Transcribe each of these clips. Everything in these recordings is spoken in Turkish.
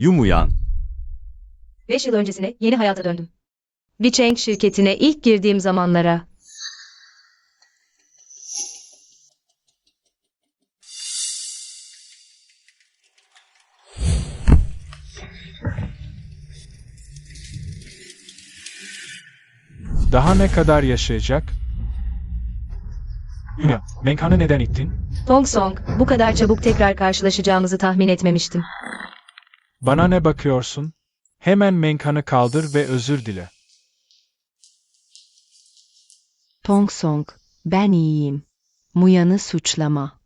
Yumuyan. 5 yıl öncesine, yeni hayata döndüm. Vicheng şirketine ilk girdiğim zamanlara. Daha ne kadar yaşayacak? Yuna, Menkhan'ı neden ittin? Tong Song, bu kadar çabuk tekrar karşılaşacağımızı tahmin etmemiştim. Bana ne bakıyorsun? Hemen Menkhan'ı kaldır ve özür dile. Tong Song, ben iyiyim. Muyan'ı suçlama.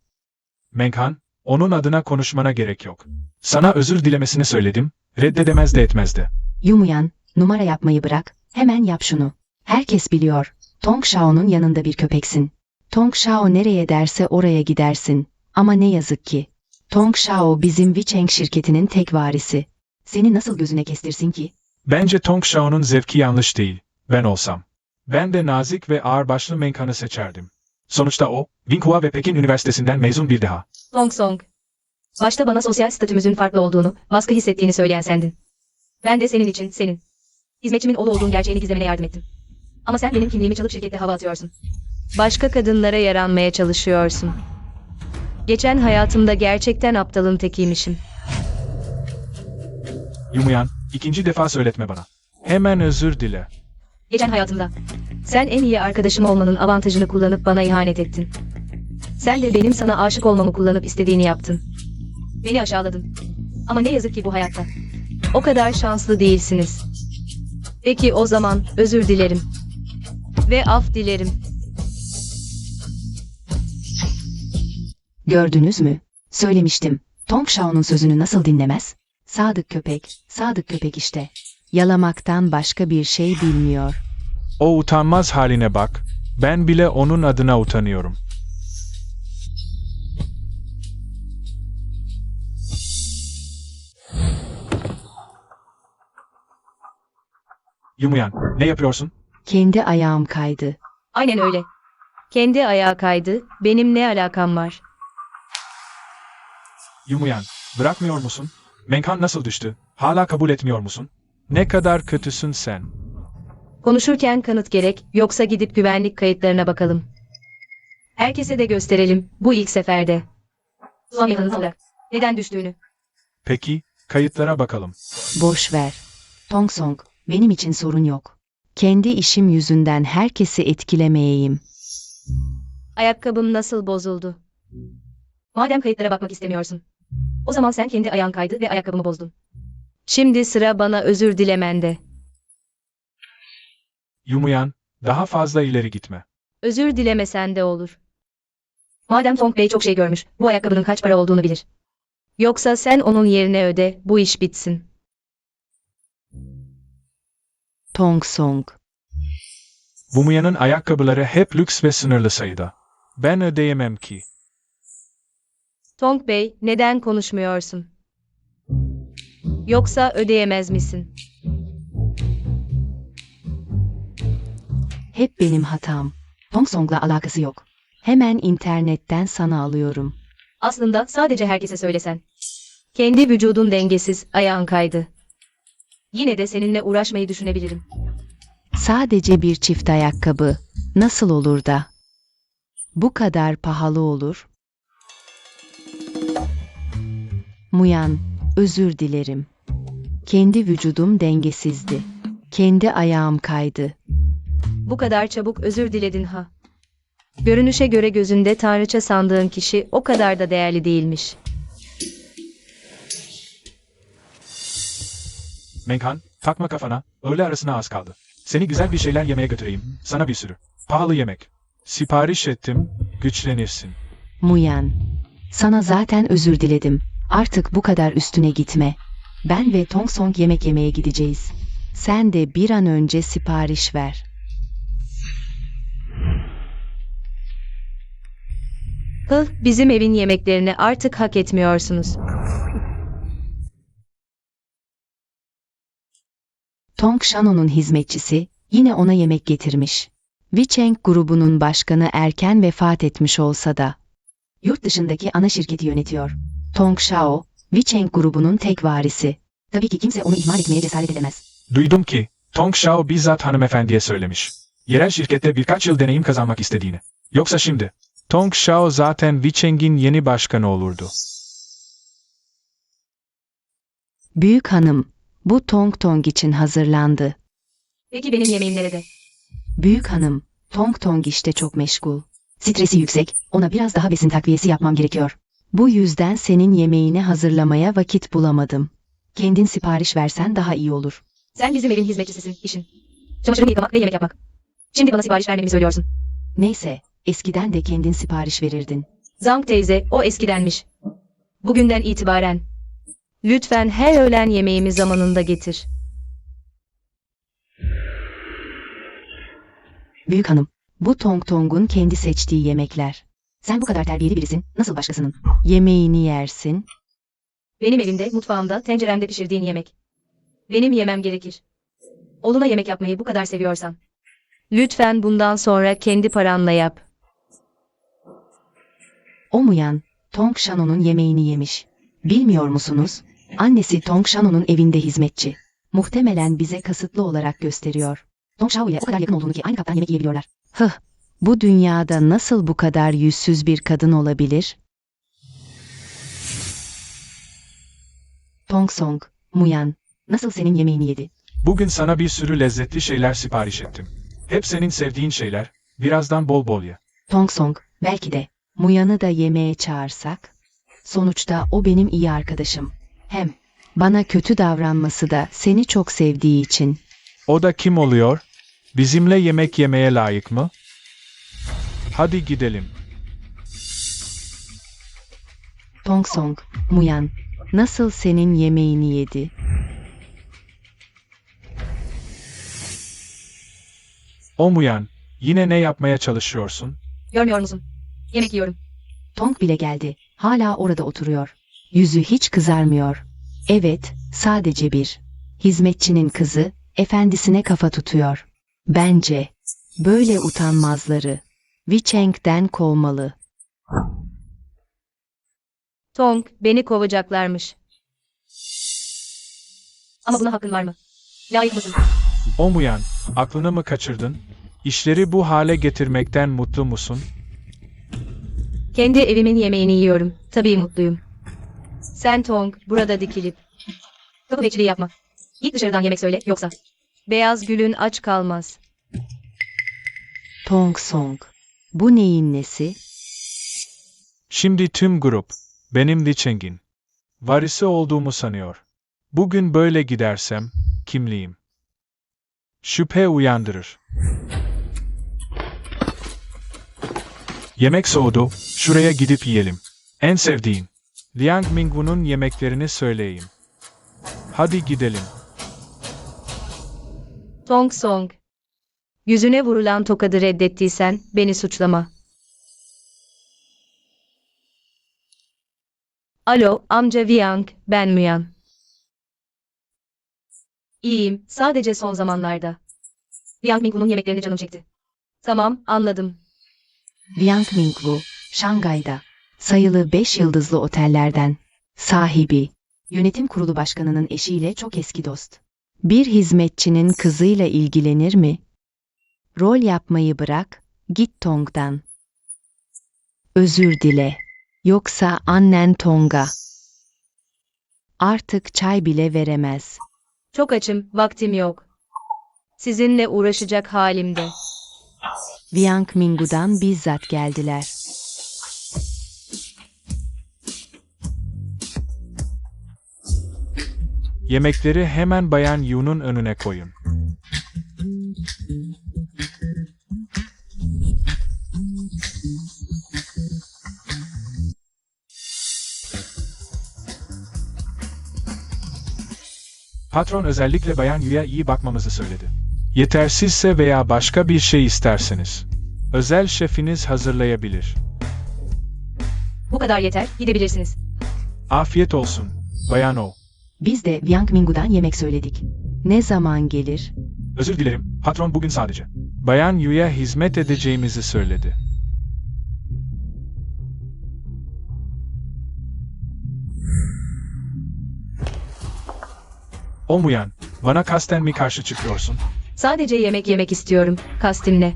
Menkhan, onun adına konuşmana gerek yok. Sana özür dilemesini söyledim, reddedemez de etmez de. Yumuyan, numara yapmayı bırak, hemen yap şunu. Herkes biliyor, Tong Shao'nun yanında bir köpeksin. Tong Shao nereye derse oraya gidersin. Ama ne yazık ki, Tong Shao bizim Vicheng şirketinin tek varisi. Seni nasıl gözüne kestirsin ki? Bence Tong Shao'nun zevki yanlış değil, ben olsam. Ben de nazik ve ağırbaşlı Menkhan'ı seçerdim. Sonuçta o, Tsinghua ve Pekin Üniversitesi'nden mezun bir deha. Tong Song. Başta bana sosyal statümüzün farklı olduğunu, baskı hissettiğini söyleyen sendin. Ben de senin için, senin hizmetçimin oğlu olduğun gerçeğini gizlemene yardım ettim. Ama sen benim kimliğimi çalıp şirkette hava atıyorsun. Başka kadınlara yaranmaya çalışıyorsun. Geçen hayatımda gerçekten aptalın tekiymişim. Yumuyan, ikinci defa söyletme bana. Hemen özür dile. Geçen hayatımda. Sen en iyi arkadaşım olmanın avantajını kullanıp bana ihanet ettin. Sen de benim sana aşık olmamı kullanıp istediğini yaptın. Beni aşağıladın. Ama ne yazık ki bu hayatta. O kadar şanslı değilsiniz. Peki o zaman özür dilerim. Ve af dilerim. Gördünüz mü? Söylemiştim. Tong Shao'nun sözünü nasıl dinlemez? Sadık köpek işte. Yalamaktan başka bir şey bilmiyor. O utanmaz haline bak, ben bile onun adına utanıyorum. Yumuyan, ne yapıyorsun? Kendi ayağım kaydı. Aynen öyle. Kendi ayağa kaydı, benim ne alakam var? Yumuyan, bırakmıyor musun? Menkhan nasıl düştü? Hala kabul etmiyor musun? Ne kadar kötüsün sen. Konuşurken kanıt gerek, yoksa gidip güvenlik kayıtlarına bakalım. Herkese de gösterelim, bu ilk seferde. Son yanıt olarak. Neden düştüğünü. Peki, kayıtlara bakalım. Boş ver. Tong Song, benim için sorun yok. Kendi işim yüzünden herkesi etkilemeyeyim. Ayakkabım nasıl bozuldu? Madem kayıtlara bakmak istemiyorsun. O zaman sen kendi ayağın kaydı ve ayakkabımı bozdun. Şimdi sıra bana özür dilemende. Yumuyan, daha fazla ileri gitme. Özür dilemesen de olur. Madem Tong Bey çok şey görmüş, bu ayakkabının kaç para olduğunu bilir. Yoksa sen onun yerine öde, bu iş bitsin. Tong Song, Yumuyan'ın ayakkabıları hep lüks ve sınırlı sayıda. Ben ödeyemem ki. Tong Bey, neden konuşmuyorsun? Yoksa ödeyemez misin? hep benim hatam. Tong Song'la alakası yok. Hemen internetten sana alıyorum. Aslında sadece herkese söylesen. Kendi vücudun dengesiz, ayağın kaydı. Yine de seninle uğraşmayı düşünebilirim. Sadece bir çift ayakkabı. Nasıl olur da? Bu kadar pahalı olur. Muyan, özür dilerim. Kendi vücudum dengesizdi. Kendi ayağım kaydı. Bu kadar çabuk özür diledin ha. Görünüşe göre gözünde tanrıça sandığın kişi o kadar da değerli değilmiş. Menkhan, takma kafana, öğle arasına az kaldı. Seni güzel bir şeyler yemeye götüreyim, sana bir sürü. Pahalı yemek. Sipariş ettim, güçlenirsin. Muyan, sana zaten özür diledim. Artık bu kadar üstüne gitme. Ben ve Tong Song yemek yemeye gideceğiz. Sen de bir an önce sipariş ver. Bizim evin yemeklerini artık hak etmiyorsunuz. Tong Shano'nun hizmetçisi yine ona yemek getirmiş. Vicheng grubunun başkanı erken vefat etmiş olsa da yurt dışındaki ana şirketi yönetiyor. Tong Shao, Vicheng grubunun tek varisi. Tabii ki kimse onu ihmal etmeye cesaret edemez. Duydum ki, Tong Shao bizzat hanımefendiye söylemiş. Yerel şirkette birkaç yıl deneyim kazanmak istediğini. Yoksa şimdi, Tong Shao zaten Wicheng'in yeni başkanı olurdu. Büyük hanım, bu Tong Tong için hazırlandı. Peki benim yemeğim nerede? Büyük hanım, Tong Tong işte çok meşgul. Stresi yüksek, ona biraz daha besin takviyesi yapmam gerekiyor. Bu yüzden senin yemeğini hazırlamaya vakit bulamadım. Kendin sipariş versen daha iyi olur. Sen bizim evin hizmetçisisin, işin. Çamaşırımı yıkamak ve yemek yapmak. Şimdi bana sipariş vermemi söylüyorsun. Neyse, eskiden de kendin sipariş verirdin. Zhang teyze, o eskidenmiş. Bugünden itibaren. Lütfen her öğlen yemeğimi zamanında getir. Büyük hanım, bu Tong Tong'un kendi seçtiği yemekler. Sen bu kadar terbiyeli birisin, nasıl başkasının? Yemeğini yersin. Benim evimde, mutfağımda, tenceremde pişirdiğin yemek. Benim yemem gerekir. Oğluna yemek yapmayı bu kadar seviyorsan. Lütfen bundan sonra kendi paranla yap. O Muyan, Tong Shano'nun yemeğini yemiş. Bilmiyor musunuz? Annesi Tong Shano'nun evinde hizmetçi. Muhtemelen bize kasıtlı olarak gösteriyor. Tong Shao ile o kadar yakın olduğunu ki aynı kaptan yemek yiyebiliyorlar. Bu dünyada nasıl bu kadar yüzsüz bir kadın olabilir? Tong Song, Muyan, nasıl senin yemeğini yedi? Bugün sana bir sürü lezzetli şeyler sipariş ettim. Hep senin sevdiğin şeyler, birazdan bol bol ye. Tong Song, belki de Muyan'ı da yemeğe çağırsak? Sonuçta o benim iyi arkadaşım. Hem bana kötü davranması da seni çok sevdiği için. O da kim oluyor? Bizimle yemek yemeye layık mı? Hadi gidelim. Tong Song, Muyan, nasıl senin yemeğini yedi? O Muyan, yine ne yapmaya çalışıyorsun? Görmüyor musun? Yemek yiyorum. Tong bile geldi. Hala orada oturuyor. Yüzü hiç kızarmıyor. Evet, sadece bir. Hizmetçinin kızı, efendisine kafa tutuyor. Bence, böyle utanmazları, Wicheng'den kovmalı. Tong, beni kovacaklarmış. Ama buna hakkın var mı? Layık mısın? O Muyan, aklını mı kaçırdın? İşleri bu hale getirmekten mutlu musun? Kendi evimin yemeğini yiyorum. Tabii mutluyum. Sen Tong, burada dikilip. Kapı bekçiliği yapma. Git dışarıdan yemek söyle, yoksa. Beyaz gülün aç kalmaz. Tong Song, bu neyin nesi? Şimdi tüm grup, benim Wicheng'in varisi olduğumu sanıyor. Bugün böyle gidersem, kimliğim şüphe uyandırır. Yemek soğudu, şuraya gidip yiyelim. En sevdiğin Liang Mingwu'nun yemeklerini söyleyeyim. Hadi gidelim. Tong Song. Yüzüne vurulan tokadı reddettiysen, beni suçlama. Alo, amca Wiang, ben Muyan. İyiyim, sadece son zamanlarda. Liang Mingwu'nun yemeklerini canım çekti. Tamam, anladım. Liang Mingwu, Şangay'da, sayılı 5 yıldızlı otellerden, sahibi, yönetim kurulu başkanının eşiyle çok eski dost. Bir hizmetçinin kızıyla ilgilenir mi? Rol yapmayı bırak, git Tong'dan. Özür dile. Yoksa annen Tong'a artık çay bile veremez. Çok açım, vaktim yok. Sizinle uğraşacak halimde. Liang Mingwu'dan bizzat geldiler. Yemekleri hemen Bayan Yu'nun önüne koyun. Patron özellikle Bayan Yu'ya iyi bakmamızı söyledi. Yetersizse veya başka bir şey isterseniz, özel şefiniz hazırlayabilir. Bu kadar yeter, gidebilirsiniz. Afiyet olsun, Bayan O. Biz de Liang Mingwu'dan yemek söyledik. Ne zaman gelir? Özür dilerim, patron bugün sadece Bayan Yu'ya hizmet edeceğimizi söyledi. Olmayan, bana kasten mi karşı çıkıyorsun? Sadece yemek yemek istiyorum, kastimle.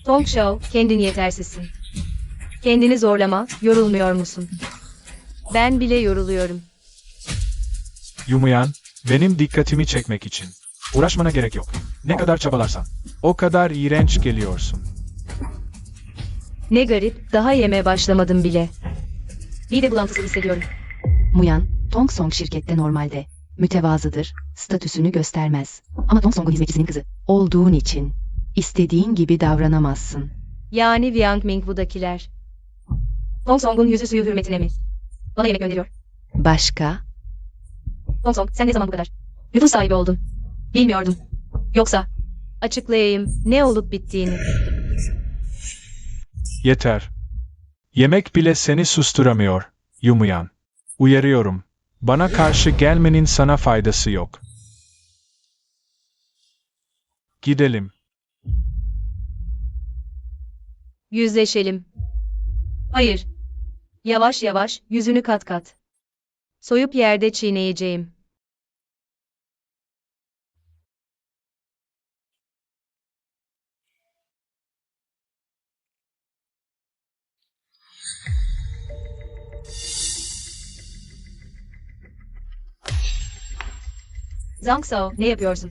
Tong Shao, kendin yetersizsin. Kendini zorlama, yorulmuyor musun? Ben bile yoruluyorum. Yumuyan, benim dikkatimi çekmek için. Uğraşmana gerek yok. Ne kadar çabalarsan. O kadar iğrenç geliyorsun. Ne garip, daha yeme başlamadım bile. Mide bulantısı hissediyorum. Muyan, Tong Song şirkette normalde mütevazıdır, statüsünü göstermez. Ama Tong Song'un hizmetçisinin kızı olduğun için istediğin gibi davranamazsın. Yani Wiang Mingwu'dakiler. Tong Song'un yüzü suyu hürmetine mi? Bana yemek gönderiyor. Başka? Tong Song, sen ne zaman bu kadar nüfus sahibi oldun? Bilmiyordum. Yoksa, açıklayayım ne olup bittiğini. Yeter. Yemek bile seni susturamıyor, Yumuyan. Uyarıyorum. Bana karşı gelmenin sana faydası yok. Gidelim. Yüzleşelim. Hayır. Yavaş yavaş, yüzünü kat kat. Soyup yerde çiğneyeceğim. Zhang Sao, ne yapıyorsun?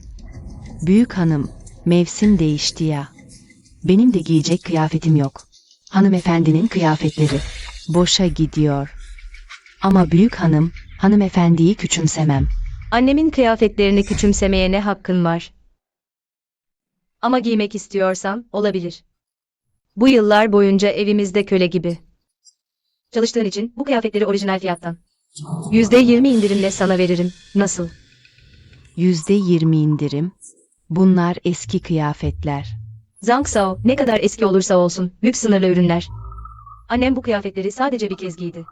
Büyük hanım, mevsim değişti ya. Benim de giyecek kıyafetim yok. Hanımefendinin kıyafetleri boşa gidiyor. Ama büyük hanım, hanımefendiyi küçümsemem. Annemin kıyafetlerini küçümsemeye ne hakkın var? Ama giymek istiyorsan, olabilir. Bu yıllar boyunca evimizde köle gibi. Çalıştığın için bu kıyafetleri orijinal fiyattan %20 indirimle sana veririm. Nasıl? %20 indirim. Bunlar eski kıyafetler. Zhang Sao, ne kadar eski olursa olsun, lüks sınırlı ürünler. Annem bu kıyafetleri sadece bir kez giydi.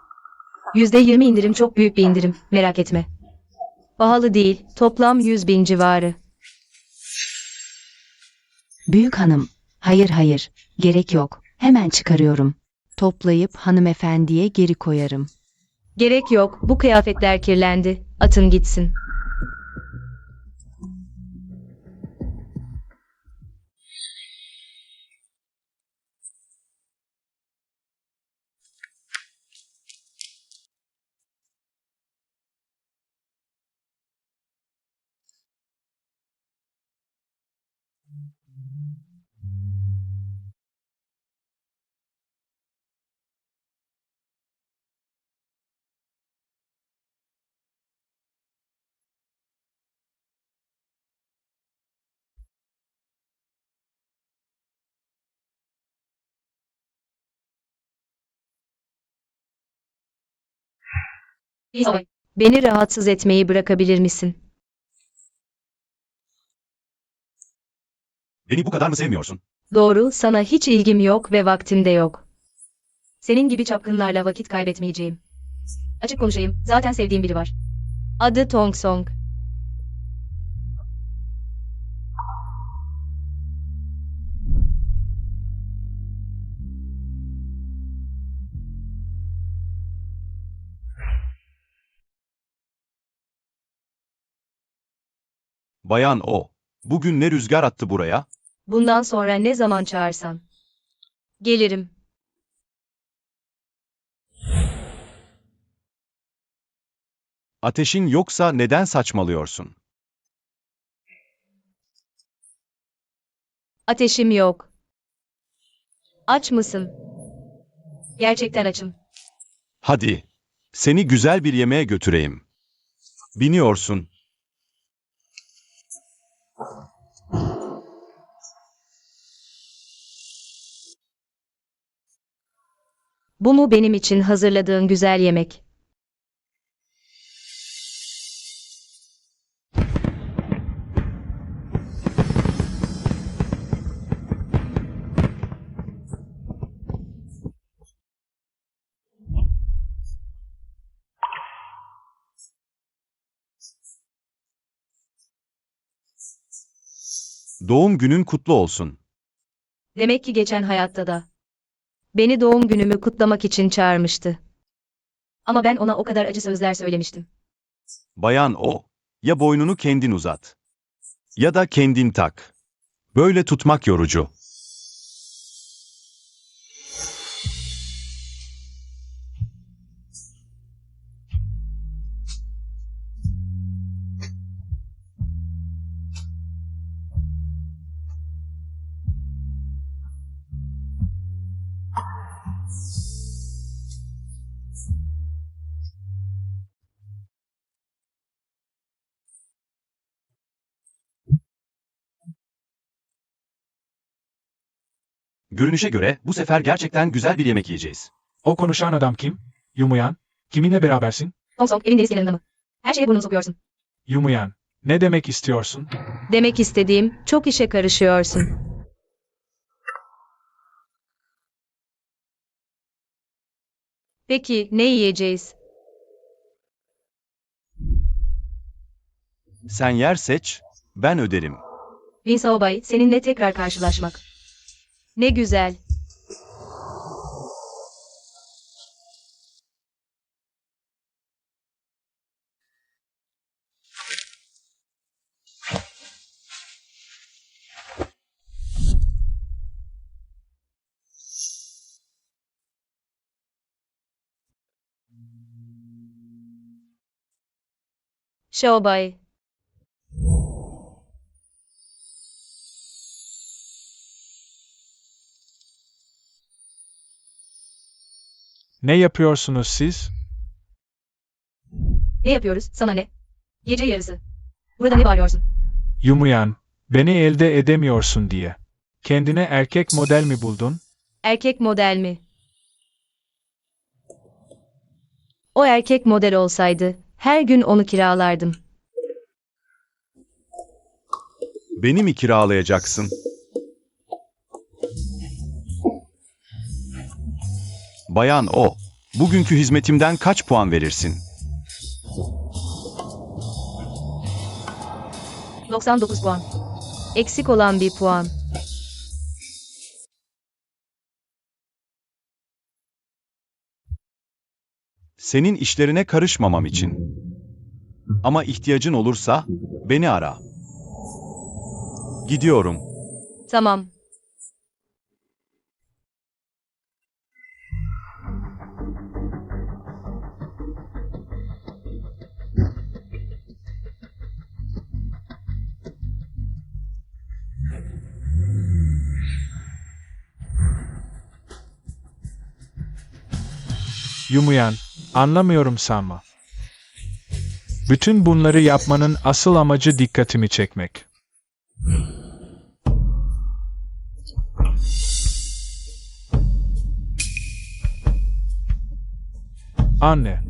%20 indirim çok büyük bir indirim, merak etme. Pahalı değil, toplam 100.000 civarı. Büyük hanım, hayır, gerek yok. Hemen çıkarıyorum. Toplayıp hanımefendiye geri koyarım. Gerek yok, bu kıyafetler kirlendi, atın gitsin. Beni rahatsız etmeyi bırakabilir misin? Beni bu kadar mı sevmiyorsun? Doğru, sana hiç ilgim yok ve vaktim de yok. Senin gibi çapkınlarla vakit kaybetmeyeceğim. Açık konuşayım, zaten sevdiğim biri var. Adı Tong Song. Bayan o. Bugün ne rüzgar attı buraya? Bundan sonra ne zaman çağırsan. Gelirim. Ateşin yoksa neden saçmalıyorsun? Ateşim yok. Aç mısın? Gerçekten açım. Hadi. Seni güzel bir yemeğe götüreyim. Biniyorsun. Bu mu benim için hazırladığın güzel yemek? Doğum günün kutlu olsun. Demek ki geçen hayatta da. Beni doğum günümü kutlamak için çağırmıştı. Ama ben ona o kadar acı sözler söylemiştim. Bayan o. Ya boynunu kendin uzat. Ya da kendin tak. Böyle tutmak yorucu. Görünüşe göre bu sefer gerçekten güzel bir yemek yiyeceğiz. O konuşan adam kim? Yumuyan. Kiminle berabersin? Tong Song evindeyiz yanında mı? Her şeye burnunu sokuyorsun. Yumuyan. Ne demek istiyorsun? Demek istediğim çok işe karışıyorsun. Peki ne yiyeceğiz? Sen yer seç, ben öderim. Winsao Bay, seninle tekrar karşılaşmak. Ne güzel. Xiao Bay. Ne yapıyorsunuz siz? Ne yapıyoruz? Sana ne? Gece yarısı. Burada ne bağırıyorsun? Yumuyan. Beni elde edemiyorsun diye. Kendine erkek model mi buldun? Erkek model mi? O erkek model olsaydı, her gün onu kiralardım. Beni mi kiralayacaksın? Bayan O, bugünkü hizmetimden kaç puan verirsin? 99 puan. Eksik olan bir puan. Senin işlerine karışmamam için. Ama ihtiyacın olursa beni ara. Gidiyorum. Tamam. Yumuyan. Anlamıyorum sanma. Bütün bunları yapmanın asıl amacı dikkatimi çekmek. Anne.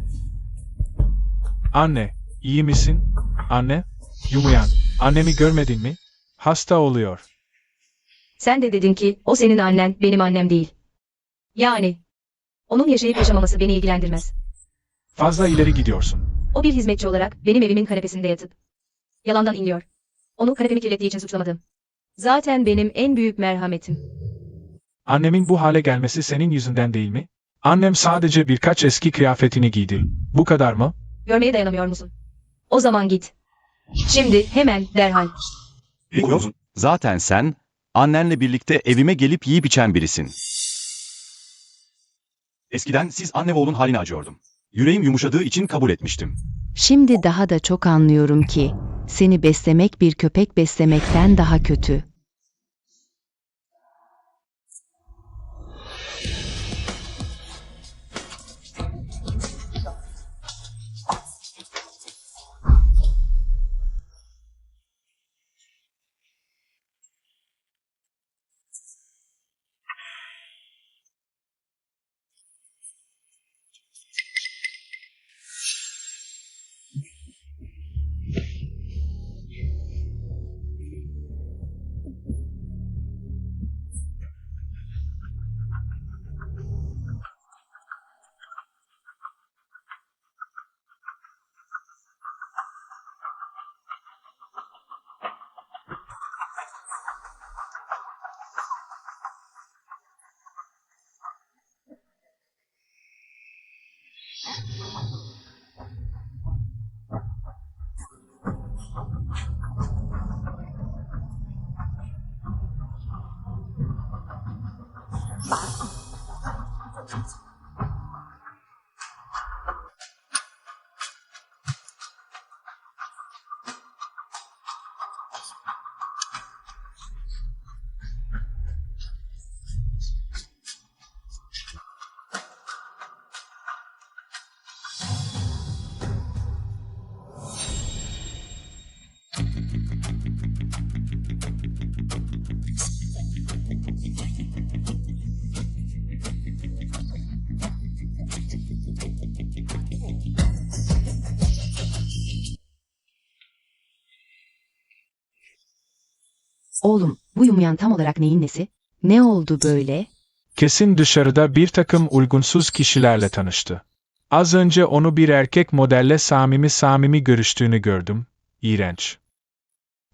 Anne, iyi misin? Anne? Yumuyan. Annemi görmedin mi? Hasta oluyor. Sen de dedin ki, o senin annen, benim annem değil. Yani. Onun yaşayıp yaşamaması beni ilgilendirmez. Fazla ileri gidiyorsun. O bir hizmetçi olarak benim evimin kanepesinde yatıp yalandan inliyor. Onu kanepemi kirlettiği için suçlamadım. Zaten benim en büyük merhametim. Annemin bu hale gelmesi senin yüzünden değil mi? Annem sadece birkaç eski kıyafetini giydi. Bu kadar mı? Görmeye dayanamıyor musun? O zaman git. Şimdi, hemen, derhal. Biliyorsun, zaten sen, annenle birlikte evime gelip yiyip içen birisin. Eskiden siz anne ve oğlun haline acıyordum. Yüreğim yumuşadığı için kabul etmiştim. Şimdi daha da çok anlıyorum ki, seni beslemek bir köpek beslemekten daha kötü. Oğlum, bu Yumuyan tam olarak neyin nesi? Ne oldu böyle? Kesin dışarıda bir takım uygunsuz kişilerle tanıştı. Az önce onu bir erkek modelle samimi görüştüğünü gördüm. İğrenç.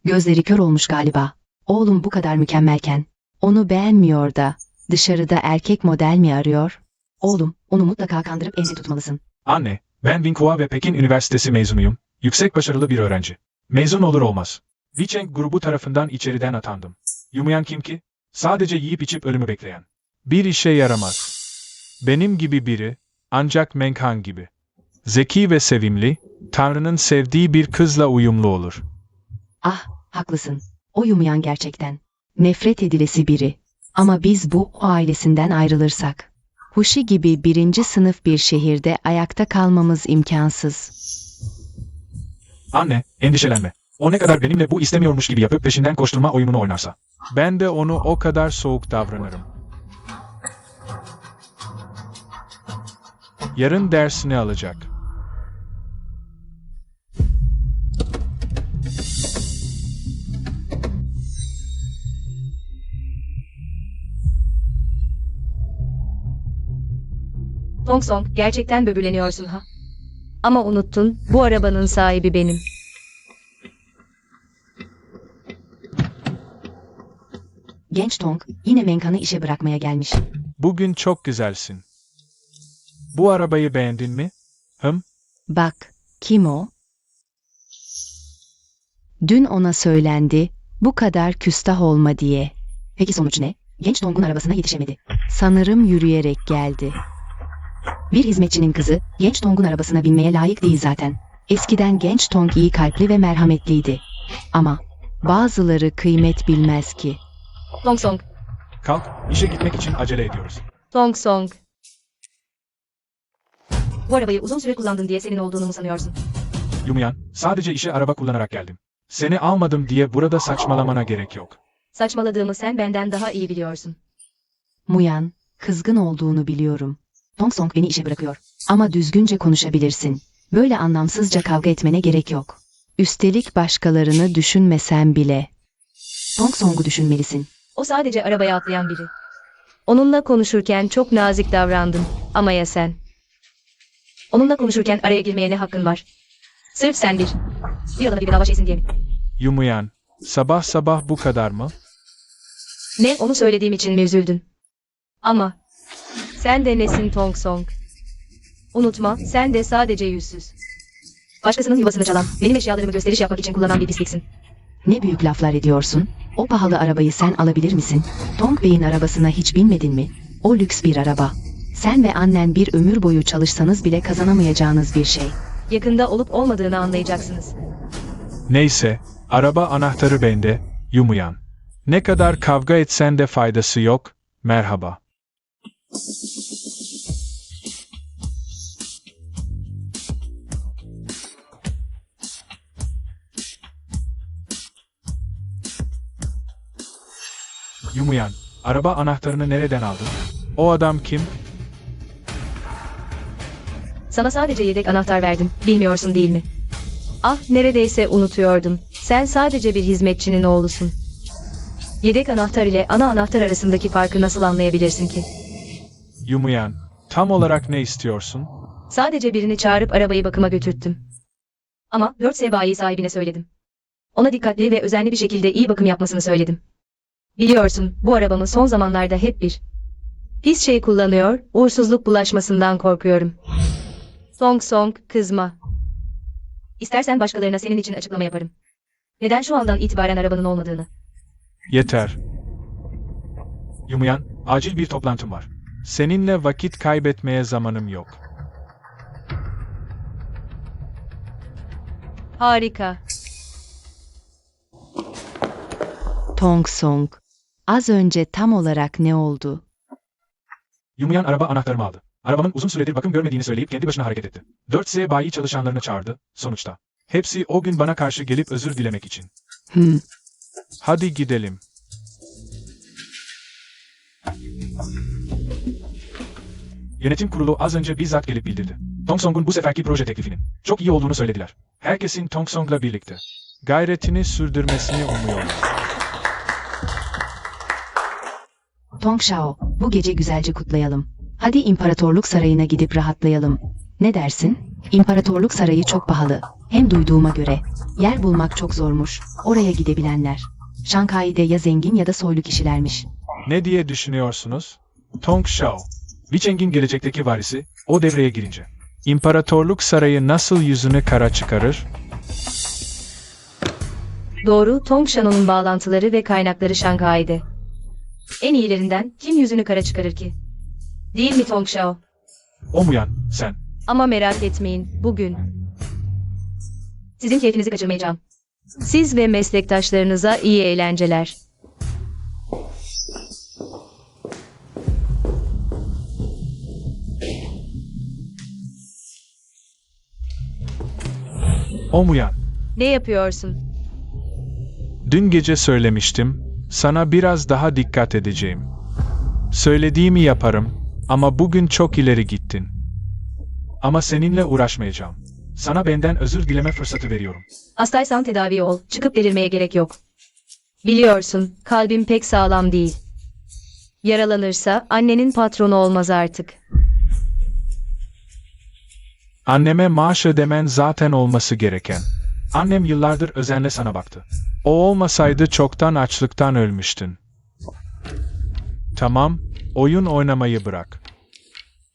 Gözleri kör olmuş galiba. Oğlum bu kadar mükemmelken. Onu beğenmiyor da. Dışarıda erkek model mi arıyor? Oğlum, onu mutlaka kandırıp elde tutmalısın. Anne, ben Tsinghua ve Pekin Üniversitesi mezunuyum. Yüksek başarılı bir öğrenci. Mezun olur olmaz. Vicheng grubu tarafından içeriden atandım. Yumuyan kim ki? Sadece yiyip içip ölümü bekleyen. Bir işe yaramaz. Benim gibi biri, ancak Menghan gibi. Zeki ve sevimli, Tanrı'nın sevdiği bir kızla uyumlu olur. Ah, haklısın. O Yumuyan gerçekten. Nefret edilesi biri. Ama biz bu ailesinden ayrılırsak. Hushi gibi 1. sınıf bir şehirde ayakta kalmamız imkansız. Anne, endişelenme. O ne kadar benimle bu istemiyormuş gibi yapıp peşinden koşturma oyununu oynarsa. Ben de onu o kadar soğuk davranırım. Yarın dersini alacak. Tong Song, gerçekten böbürleniyorsun ha? Ama unuttun, bu arabanın sahibi benim. Genç Tong, yine Menghan'ı işe bırakmaya gelmiş. Bugün çok güzelsin. Bu arabayı beğendin mi? Bak, kim o? Dün ona söylendi, bu kadar küstah olma diye. Peki sonuç ne? Genç Tong'un arabasına yetişemedi. Sanırım yürüyerek geldi. Bir hizmetçinin kızı, Genç Tong'un arabasına binmeye layık değil zaten. Eskiden Genç Tong iyi kalpli ve merhametliydi. Ama bazıları kıymet bilmez ki. Tong Song, Kalk, işe gitmek için acele ediyoruz. Tong Song. Bu arabayı uzun süre kullandın diye senin olduğunu mu sanıyorsun? Yumuyan, sadece işe araba kullanarak geldim. Seni almadım diye burada saçmalamana gerek yok. Saçmaladığımı sen benden daha iyi biliyorsun. Muyan, kızgın olduğunu biliyorum. Tong Song beni işe bırakıyor. Ama düzgünce konuşabilirsin. Böyle anlamsızca kavga etmene gerek yok. Üstelik başkalarını düşünmesen bile. Tong Song'u düşünmelisin. O sadece arabaya atlayan biri. Onunla konuşurken çok nazik davrandın. Ama ya sen? Onunla konuşurken araya girmeye ne hakkın var? Sırf sen bir adamı bir dava şeysin diye mi? Yumuyan, sabah sabah bu kadar mı? Ne, onu söylediğim için mi üzüldün? Ama sen de nesin Tong Song? Unutma, sen de sadece yüzsüz. Başkasının yuvasını çalan, benim eşyalarımı gösteriş yapmak için kullanan bir pisliksin. Ne büyük laflar ediyorsun? O pahalı arabayı sen alabilir misin? Tong Bey'in arabasına hiç binmedin mi? O lüks bir araba. Sen ve annen bir ömür boyu çalışsanız bile kazanamayacağınız bir şey. Yakında olup olmadığını anlayacaksınız. Neyse, araba anahtarı bende, Yumuyan. Ne kadar kavga etsen de faydası yok, merhaba. Yumuyan, araba anahtarını nereden aldın? O adam kim? Sana sadece yedek anahtar verdim, bilmiyorsun değil mi? Ah, neredeyse unutuyordum. Sen sadece bir hizmetçinin oğlusun. Yedek anahtar ile ana anahtar arasındaki farkı nasıl anlayabilirsin ki? Yumuyan, tam olarak ne istiyorsun? Sadece birini çağırıp arabayı bakıma götürttüm. Ama 4S bayi sahibine söyledim. Ona dikkatli ve özenli bir şekilde iyi bakım yapmasını söyledim. Biliyorsun, bu arabamı son zamanlarda hep bir pis şey kullanıyor, uğursuzluk bulaşmasından korkuyorum. Tong Song, kızma. İstersen başkalarına senin için açıklama yaparım. Neden şu andan itibaren arabanın olmadığını? Yeter. Yumuyan, Acil bir toplantım var. Seninle vakit kaybetmeye zamanım yok. Harika. Tong Song. Az önce tam olarak ne oldu? Yumuyan araba anahtarımı aldı. Arabamın uzun süredir bakım görmediğini söyleyip kendi başına hareket etti. 4S bayi çalışanlarını çağırdı, sonuçta. Hepsi o gün bana karşı gelip özür dilemek için. Hadi gidelim. Yönetim kurulu az önce bizzat gelip bildirdi. Tong Song'un bu seferki proje teklifinin çok iyi olduğunu söylediler. Herkesin Tong Song'la birlikte gayretini sürdürmesini umuyorlar. Tong Shao, bu gece güzelce kutlayalım. Hadi İmparatorluk Sarayı'na gidip rahatlayalım. Ne dersin? İmparatorluk Sarayı çok pahalı. Hem duyduğuma göre. Yer bulmak çok zormuş. Oraya gidebilenler. Şanghai'de ya zengin ya da soylu kişilermiş. Ne diye düşünüyorsunuz? Tong Shao, Vicheng'in gelecekteki varisi, o devreye girince. İmparatorluk Sarayı nasıl yüzünü kara çıkarır? Doğru, Tong Shano'nun bağlantıları ve kaynakları Şanghai'de. En iyilerinden kim yüzünü kara çıkarır ki? Değil mi Tong Shao? O mu yan, sen? Ama merak etmeyin, bugün. Sizin keyfinizi kaçırmayacağım. Siz ve meslektaşlarınıza iyi eğlenceler. O mu yan? Ne yapıyorsun? Dün gece söylemiştim, sana biraz daha dikkat edeceğim. Söylediğimi yaparım ama bugün çok ileri gittin. Ama seninle uğraşmayacağım. Sana benden özür dileme fırsatı veriyorum. Hastaysan tedavi ol, çıkıp delirmeye gerek yok. Biliyorsun, kalbim pek sağlam değil. Yaralanırsa annenin patronu olmaz artık. Anneme maaş ödemen zaten olması gereken. Annem yıllardır özenle sana baktı. O olmasaydı çoktan açlıktan ölmüştün. Tamam, oyun oynamayı bırak.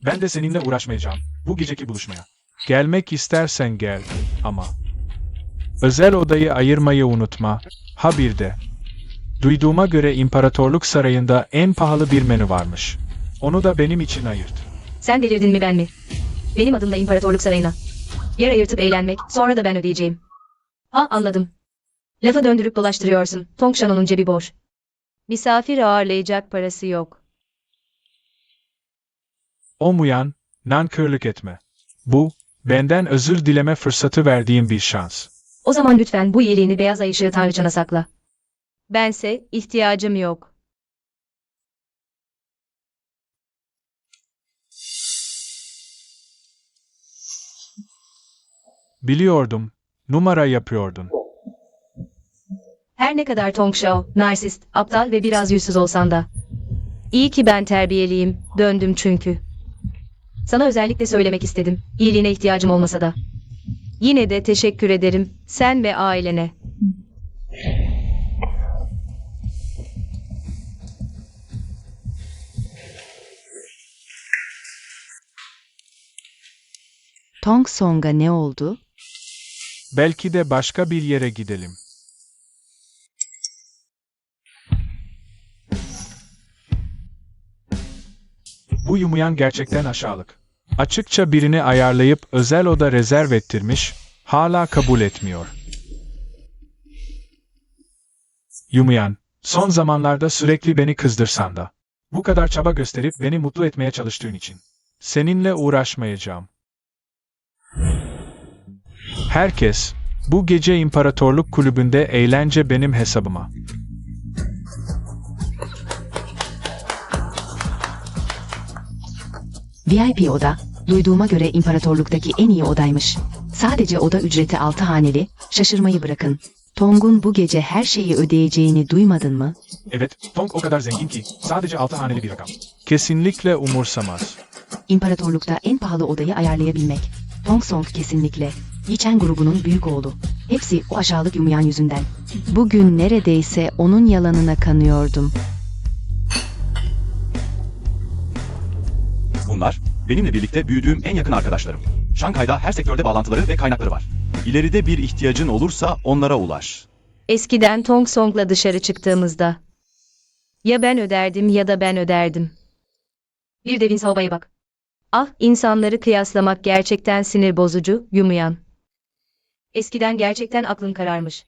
Ben de seninle uğraşmayacağım, bu geceki buluşmaya. Gelmek istersen gel, ama özel odayı ayırmayı unutma. Ha bir de. Duyduğuma göre İmparatorluk Sarayı'nda en pahalı bir menü varmış. Onu da benim için ayırt. Sen delirdin mi ben mi? Benim adımla İmparatorluk Sarayı'na. Yer ayırtıp eğlenmek, sonra da ben ödeyeceğim. Ha anladım. Lafı döndürüp dolaştırıyorsun. Tong Shano'nun cebi boş. Misafir ağırlayacak parası yok. O mu yan, nankörlük etme. Bu, benden özür dileme fırsatı verdiğim bir şans. O zaman lütfen bu iyiliğini beyaz ay ışığı tanrıçana sakla. Bense ihtiyacım yok. Biliyordum, numara yapıyordun. Her ne kadar Tong Shao, narsist, aptal ve biraz yüzsüz olsan da. İyi ki ben terbiyeliyim, döndüm çünkü. Sana özellikle söylemek istedim, iyiliğine ihtiyacım olmasa da. Yine de teşekkür ederim, sen ve ailene. Tong Song'a ne oldu? Belki de başka bir yere gidelim. Bu Yumuyan gerçekten aşağılık. Açıkça birini ayarlayıp özel oda rezerv ettirmiş, hala kabul etmiyor. Yumuyan, son zamanlarda sürekli beni kızdırsan da. Bu kadar çaba gösterip beni mutlu etmeye çalıştığın için. Seninle uğraşmayacağım. Herkes, bu gece İmparatorluk Kulübü'nde eğlence benim hesabıma. VIP oda, duyduğuma göre imparatorluktaki en iyi odaymış. Sadece oda ücreti 6 haneli, şaşırmayı bırakın. Tong'un bu gece her şeyi ödeyeceğini duymadın mı? Evet, Tong o kadar zengin ki, sadece 6 haneli bir rakam. Kesinlikle umursamaz. İmparatorlukta en pahalı odayı ayarlayabilmek. Tong Song kesinlikle. Yichen grubunun büyük oğlu. Hepsi o aşağılık Yumuyan yüzünden. Bugün neredeyse onun yalanına kanıyordum. Bunlar, benimle birlikte büyüdüğüm en yakın arkadaşlarım. Şanghay'da her sektörde bağlantıları ve kaynakları var. İleride bir ihtiyacın olursa onlara ulaş. Eskiden Tong Song'la dışarı çıktığımızda. Ya ben öderdim ya da ben öderdim. Bir de Vince Hauba'ya bak. Ah, insanları kıyaslamak gerçekten sinir bozucu, Yumuyan. Eskiden gerçekten aklın kararmış.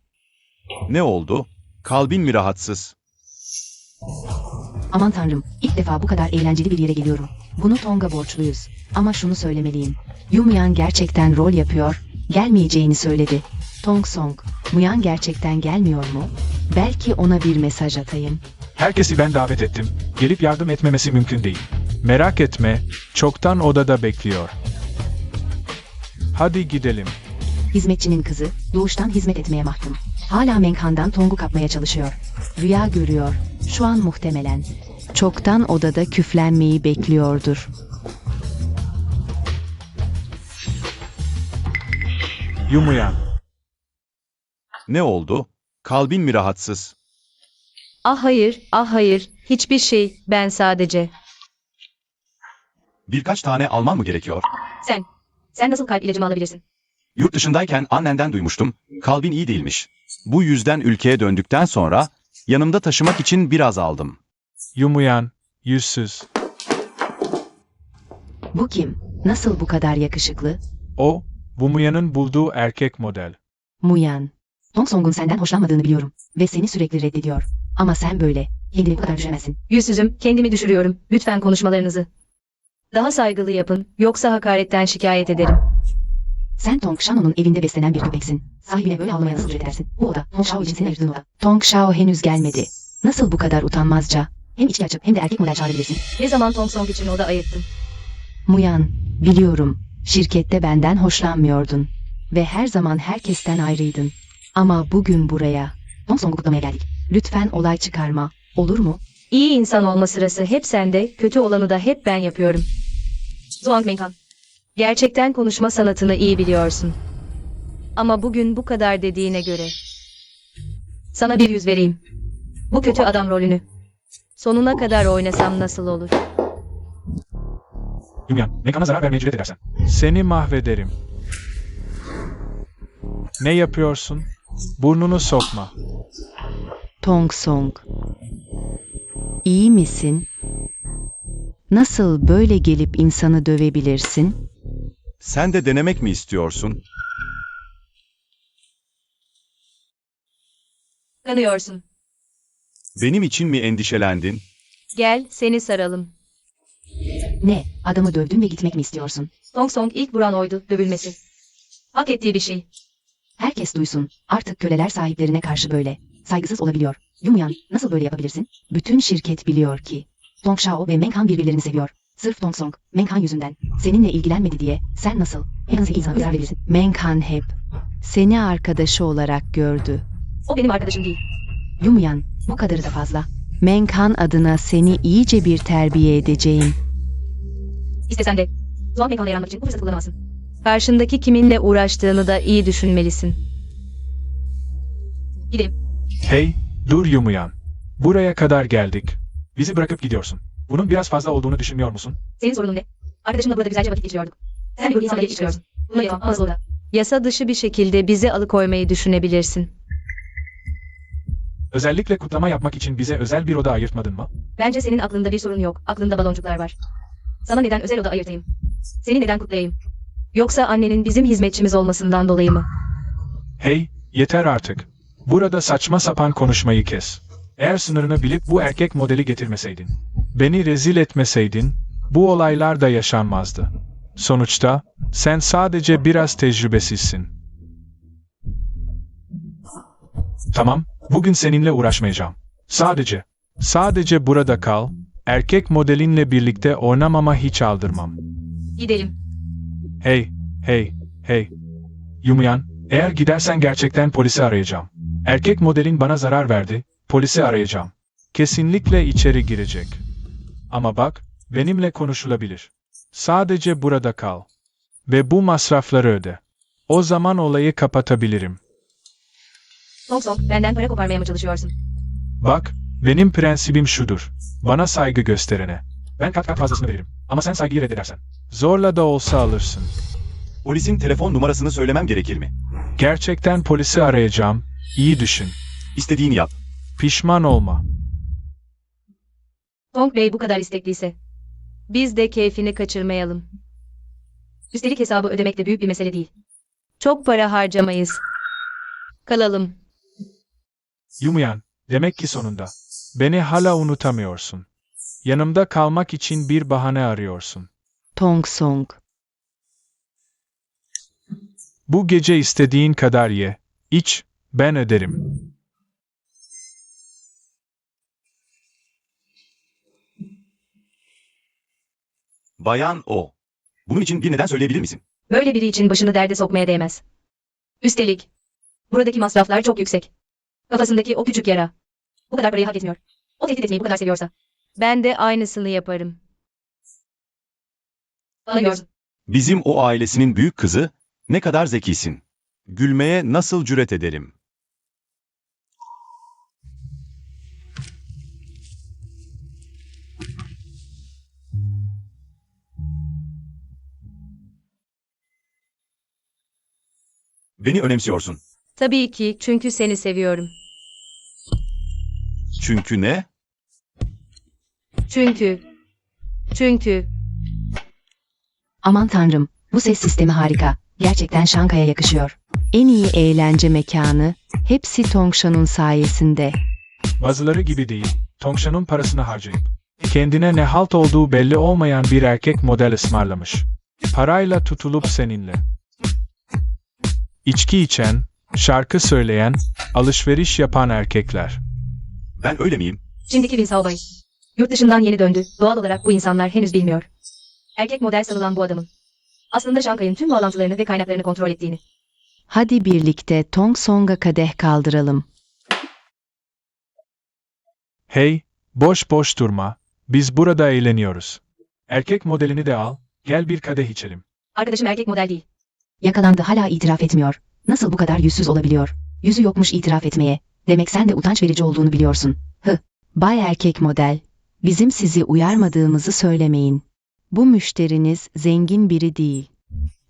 Ne oldu? Kalbin mi rahatsız? Aman tanrım, ilk defa bu kadar eğlenceli bir yere geliyorum. Bunu Tong'a borçluyuz. Ama şunu söylemeliyim. Yumuyan gerçekten rol yapıyor, gelmeyeceğini söyledi. Tong Song, Muyan gerçekten gelmiyor mu? Belki ona bir mesaj atayım. Herkesi ben davet ettim. Gelip yardım etmemesi mümkün değil. Merak etme, çoktan odada bekliyor. Hadi gidelim. Hizmetçinin kızı, doğuştan hizmet etmeye mahkum. Hala Menkhan'dan Tong'u kapmaya çalışıyor. Rüya görüyor. Şu an muhtemelen. Çoktan odada küflenmeyi bekliyordur. Yumuyan. Ne oldu? Kalbin mi rahatsız? Ah hayır, ah hayır, hiçbir şey, ben sadece. Birkaç tane alman mı gerekiyor? Sen nasıl kalp ilacımı alabilirsin? Yurt dışındayken annenden duymuştum. Kalbin iyi değilmiş. Bu yüzden ülkeye döndükten sonra yanımda taşımak için biraz aldım. Yumuyan, yüzsüz. Bu kim? Nasıl bu kadar yakışıklı? O, Bumuyan'ın bulduğu erkek model. Muyan. Tong Song'un senden hoşlanmadığını biliyorum. Ve seni sürekli reddediyor. Ama sen böyle. Kendini bu kadar düşüremezsin. Yüzsüzüm, kendimi düşürüyorum. Lütfen konuşmalarınızı daha saygılı yapın, yoksa hakaretten şikayet ederim. Sen Tong Shano'nun evinde beslenen bir köpeksin. Sahibine böyle avlamaya nasıl cüret edersin? Bu oda, Tong Shao için senin ayırdığın oda. Tong Shao henüz gelmedi. Nasıl bu kadar utanmazca? Hem içki açıp hem de erkek model çağırabilirsin. Ne zaman Tong Song için oda ayırttım? Muyan, biliyorum. Şirkette benden hoşlanmıyordun. Ve her zaman herkesten ayrıydın. Ama bugün buraya. Tong Song'u kutlamaya geldik. Lütfen olay çıkarma. Olur mu? İyi insan olma sırası hep sende, kötü olanı da hep ben yapıyorum. Zhuang Menghan. Gerçekten konuşma sanatını iyi biliyorsun. Ama bugün bu kadar dediğine göre sana bir yüz vereyim. Bu kötü adam rolünü sonuna kadar oynasam nasıl olur? Yumuyan, Menkhan'a zarar vermeye cüret edersen. Seni mahvederim. Ne yapıyorsun? Burnunu sokma. Tong Song. İyi misin? Nasıl böyle gelip insanı dövebilirsin? Sen de denemek mi istiyorsun? Kanıyorsun. Benim için mi endişelendin? Gel seni saralım. Ne? Adamı dövdün ve gitmek mi istiyorsun? Tong Song ilk vuran oydu, dövülmesi. Hak ettiği bir şey. Herkes duysun. Artık köleler sahiplerine karşı böyle. Saygısız olabiliyor. Yumuyan, nasıl böyle yapabilirsin? Bütün şirket biliyor ki. Tong Shao ve Menkhan birbirlerini seviyor. Sırf Tong Song, Menkhan yüzünden. Seninle ilgilenmedi diye sen nasıl? En zeki insana zarar verirsin. Menkhan hep seni arkadaşı olarak gördü. O benim arkadaşım değil. Yumuyan, bu kadarı da fazla. Menkhan adına seni iyice bir terbiye edeceğim. İstesen de Zhuang Menghan'la yaranmak için bu fırsatı kullanamazsın. Karşındaki kiminle uğraştığını da iyi düşünmelisin. Gidelim. Hey, dur Yumuyan. Buraya kadar geldik. Bizi bırakıp gidiyorsun. Bunun biraz fazla olduğunu düşünmüyor musun? Senin sorunun ne? Arkadaşımla burada güzelce vakit geçiriyorduk. Sen bir insanla geçiriyorsun. Buna yapamam ama zorla. Yasa dışı bir şekilde bizi alıkoymayı düşünebilirsin. Özellikle kutlama yapmak için bize özel bir oda ayırtmadın mı? Bence senin aklında bir sorun yok. Aklında baloncuklar var. Sana neden özel oda ayırtayım? Seni neden kutlayayım? Yoksa annenin bizim hizmetçimiz olmasından dolayı mı? Hey, yeter artık. Burada saçma sapan konuşmayı kes. Eğer sınırını bilip bu erkek modeli getirmeseydin, beni rezil etmeseydin, bu olaylar da yaşanmazdı. Sonuçta, sen sadece biraz tecrübesizsin. Tamam, bugün seninle uğraşmayacağım. Sadece burada kal, erkek modelinle birlikte oynamama hiç aldırmam. Gidelim. Hey. Yumuyan, eğer gidersen gerçekten polisi arayacağım. Erkek modelin bana zarar verdi, polisi arayacağım. Kesinlikle içeri girecek. Ama bak, benimle konuşulabilir. Sadece burada kal. Ve bu masrafları öde. O zaman olayı kapatabilirim. Tong Song, benden para koparmaya mı çalışıyorsun? Bak, benim prensibim şudur. Bana saygı gösterene. Ben kat fazlasını veririm. Ama sen saygıyı reddedersen. Zorla da olsa alırsın. Polisin telefon numarasını söylemem gerekir mi? Gerçekten polisi arayacağım. İyi düşün. İstediğini yap. Pişman olma. Tong Bey bu kadar istekliyse. Biz de keyfini kaçırmayalım. Üstelik hesabı ödemek de büyük bir mesele değil. Çok para harcamayız. Kalalım. Yumuyan, demek ki sonunda. Beni hala unutamıyorsun. Yanımda kalmak için bir bahane arıyorsun. Tong Song. Bu gece istediğin kadar ye, iç, ben öderim. Bayan O. Bunun için bir neden söyleyebilir misin? Böyle biri için başını derde sokmaya değmez. Üstelik, buradaki masraflar çok yüksek. Kafasındaki o küçük yara. Bu kadar parayı hak etmiyor. O tehdit etmeyi bu kadar seviyorsa. Ben de aynısını yaparım. Anlıyorsun. Bizim o ailesinin büyük kızı, ne kadar zekisin. Gülmeye nasıl cüret ederim? Beni önemsiyorsun. Tabii ki, çünkü seni seviyorum. Çünkü ne? Çünkü. Aman tanrım, bu ses sistemi harika. Gerçekten Şangay'a yakışıyor. En iyi eğlence mekanı, hepsi Tongshan'un sayesinde. Bazıları gibi değil, Tongshan'un parasını harcayıp, kendine ne halt olduğu belli olmayan bir erkek model ısmarlamış. Parayla tutulup seninle. İçki içen, şarkı söyleyen, alışveriş yapan erkekler. Ben öyle miyim? Şimdiki Winslow Bay. Yurt dışından yeni döndü. Doğal olarak bu insanlar henüz bilmiyor. Erkek model sanılan bu adamın. Aslında Şangay'ın tüm bağlantılarını ve kaynaklarını kontrol ettiğini. Hadi birlikte Tong Song'a kadeh kaldıralım. Hey, boş boş durma, biz burada eğleniyoruz. Erkek modelini de al, gel bir kadeh içelim. Arkadaşım erkek model değil. Yakalandı, hala itiraf etmiyor. Nasıl bu kadar yüzsüz olabiliyor? Yüzü yokmuş itiraf etmeye. Demek sen de utanç verici olduğunu biliyorsun. Bay erkek model. Bizim sizi uyarmadığımızı söylemeyin. Bu müşteriniz zengin biri değil.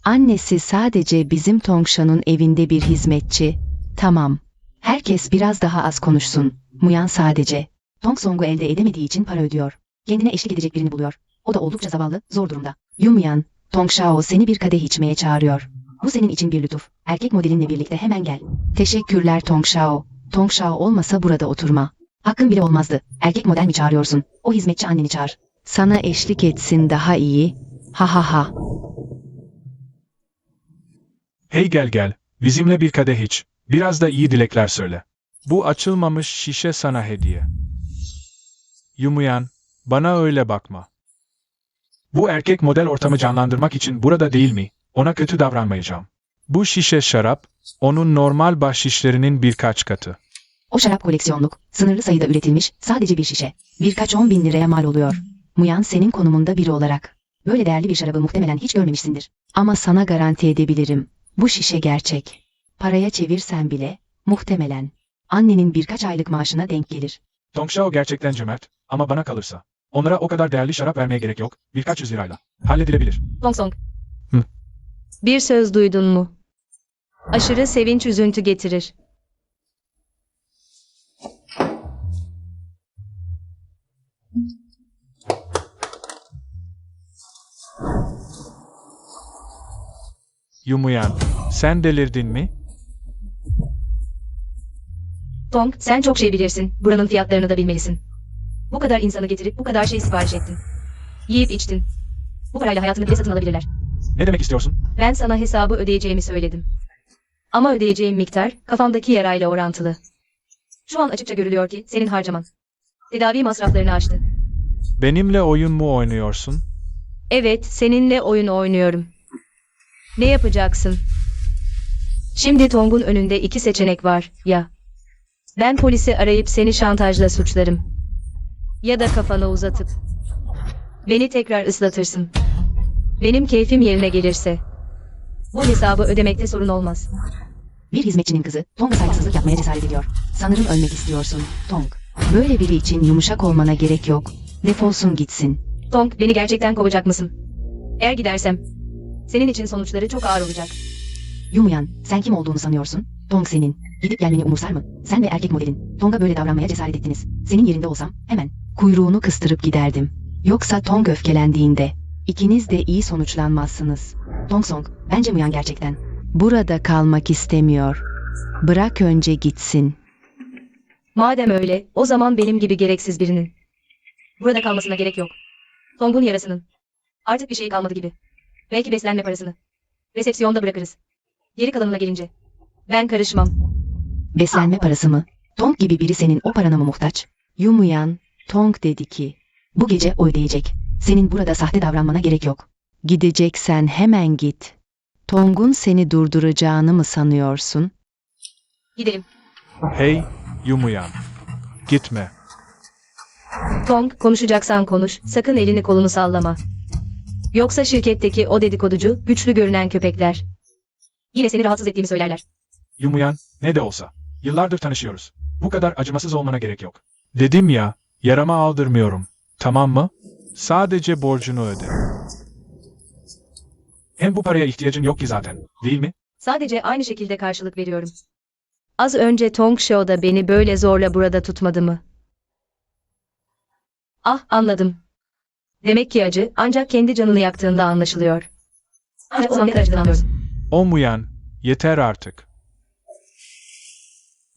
Annesi sadece bizim Tongshan'un evinde bir hizmetçi. Tamam. Herkes biraz daha az konuşsun. Muyan sadece. Tong Song'u elde edemediği için para ödüyor. Kendine eşlik edecek birini buluyor. O da oldukça zavallı, zor durumda. Yumuyan, Tong Shao seni bir kadeh içmeye çağırıyor. Bu senin için bir lütuf. Erkek modelinle birlikte hemen gel. Teşekkürler Tong Shao. Tong Shao olmasa burada oturma. Hakkın bile olmazdı. Erkek model mi çağırıyorsun? O hizmetçi anneni çağır. Sana eşlik etsin daha iyi. Ha ha ha. Hey gel, bizimle bir kadeh iç, biraz da iyi dilekler söyle. Bu açılmamış şişe sana hediye. Yumuyan, bana öyle bakma. Bu erkek model ortamı canlandırmak için burada değil mi? Ona kötü davranmayacağım. Bu şişe şarap, onun normal bahşişlerinin birkaç katı. O şarap koleksiyonluk, sınırlı sayıda üretilmiş, sadece bir şişe. Birkaç 10.000 liraya mal oluyor. Muyan senin konumunda biri olarak. Böyle değerli bir şarabı muhtemelen hiç görmemişsindir. Ama sana garanti edebilirim. Bu şişe gerçek. Paraya çevirsen bile, muhtemelen. Annenin birkaç aylık maaşına denk gelir. Tong Shao gerçekten cömert, ama bana kalırsa. Onlara o kadar değerli şarap vermeye gerek yok, birkaç yüz lirayla. Halledilebilir. Tong Song. Hı. Bir söz duydun mu? Aşırı sevinç üzüntü getirir. Yumuyan, sen delirdin mi? Tong, sen çok şey bilirsin. Buranın fiyatlarını da bilmelisin. Bu kadar insanı getirip bu kadar şey sipariş ettin. Yiyip içtin. Bu parayla hayatını bile satın alabilirler. Ne demek istiyorsun? Ben sana hesabı ödeyeceğimi söyledim. Ama ödeyeceğim miktar kafamdaki yarayla orantılı. Şu an açıkça görülüyor ki senin harcaman tedavi masraflarını aştı. Benimle oyun mu oynuyorsun? Evet, seninle oyun oynuyorum. Ne yapacaksın? Şimdi Tong'un önünde iki seçenek var, ya. Ben polisi arayıp seni şantajla suçlarım. Ya da kafanı uzatıp beni tekrar ıslatırsın. Benim keyfim yerine gelirse bu hesabı ödemekte sorun olmaz. Bir hizmetçinin kızı, Tong'a saygısızlık yapmaya cesaret ediyor. Sanırım ölmek istiyorsun, Tong. Böyle biri için yumuşak olmana gerek yok. Defolsun gitsin. Tong, beni gerçekten kovacak mısın? Eğer gidersem senin için sonuçları çok ağır olacak. Yumuyan, sen kim olduğunu sanıyorsun? Tong senin. Gidip gelmeni umursar mı? Sen ve erkek modelin. Tong'a böyle davranmaya cesaret ettiniz. Senin yerinde olsam, hemen kuyruğunu kıstırıp giderdim. Yoksa Tong öfkelendiğinde, ikiniz de iyi sonuçlanmazsınız. Tong Song, bence Muyan gerçekten burada kalmak istemiyor. Bırak önce gitsin. Madem öyle, o zaman benim gibi gereksiz birinin burada kalmasına gerek yok. Tong'un yarasının artık bir şey kalmadı gibi. Belki beslenme parasını resepsiyonda bırakırız. Geri kalanına gelince ben karışmam. Beslenme parası mı? Tong gibi biri senin o parana mı muhtaç? Yumuyan, Tong dedi ki, bu gece o ödeyecek. Senin burada sahte davranmana gerek yok. Gideceksen hemen git. Tong'un seni durduracağını mı sanıyorsun? Gidelim. Hey, Yumuyan. Gitme. Tong, konuşacaksan konuş. Sakın elini kolunu sallama. Yoksa şirketteki o dedikoducu, güçlü görünen köpekler yine seni rahatsız ettiğimi söylerler. Yumuyan, ne de olsa. Yıllardır tanışıyoruz. Bu kadar acımasız olmana gerek yok. Dedim ya, yarama aldırmıyorum. Tamam mı? Sadece borcunu öde. Hem bu paraya ihtiyacın yok ki zaten, değil mi? Sadece aynı şekilde karşılık veriyorum. Az önce Tong Show'da beni böyle zorla burada tutmadı mı? Ah, anladım. Demek ki acı ancak kendi canını yaktığında anlaşılıyor. Ancak o zaman ne kadar acıdığını anlıyorsun. Olmayan, yeter artık.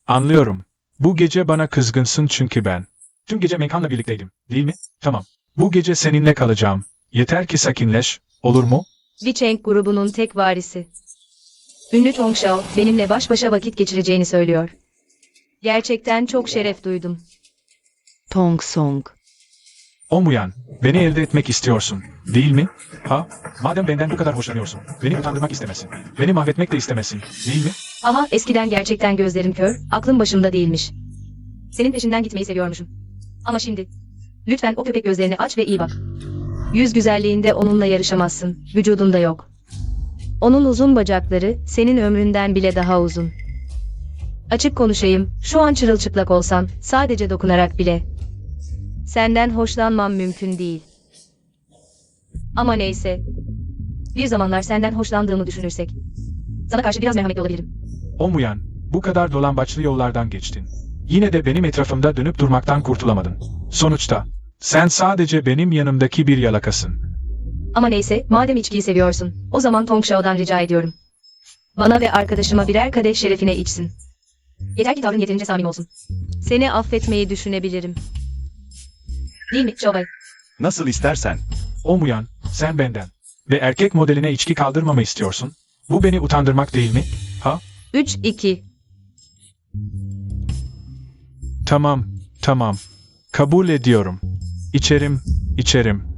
Anlıyorum. Bu gece bana kızgınsın çünkü ben tüm gece Menghan'la birlikteydim, değil mi? Tamam. Bu gece seninle kalacağım. Yeter ki sakinleş, olur mu? Vicheng grubunun tek varisi. Ünlü Tong Shao benimle baş başa vakit geçireceğini söylüyor. Gerçekten çok şeref duydum. Tong Song. Olmayan, beni elde etmek istiyorsun, değil mi? Ha? Madem benden bu kadar hoşlanıyorsun, beni utandırmak istemezsin. Beni mahvetmek de istemezsin, değil mi? Aha, eskiden gerçekten gözlerim kör, aklım başımda değilmiş. Senin peşinden gitmeyi seviyormuşum. Ama şimdi, lütfen o köpek gözlerini aç ve iyi bak. Yüz güzelliğinde onunla yarışamazsın, vücudunda yok. Onun uzun bacakları, senin ömründen bile daha uzun. Açık konuşayım, şu an çırılçıplak olsam, sadece dokunarak bile senden hoşlanmam mümkün değil. Ama neyse. Bir zamanlar senden hoşlandığımı düşünürsek, sana karşı biraz merhametli olabilirim. Olmayan, bu kadar dolambaçlı yollardan geçtin. Yine de benim etrafımda dönüp durmaktan kurtulamadın. Sonuçta, sen sadece benim yanımdaki bir yalakasın. Ama neyse, madem içkiyi seviyorsun, o zaman Tong Shao'dan rica ediyorum. Bana ve arkadaşıma birer kadeh şerefine içsin. Yeter ki tavrın yeterince samimi olsun. Seni affetmeyi düşünebilirim. Değil mi, Shao Bai? Nasıl istersen. Olmayan, sen benden ve erkek modeline içki kaldırmamı istiyorsun. Bu beni utandırmak değil mi? Ha? 3-2. Tamam, tamam. Kabul ediyorum. İçerim, içerim.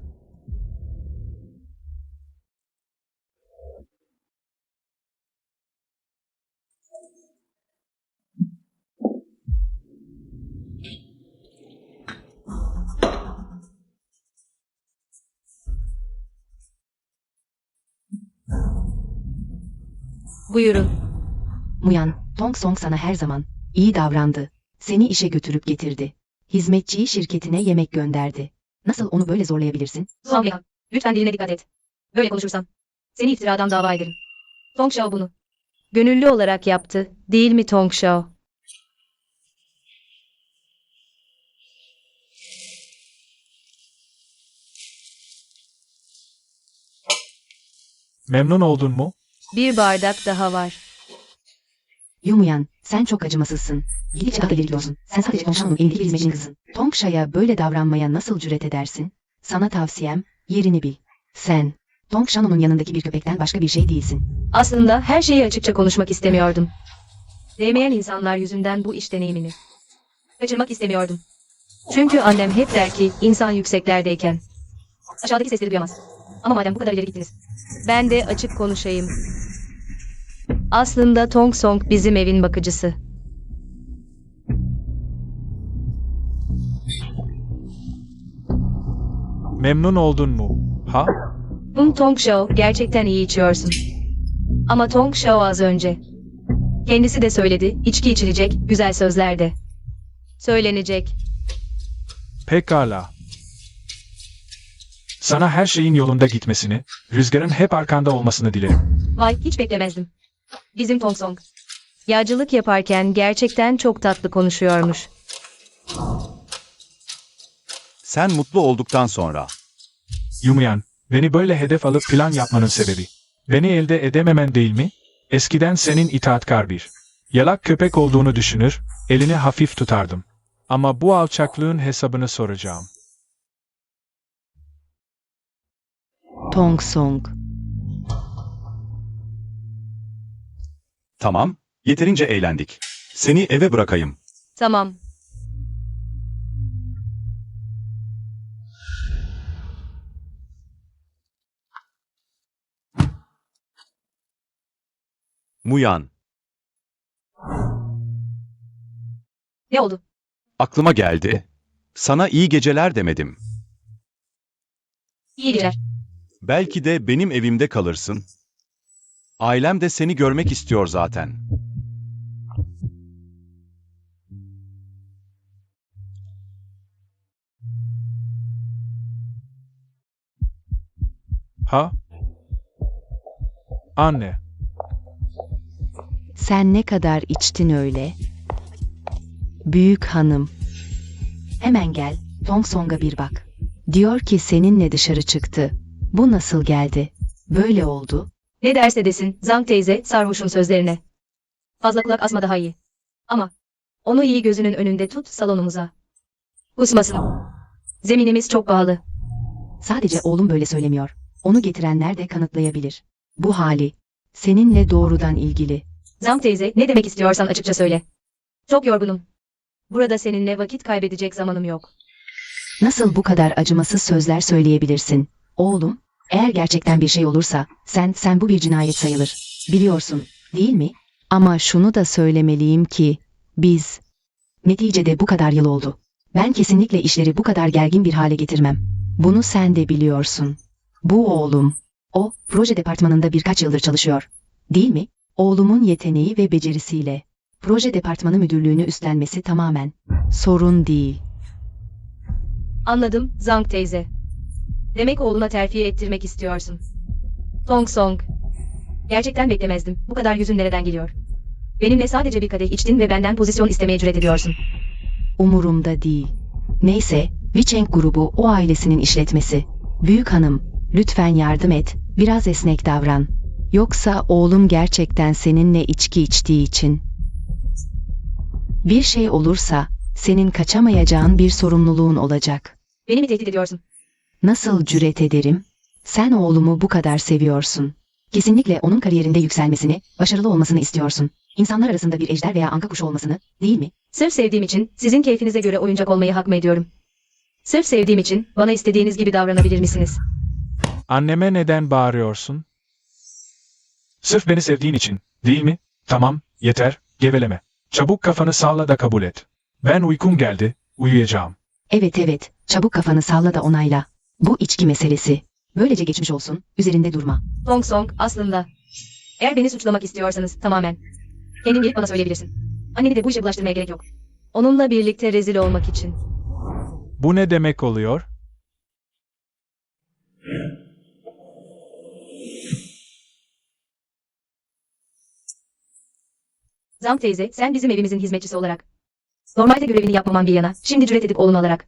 Buyurun. Muyan, Tong Song sana her zaman iyi davrandı. Seni işe götürüp getirdi. Hizmetçiyi şirketine yemek gönderdi. Nasıl onu böyle zorlayabilirsin? Song Liang, lütfen diline dikkat et. Böyle konuşursan, seni iftiradan dava ederim. Tong Shao bunu gönüllü olarak yaptı, değil mi Tong Shao? Memnun oldun mu? Bir bardak daha var. Yumuyan, sen çok acımasızsın. Gidip daha ileri gidiyorsun. Sen sadece Tong Shao'nun evli bir hizmetçinin kızısın. Tong Sha'ya böyle davranmaya nasıl cüret edersin? Sana tavsiyem, yerini bil. Sen, Tong Shao'nun yanındaki bir köpekten başka bir şey değilsin. Aslında her şeyi açıkça konuşmak istemiyordum. Değmeyen insanlar yüzünden bu iş deneyimini kaçırmak istemiyordum. Çünkü annem hep der ki insan yükseklerdeyken aşağıdaki sesleri duyamaz. Ama madem bu kadar ileri gittiniz, ben de açık konuşayım. Aslında Tong Song bizim evin bakıcısı. Memnun oldun mu? Ha? Tong Shao, gerçekten iyi içiyorsun. Ama Tong Shao az önce kendisi de söyledi, içki içilecek, güzel sözler de söylenecek. Pekala. Sana her şeyin yolunda gitmesini, rüzgarın hep arkanda olmasını dilerim. Vay, hiç beklemezdim. Bizim Tong Song yağcılık yaparken gerçekten çok tatlı konuşuyormuş. Sen mutlu olduktan sonra. Yumuyan, beni böyle hedef alıp plan yapmanın sebebi. Beni elde edememen değil mi? Eskiden senin itaatkar bir yalak köpek olduğunu düşünür, elini hafif tutardım. Ama bu alçaklığın hesabını soracağım. Tong Song. Tamam, yeterince eğlendik. Seni eve bırakayım. Tamam. Muyan, Ne oldu? aklıma geldi. Sana iyi geceler demedim. İyi geceler. Belki de benim evimde kalırsın. Ailem de seni görmek istiyor zaten. Ha? Anne, Sen ne kadar içtin öyle? Büyük hanım. Hemen gel, Tong Song'a bir bak. Diyor ki seninle dışarı çıktı. Bu nasıl geldi? Böyle oldu. Ne derse desin, Zhang teyze sarhoşun sözlerine. Fazla kulak asma daha iyi. Ama onu iyi gözünün önünde tut salonumuza. Kusmasın. Zeminimiz çok pahalı. Sadece oğlum böyle söylemiyor. Onu getirenler de kanıtlayabilir. Bu hali seninle doğrudan ilgili. Zhang teyze ne demek istiyorsan açıkça söyle. Çok yorgunum. Burada seninle vakit kaybedecek zamanım yok. Nasıl bu kadar acımasız sözler söyleyebilirsin? Oğlum, eğer gerçekten bir şey olursa sen bu bir cinayet sayılır. Biliyorsun, değil mi? Ama şunu da söylemeliyim ki biz neticede bu kadar yıl oldu. Ben kesinlikle işleri bu kadar gergin bir hale getirmem. Bunu sen de biliyorsun. Bu oğlum. O, proje departmanında birkaç yıldır çalışıyor. Değil mi? Oğlumun yeteneği ve becerisiyle proje departmanı müdürlüğünü üstlenmesi tamamen sorun değil. Anladım, Zhang teyze. Demek oğluna terfi ettirmek istiyorsun. Tong Song. Gerçekten beklemezdim. Bu kadar yüzün nereden geliyor? Benimle sadece bir kadeh içtin ve benden pozisyon istemeye cüret ediyorsun. Umurumda değil. Neyse, Vicheng grubu o ailesinin işletmesi. Büyük hanım, lütfen yardım et, biraz esnek davran. Yoksa oğlum gerçekten seninle içki içtiği için. Bir şey olursa, senin kaçamayacağın bir sorumluluğun olacak. Beni mi tehdit ediyorsun? Nasıl cüret ederim? Sen oğlumu bu kadar seviyorsun. Kesinlikle onun kariyerinde yükselmesini, başarılı olmasını istiyorsun. İnsanlar arasında bir ejder veya anka kuşu olmasını, değil mi? Sırf sevdiğim için sizin keyfinize göre oyuncak olmayı hak mı ediyorum? Sırf sevdiğim için bana istediğiniz gibi davranabilir misiniz? anneme neden bağırıyorsun? Sırf beni sevdiğin için, değil mi? Tamam, yeter, geveleme. Çabuk kafanı salla da kabul et. Ben uykum geldi, uyuyacağım. Evet, çabuk kafanı salla da onayla. Bu içki meselesi. Böylece geçmiş olsun, üzerinde durma. Tong Song aslında. Eğer beni suçlamak istiyorsanız tamamen. Kendin gelip bana söyleyebilirsin. Anneni de bu işe bulaştırmaya gerek yok. Onunla birlikte rezil olmak için. Bu ne demek oluyor? Zhang teyze, sen bizim evimizin hizmetçisi olarak. Normalde görevini yapmaman bir yana, şimdi cüret edip oğlunu alarak.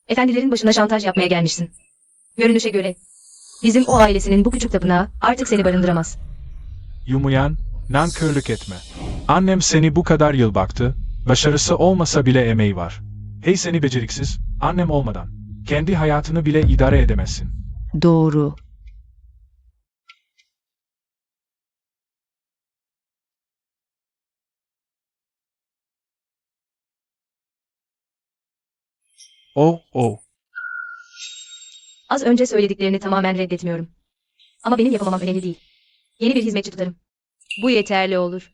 Efendilerin başına şantaj yapmaya gelmişsin. Görünüşe göre. Bizim o ailesinin bu küçük tapınağı artık seni barındıramaz. Yumuyan, nankörlük etme. Annem seni bu kadar yıl baktı, başarısı olmasa bile emeği var. Hey seni beceriksiz, annem olmadan. Kendi hayatını bile idare edemezsin. Doğru. Oh. Az önce söylediklerini tamamen reddetmiyorum. Ama benim yapamamam önemli değil. Yeni bir hizmetçi tutarım. Bu yeterli olur.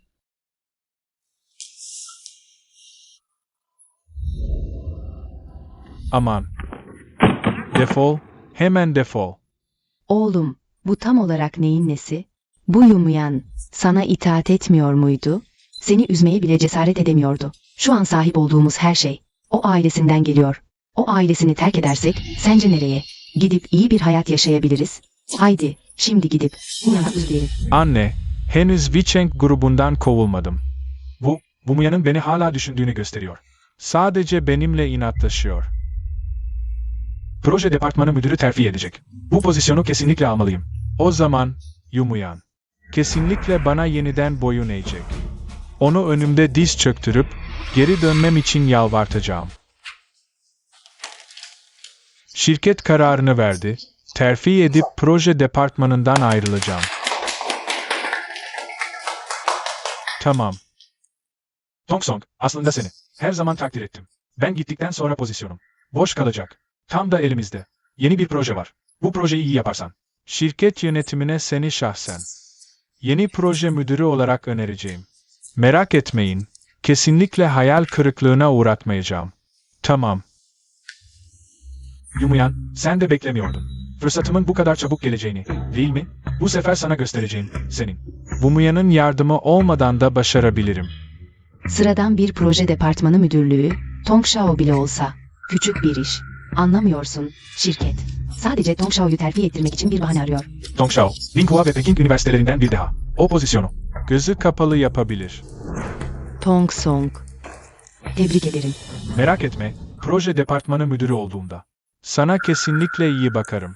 Aman. Defol, hemen defol. Oğlum, bu tam olarak neyin nesi? Bu Yumuyan, sana itaat etmiyor muydu? Seni üzmeye bile cesaret edemiyordu. Şu an sahip olduğumuz her şey, o ailesinden geliyor. O ailesini terk edersek, sence nereye? Gidip iyi bir hayat yaşayabiliriz. Haydi, şimdi gidip, Yumuyan'a üzleyelim. Anne, henüz Vicheng grubundan kovulmadım. Bu Muya'nın beni hala düşündüğünü gösteriyor. Sadece benimle inatlaşıyor. Proje departmanı müdürü terfi edecek. Bu pozisyonu kesinlikle almalıyım. O zaman, Yumuyan. Kesinlikle bana yeniden boyun eğecek. Onu önümde diz çöktürüp, geri dönmem için yalvartacağım. Şirket kararını verdi, terfi edip proje departmanından ayrılacağım. Tamam. Tong Song, aslında seni her zaman takdir ettim. Ben gittikten sonra pozisyonum boş kalacak. Tam da elimizde. Yeni bir proje var. Bu projeyi iyi yaparsan, şirket yönetimine seni şahsen yeni proje müdürü olarak önereceğim. Merak etmeyin, kesinlikle hayal kırıklığına uğratmayacağım. Tamam. Yumuyan, sen de beklemiyordun. Fırsatımın bu kadar çabuk geleceğini, değil mi? Bu sefer sana göstereceğim, senin. Yumuyan'ın yardımı olmadan da başarabilirim. Sıradan bir proje departmanı müdürlüğü, Tong Shao bile olsa, küçük bir iş. Anlamıyorsun, şirket. Sadece Tong Shao'yu terfi ettirmek için bir bahane arıyor. Tong Shao, Tsinghua ve Pekin üniversitelerinden bir daha. O pozisyonu gözü kapalı yapabilir. Tong Song. Tebrik ederim. Merak etme, proje departmanı müdürü olduğumda sana kesinlikle iyi bakarım.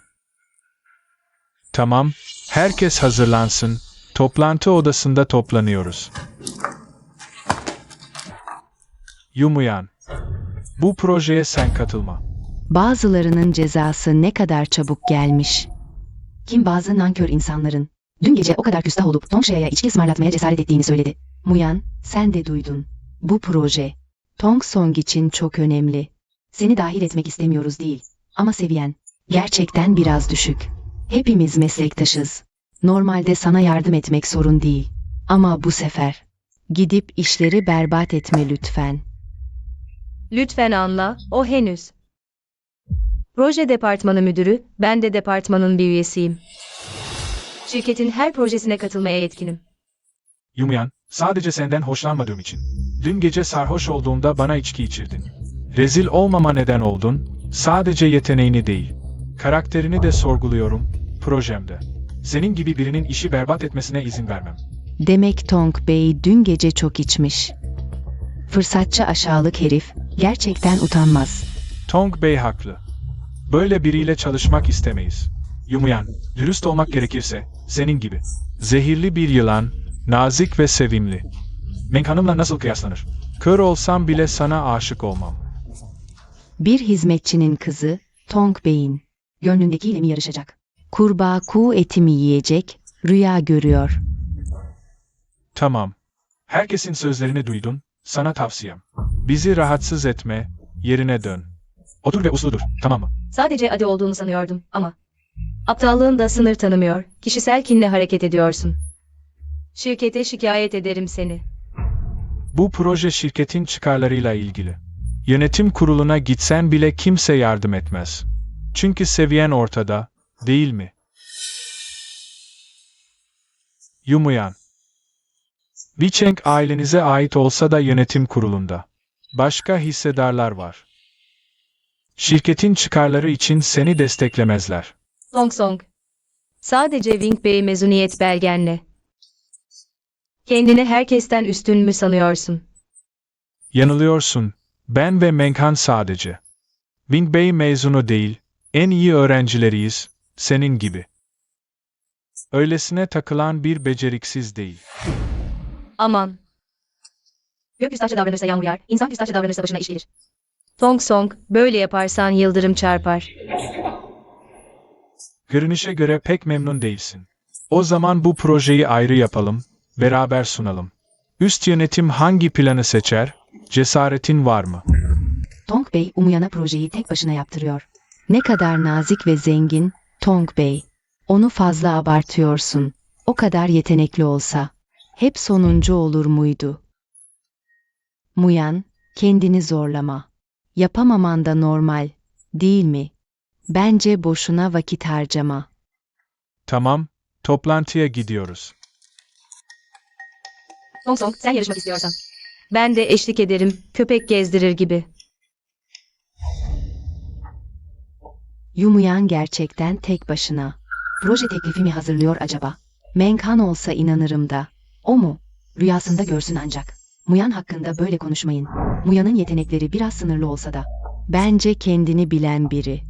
Tamam, herkes hazırlansın. Toplantı odasında toplanıyoruz. Yumuyan, bu projeye sen katılma. Bazılarının cezası ne kadar çabuk gelmiş. Kim bazı nankör insanların dün gece o kadar küstah olup Tong Shao'ya içki ısmarlatmaya cesaret ettiğini söyledi. Muyan, sen de duydun. Bu proje Tong Song için çok önemli. Seni dahil etmek istemiyoruz değil. Ama seviyen gerçekten biraz düşük. Hepimiz meslektaşız. Normalde sana yardım etmek sorun değil. Ama bu sefer gidip işleri berbat etme lütfen. Lütfen anla, o henüz. Proje departmanı müdürü, ben de departmanın bir üyesiyim. Şirketin her projesine katılmaya yetkinim. Yumuyan, sadece senden hoşlanmadığım için. Dün gece sarhoş olduğumda bana içki içirdin. Rezil olmama neden oldun, sadece yeteneğini değil. Karakterini de sorguluyorum, projemde. Senin gibi birinin işi berbat etmesine izin vermem. Demek Tong Bey dün gece çok içmiş. Fırsatçı aşağılık herif, gerçekten utanmaz. Tong Bey haklı. Böyle biriyle çalışmak istemeyiz. Yumuyan, dürüst olmak gerekirse, senin gibi. Zehirli bir yılan, nazik ve sevimli. Meng Hanım'la nasıl kıyaslanır? Kör olsam bile sana aşık olmam. Bir hizmetçinin kızı, Tong Bey'in gönlündekiyle mi yarışacak? Kurbağa kuğu eti mi yiyecek, rüya görüyor. Tamam. Herkesin sözlerini duydun, sana tavsiyem. Bizi rahatsız etme, yerine dön. Otur ve usludur, tamam mı? Sadece adı olduğunu sanıyordum ama. Aptallığın da sınır tanımıyor, kişisel kinle hareket ediyorsun. Şirkete şikayet ederim seni. Bu proje şirketin çıkarlarıyla ilgili. Yönetim kuruluna gitsen bile kimse yardım etmez. Çünkü seviyen ortada, değil mi? Yumuyan. Vicheng ailenize ait olsa da yönetim kurulunda. Başka hissedarlar var. Şirketin çıkarları için seni desteklemezler. Tong Song. Sadece Wing Bey mezuniyet belgenle. Kendini herkesten üstün mü sanıyorsun? Yanılıyorsun. Ben ve Menghan sadece. Wing Bey mezunu değil, en iyi öğrencileriyiz, senin gibi. Öylesine takılan bir beceriksiz değil. Aman. Gök küstahça davranırsa yağmur yağar, insan küstahça davranırsa başına iş gelir. Tong Song, böyle yaparsan yıldırım çarpar. Görünüşe göre pek memnun değilsin. O zaman bu projeyi ayrı yapalım, beraber sunalım. Üst yönetim hangi planı seçer? Cesaretin var mı? Tong Bey Umuyan'a projeyi tek başına yaptırıyor. Ne kadar nazik ve zengin, Tong Bey. Onu fazla abartıyorsun. O kadar yetenekli olsa. Hep sonuncu olur muydu? Muyan, kendini zorlama. Yapamaman da normal, değil mi? Bence boşuna vakit harcama. Tamam, toplantıya gidiyoruz. Tong Song, sen yarışmak istiyorsan. Ben de eşlik ederim, köpek gezdirir gibi. Yumuyan gerçekten tek başına. Proje teklifi mi hazırlıyor acaba? Menghan olsa inanırım da. O mu? Rüyasında görsün ancak. Muyan hakkında böyle konuşmayın. Muyan'ın yetenekleri biraz sınırlı olsa da. Bence kendini bilen biri.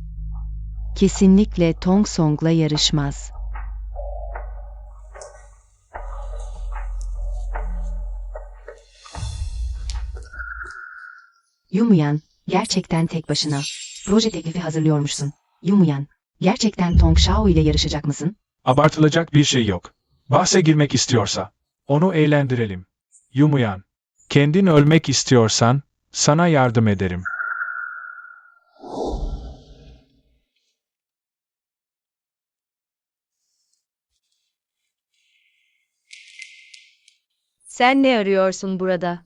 kesinlikle Tong Song'la yarışmaz. Yumuyan, gerçekten tek başına. Proje teklifi hazırlıyormuşsun. Yumuyan, gerçekten Tong Shao ile yarışacak mısın? Abartılacak bir şey yok. Bahse girmek istiyorsa, onu eğlendirelim. Yumuyan, kendin ölmek istiyorsan, sana yardım ederim. Sen ne arıyorsun burada?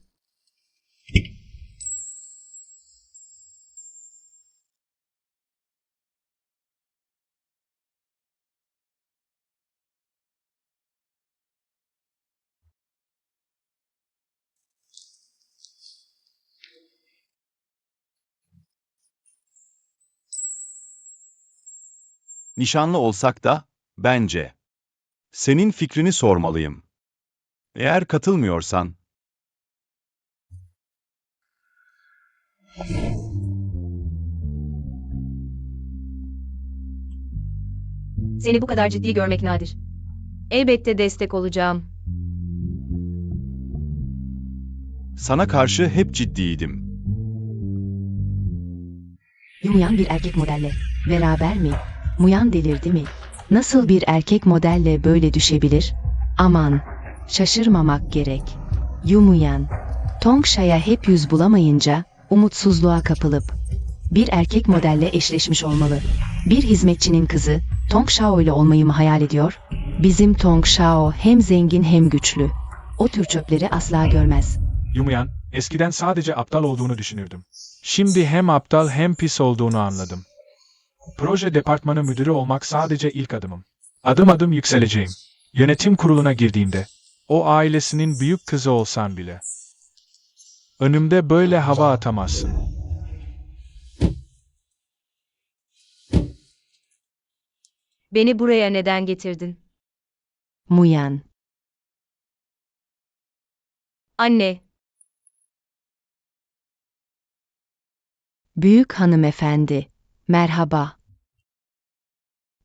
Nişanlı olsak da, bence. Senin fikrini sormalıyım. Eğer katılmıyorsan, Seni bu kadar ciddi görmek nadir. Elbette destek olacağım. sana karşı hep ciddiydim. Yumuyan bir erkek modelle. Beraber mi? Muyan delirdi mi? Nasıl bir erkek modelle böyle düşebilir? Aman, şaşırmamak gerek. Yumuyan, Tong Sha'ya hep yüz bulamayınca, umutsuzluğa kapılıp, bir erkek modelle eşleşmiş olmalı. Bir hizmetçinin kızı, Tong Shao ile olmayı mı hayal ediyor? Bizim Tong Shao hem zengin hem güçlü. O tür çöpleri asla görmez. Yumuyan, eskiden sadece aptal olduğunu düşünürdüm. Şimdi hem aptal hem pis olduğunu anladım. Proje departmanı müdürü olmak sadece ilk adımım. Adım adım yükseleceğim. Yönetim kuruluna girdiğimde, o ailesinin büyük kızı olsan bile. Önümde böyle hava atamazsın. Beni buraya neden getirdin? Muyan, Anne, büyük hanımefendi, merhaba.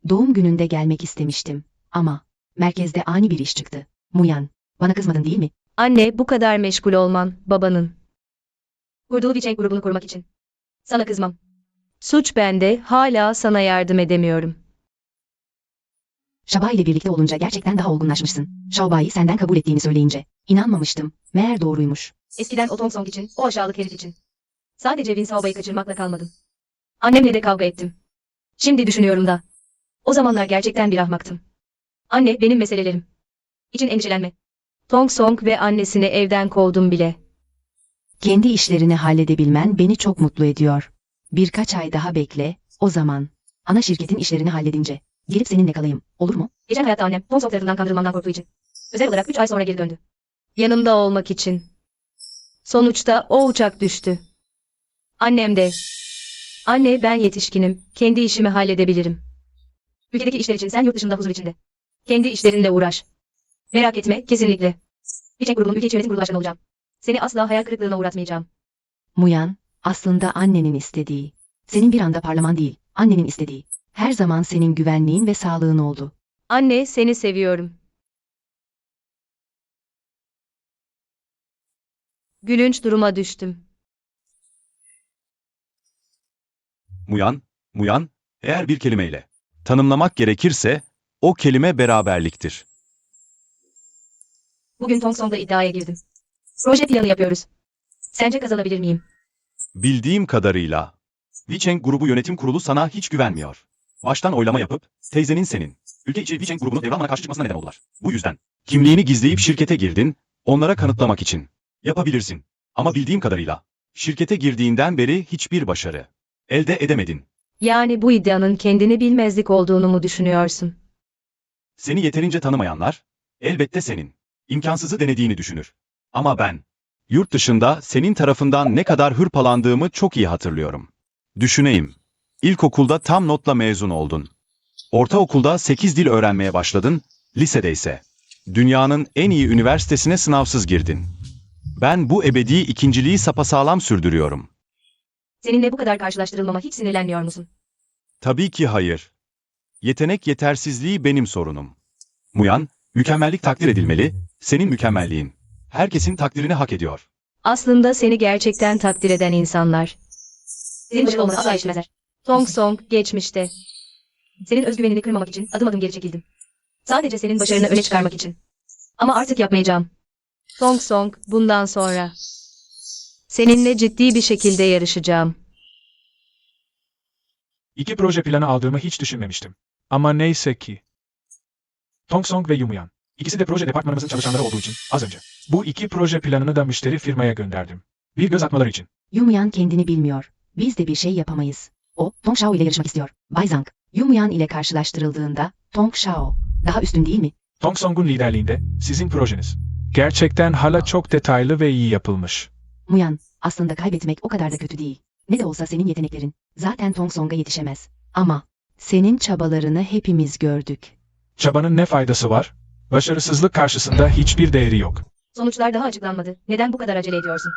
Doğum gününde gelmek istemiştim ama merkezde ani bir iş çıktı. Muyan, bana kızmadın değil mi? anne bu kadar meşgul olman babanın. Kurduğu Vicheng grubunu kurmak için. Sana kızmam. Suç bende, hala sana yardım edemiyorum. Şaba ile birlikte olunca gerçekten daha olgunlaşmışsın. Şaoba'yı senden kabul ettiğini söyleyince. İnanmamıştım. Meğer doğruymuş. Eskiden o Tong Song için, o aşağılık herif için. Sadece Win Saobay'ı kaçırmakla kalmadım. Annemle de kavga ettim. Şimdi düşünüyorum da. O zamanlar gerçekten bir ahmaktım. Anne, benim meselelerim. İçin endişelenme. Tong Song ve annesini evden kovdum bile. Kendi işlerini halledebilmen beni çok mutlu ediyor. Birkaç ay daha bekle, o zaman. Ana şirketin işlerini halledince. Gelip seninle kalayım, olur mu? Geçen hayatta annem, Tong Song tarafından kandırılmamdan korktuğu için. Özel olarak 3 ay sonra geri döndü. Yanımda olmak için. Sonuçta o uçak düştü. Annem de. Anne, ben yetişkinim. Kendi işimi halledebilirim. Ülkedeki işler için sen yurt dışında huzur içinde. Kendi işlerinle uğraş. Merak etme, kesinlikle. Vicheng grubunun ülke içi yönetim kurulu başkanı olacağım. Seni asla hayal kırıklığına uğratmayacağım. Muyan, aslında annenin istediği. Senin bir anda parlaman değil, annenin istediği. Her zaman senin güvenliğin ve sağlığın oldu. Anne, seni seviyorum. Gülünç duruma düştüm. Muyan, eğer bir kelimeyle tanımlamak gerekirse, o kelime beraberliktir. Bugün Tong Song'da iddiaya girdim. Proje planı yapıyoruz. Sence kazanabilir miyim? Bildiğim kadarıyla, Vicheng grubu yönetim kurulu sana hiç güvenmiyor. Baştan oylama yapıp, teyzenin senin, ülke içi Vicheng grubunu devralmana karşı çıkmasına neden oldular. Bu yüzden, kimliğini gizleyip şirkete girdin, onlara kanıtlamak için. Yapabilirsin. Ama bildiğim kadarıyla, şirkete girdiğinden beri hiçbir başarı elde edemedin. Yani bu iddianın kendini bilmezlik olduğunu mu düşünüyorsun? Seni yeterince tanımayanlar, elbette senin imkansızı denediğini düşünür. Ama ben, yurt dışında senin tarafından ne kadar hırpalandığımı çok iyi hatırlıyorum. Düşüneyim. İlkokulda tam notla mezun oldun. Ortaokulda 8 dil öğrenmeye başladın, lisede ise dünyanın en iyi üniversitesine sınavsız girdin. Ben bu ebedi ikinciliği sapasağlam sürdürüyorum. Seninle bu kadar karşılaştırılmama hiç sinirlenmiyor musun? Tabii ki hayır. Yetenek yetersizliği benim sorunum. Muyan, mükemmellik takdir edilmeli, senin mükemmelliğin. Herkesin takdirini hak ediyor. Aslında seni gerçekten takdir eden insanlar. Senin başarılı olmanı asla istemezler. Tong Song geçmişte. Senin özgüvenini kırmamak için adım adım geri çekildim. Sadece senin başarını öne çıkarmak için. Ama artık yapmayacağım. Tong Song bundan sonra. Seninle ciddi bir şekilde yarışacağım. 2 proje planı aldığımı hiç düşünmemiştim. Ama neyse ki. Tong Song ve Yumuyan. İkisi de proje departmanımızın çalışanları olduğu için az önce. Bu 2 proje planını da müşteri firmaya gönderdim. Bir göz atmaları için. Yumuyan kendini bilmiyor. Biz de bir şey yapamayız. O, Tong Shao ile yarışmak istiyor. Bay Zhang, Yumuyan ile karşılaştırıldığında Tong Shao daha üstün değil mi? Tong Song'un liderliğinde sizin projeniz. Gerçekten hala çok detaylı ve iyi yapılmış. Muyan, aslında kaybetmek o kadar da kötü değil. Ne de olsa senin yeteneklerin zaten Tong Song'a yetişemez. Ama senin çabalarını hepimiz gördük. Çabanın ne faydası var? Başarısızlık karşısında hiçbir değeri yok. Sonuçlar daha açıklanmadı. Neden bu kadar acele ediyorsun?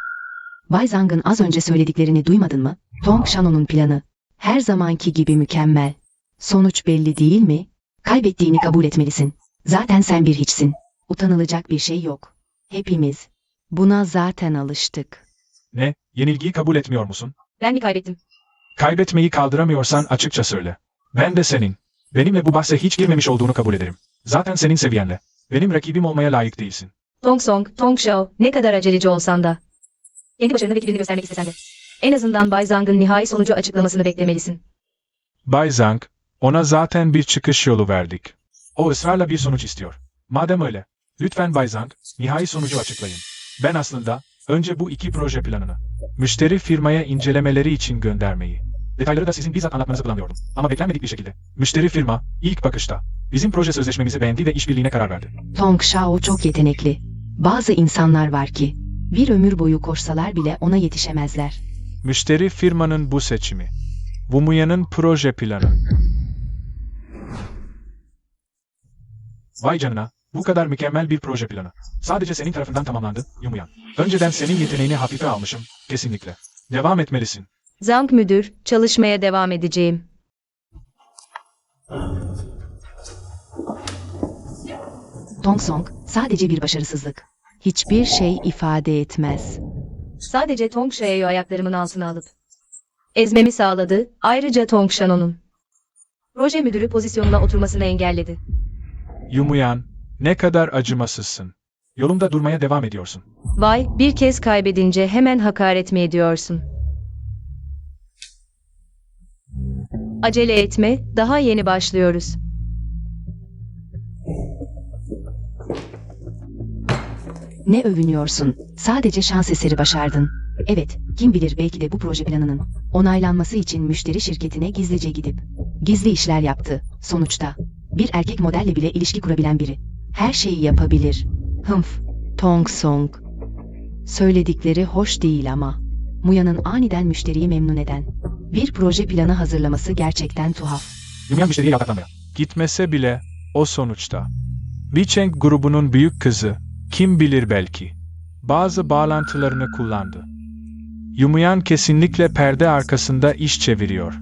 Bay Zhang'ın az önce söylediklerini duymadın mı? Tong Shano'nun planı her zamanki gibi mükemmel. Sonuç belli değil mi? Kaybettiğini kabul etmelisin. Zaten sen bir hiçsin. Utanılacak bir şey yok. Hepimiz buna zaten alıştık. Ne? Yenilgiyi kabul etmiyor musun? Ben mi kaybettim? Kaybetmeyi kaldıramıyorsan açıkça söyle. Ben de senin. Benimle bu bahse hiç girmemiş olduğunu kabul ederim. Zaten senin seviyenle. Benim rakibim olmaya layık değilsin. Tong Song, Tong Shao, ne kadar aceleci olsan da. Kendi başarını ve kibrini göstermek istesen de. En azından Bay Zhang'ın nihai sonucu açıklamasını beklemelisin. Bay Zhang, ona zaten bir çıkış yolu verdik. O ısrarla bir sonuç istiyor. Madem öyle, lütfen Bay Zhang, nihai sonucu açıklayın. Ben aslında, önce bu 2 proje planını, müşteri firmaya incelemeleri için göndermeyi, detayları da sizin bizzat anlatmanızı planlıyordum. Ama beklenmedik bir şekilde, müşteri firma, ilk bakışta, bizim proje sözleşmemizi beğendi ve işbirliğine karar verdi. Tong Shao çok yetenekli. Bazı insanlar var ki bir ömür boyu koşsalar bile ona yetişemezler. Müşteri firmanın bu seçimi, Wumuya'nın proje planı. Vay canına, bu kadar mükemmel bir proje planı. Sadece senin tarafından tamamlandı, Yumuyan. Önceden senin yeteneğini hafife almışım, kesinlikle. Devam etmelisin. Zhang müdür, çalışmaya devam edeceğim. Tong Song sadece bir başarısızlık. Hiçbir şey ifade etmez. Sadece Tong Shao'yu ayaklarımın altına alıp ezmemi sağladı, ayrıca Tong Shano'nun proje müdürü pozisyonuna oturmasını engelledi. Yumuyan, ne kadar acımasızsın. Yolunda durmaya devam ediyorsun. Vay, bir kez kaybedince hemen hakaret mi ediyorsun? Acele etme, daha yeni başlıyoruz. Ne övünüyorsun? Sadece şans eseri başardın. Evet, kim bilir belki de bu proje planının onaylanması için müşteri şirketine gizlice gidip gizli işler yaptı. Sonuçta bir erkek modelle bile ilişki kurabilen biri her şeyi yapabilir. Hımph, Tong Song. Söyledikleri hoş değil ama Muya'nın aniden müşteriyi memnun eden bir proje planı hazırlaması gerçekten tuhaf. Yumuyan müşteriye yaltaklanmaya gitmese bile, o sonuçta. Vicheng grubunun büyük kızı, kim bilir belki, bazı bağlantılarını kullandı. Yumuyan kesinlikle perde arkasında iş çeviriyor.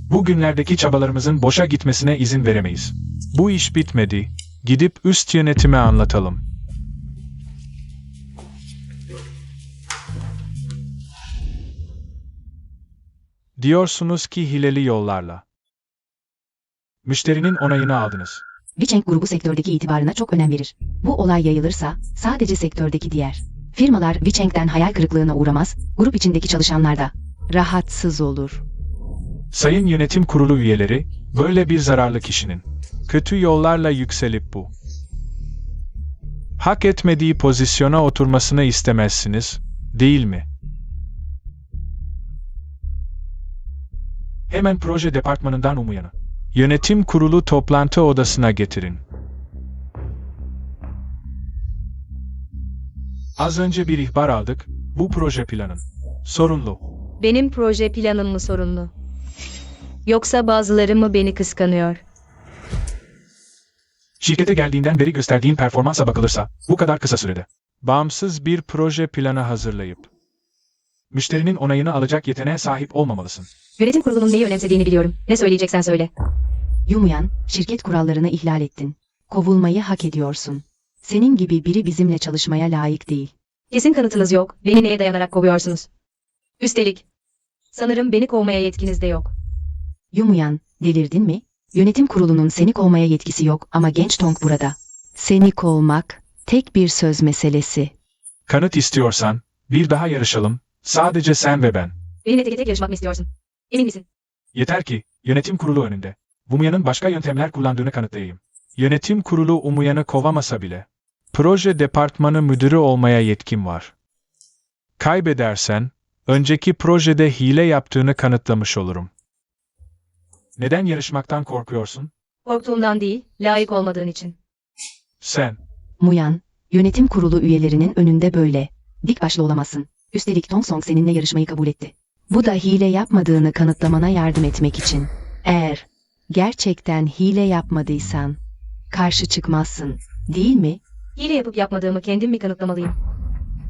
Bugünlerdeki çabalarımızın boşa gitmesine izin veremeyiz. Bu iş bitmedi. Gidip üst yönetime anlatalım. Diyorsunuz ki hileli yollarla. Müşterinin onayını aldınız. Vicheng grubu sektördeki itibarına çok önem verir. Bu olay yayılırsa sadece sektördeki diğer firmalar Vicheng'den hayal kırıklığına uğramaz, grup içindeki çalışanlar da rahatsız olur. Sayın Yönetim Kurulu üyeleri, böyle bir zararlı kişinin kötü yollarla yükselip bu hak etmediği pozisyona oturmasını istemezsiniz, değil mi? Hemen proje departmanından Umuyan'ı yönetim kurulu toplantı odasına getirin. Az önce bir ihbar aldık, bu proje planın sorunlu. Benim proje planım mı sorunlu? Yoksa bazıları mı beni kıskanıyor? Şirkete geldiğinden beri gösterdiğin performansa bakılırsa, bu kadar kısa sürede bağımsız bir proje planı hazırlayıp Müşterinin onayını alacak yeteneğe sahip olmamalısın. Yönetim kurulunun neyi önemsediğini biliyorum. Ne söyleyeceksen söyle. Yumuyan, şirket kurallarını ihlal ettin. Kovulmayı hak ediyorsun. Senin gibi biri bizimle çalışmaya layık değil. Kesin kanıtınız yok. Beni neye dayanarak kovuyorsunuz? Üstelik, sanırım beni kovmaya yetkiniz de yok. Yumuyan, delirdin mi? Yönetim kurulunun seni kovmaya yetkisi yok ama genç Tong burada. Seni kovmak, tek bir söz meselesi. Kanıt istiyorsan, bir daha yarışalım, sadece sen ve ben. Benimle tek tek yarışmak mı istiyorsun? Emin misin? Yeter ki, yönetim kurulu önünde. Umuyan'ın başka yöntemler kullandığını kanıtlayayım. Yönetim kurulu Umuyan'ı kovamasa bile, proje departmanı müdürü olmaya yetkim var. Kaybedersen, önceki projede hile yaptığını kanıtlamış olurum. Neden yarışmaktan korkuyorsun? Korktuğumdan değil, layık olmadığın için. Sen, Muyan, yönetim kurulu üyelerinin önünde böyle. Dik başlı olamazsın. Üstelik Tong Song seninle yarışmayı kabul etti. Bu da hile yapmadığını kanıtlamana yardım etmek için. Eğer gerçekten hile yapmadıysan, karşı çıkmazsın, değil mi? Hile yapıp yapmadığımı kendim mi kanıtlamalıyım?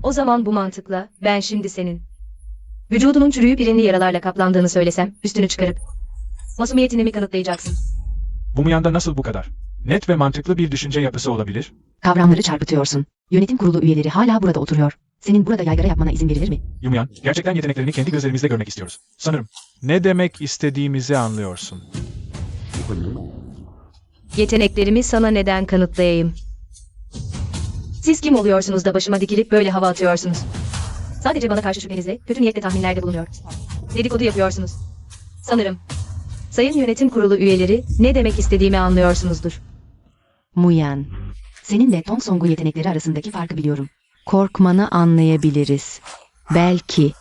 O zaman bu mantıkla, ben şimdi senin. Vücudunun çürüyüp irinli yaralarla kaplandığını söylesem, üstünü çıkarıp, masumiyetini mi kanıtlayacaksın? Umuyan'da nasıl bu kadar net ve mantıklı bir düşünce yapısı olabilir? Kavramları çarpıtıyorsun. Yönetim kurulu üyeleri hala burada oturuyor. Senin burada yaygara yapmana izin verilir mi? Umuyan, gerçekten yeteneklerini kendi gözlerimizle görmek istiyoruz. Sanırım. Ne demek istediğimizi anlıyorsun. Yeteneklerimi sana neden kanıtlayayım? Siz kim oluyorsunuz da başıma dikilip böyle hava atıyorsunuz? Sadece bana karşı şüphenizle, kötü niyetle tahminlerde bulunuyor. Dedikodu yapıyorsunuz. Sanırım. Sayın Yönetim Kurulu üyeleri, ne demek istediğimi anlıyorsunuzdur. Muyan, seninle Tong Song'un yetenekleri arasındaki farkı biliyorum. Korkmanı anlayabiliriz. Belki.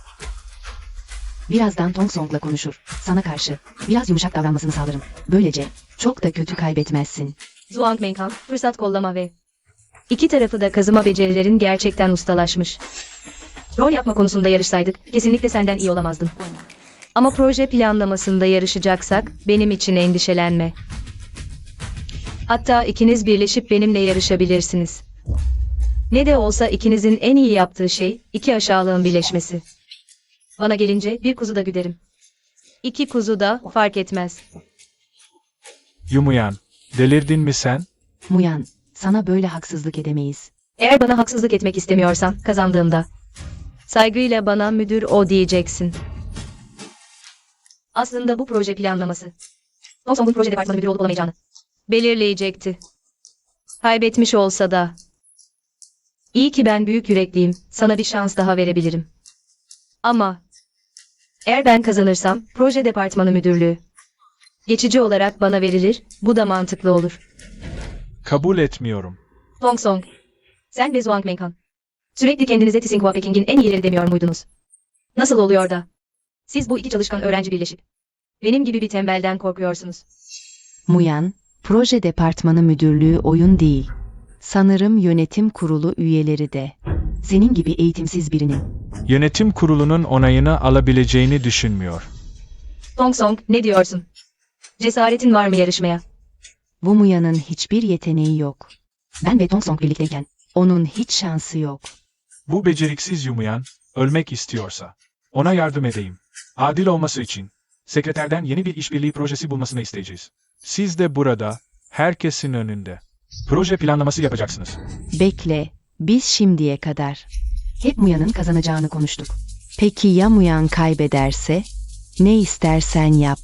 Birazdan Tong Song'la konuşur. Sana karşı biraz yumuşak davranmasını sağlarım. Böylece çok da kötü kaybetmezsin. Zhuang Menghan, fırsat kollama ve iki tarafı da kazıma becerilerin gerçekten ustalaşmış. Rol yapma konusunda yarışsaydık, kesinlikle senden iyi olamazdım. Ama proje planlamasında yarışacaksak, benim için endişelenme. Hatta ikiniz birleşip benimle yarışabilirsiniz. Ne de olsa ikinizin en iyi yaptığı şey, iki aşağılığın birleşmesi. Bana gelince bir kuzu da güderim. İki kuzu da fark etmez. Umuyan, delirdin mi sen? Muyan, sana böyle haksızlık edemeyiz. Eğer bana haksızlık etmek istemiyorsan, kazandığımda, saygıyla bana müdür o diyeceksin. Aslında bu proje planlaması, Tong Song'un proje departmanı müdürü olup olamayacağını belirleyecekti. Kaybetmiş olsa da, iyi ki ben büyük yürekliyim, sana bir şans daha verebilirim. Ama, eğer ben kazanırsam, proje departmanı müdürlüğü, geçici olarak bana verilir, bu da mantıklı olur. Kabul etmiyorum. Tong Song, sen ve Zhuang Menghan, sürekli kendinize Tsinghua Peking'in en iyileri demiyor muydunuz? Nasıl oluyor da? Siz bu iki çalışkan öğrenci birleşip, benim gibi bir tembelden korkuyorsunuz. Muyan, proje departmanı müdürlüğü oyun değil. Sanırım yönetim kurulu üyeleri de. Senin gibi eğitimsiz birinin. Yönetim kurulunun onayını alabileceğini düşünmüyor. Tong Song, ne diyorsun? Cesaretin var mı yarışmaya? Bu Muyan'ın hiçbir yeteneği yok. Ben ve Tong Song birlikteyken, onun hiç şansı yok. Bu beceriksiz Umuyan, ölmek istiyorsa, ona yardım edeyim. Adil olması için, sekreterden yeni bir işbirliği projesi bulmasını isteyeceğiz. Siz de burada, herkesin önünde, proje planlaması yapacaksınız. Bekle, biz şimdiye kadar hep Muyan'ın kazanacağını konuştuk. Peki ya Muyan kaybederse? Ne istersen yap.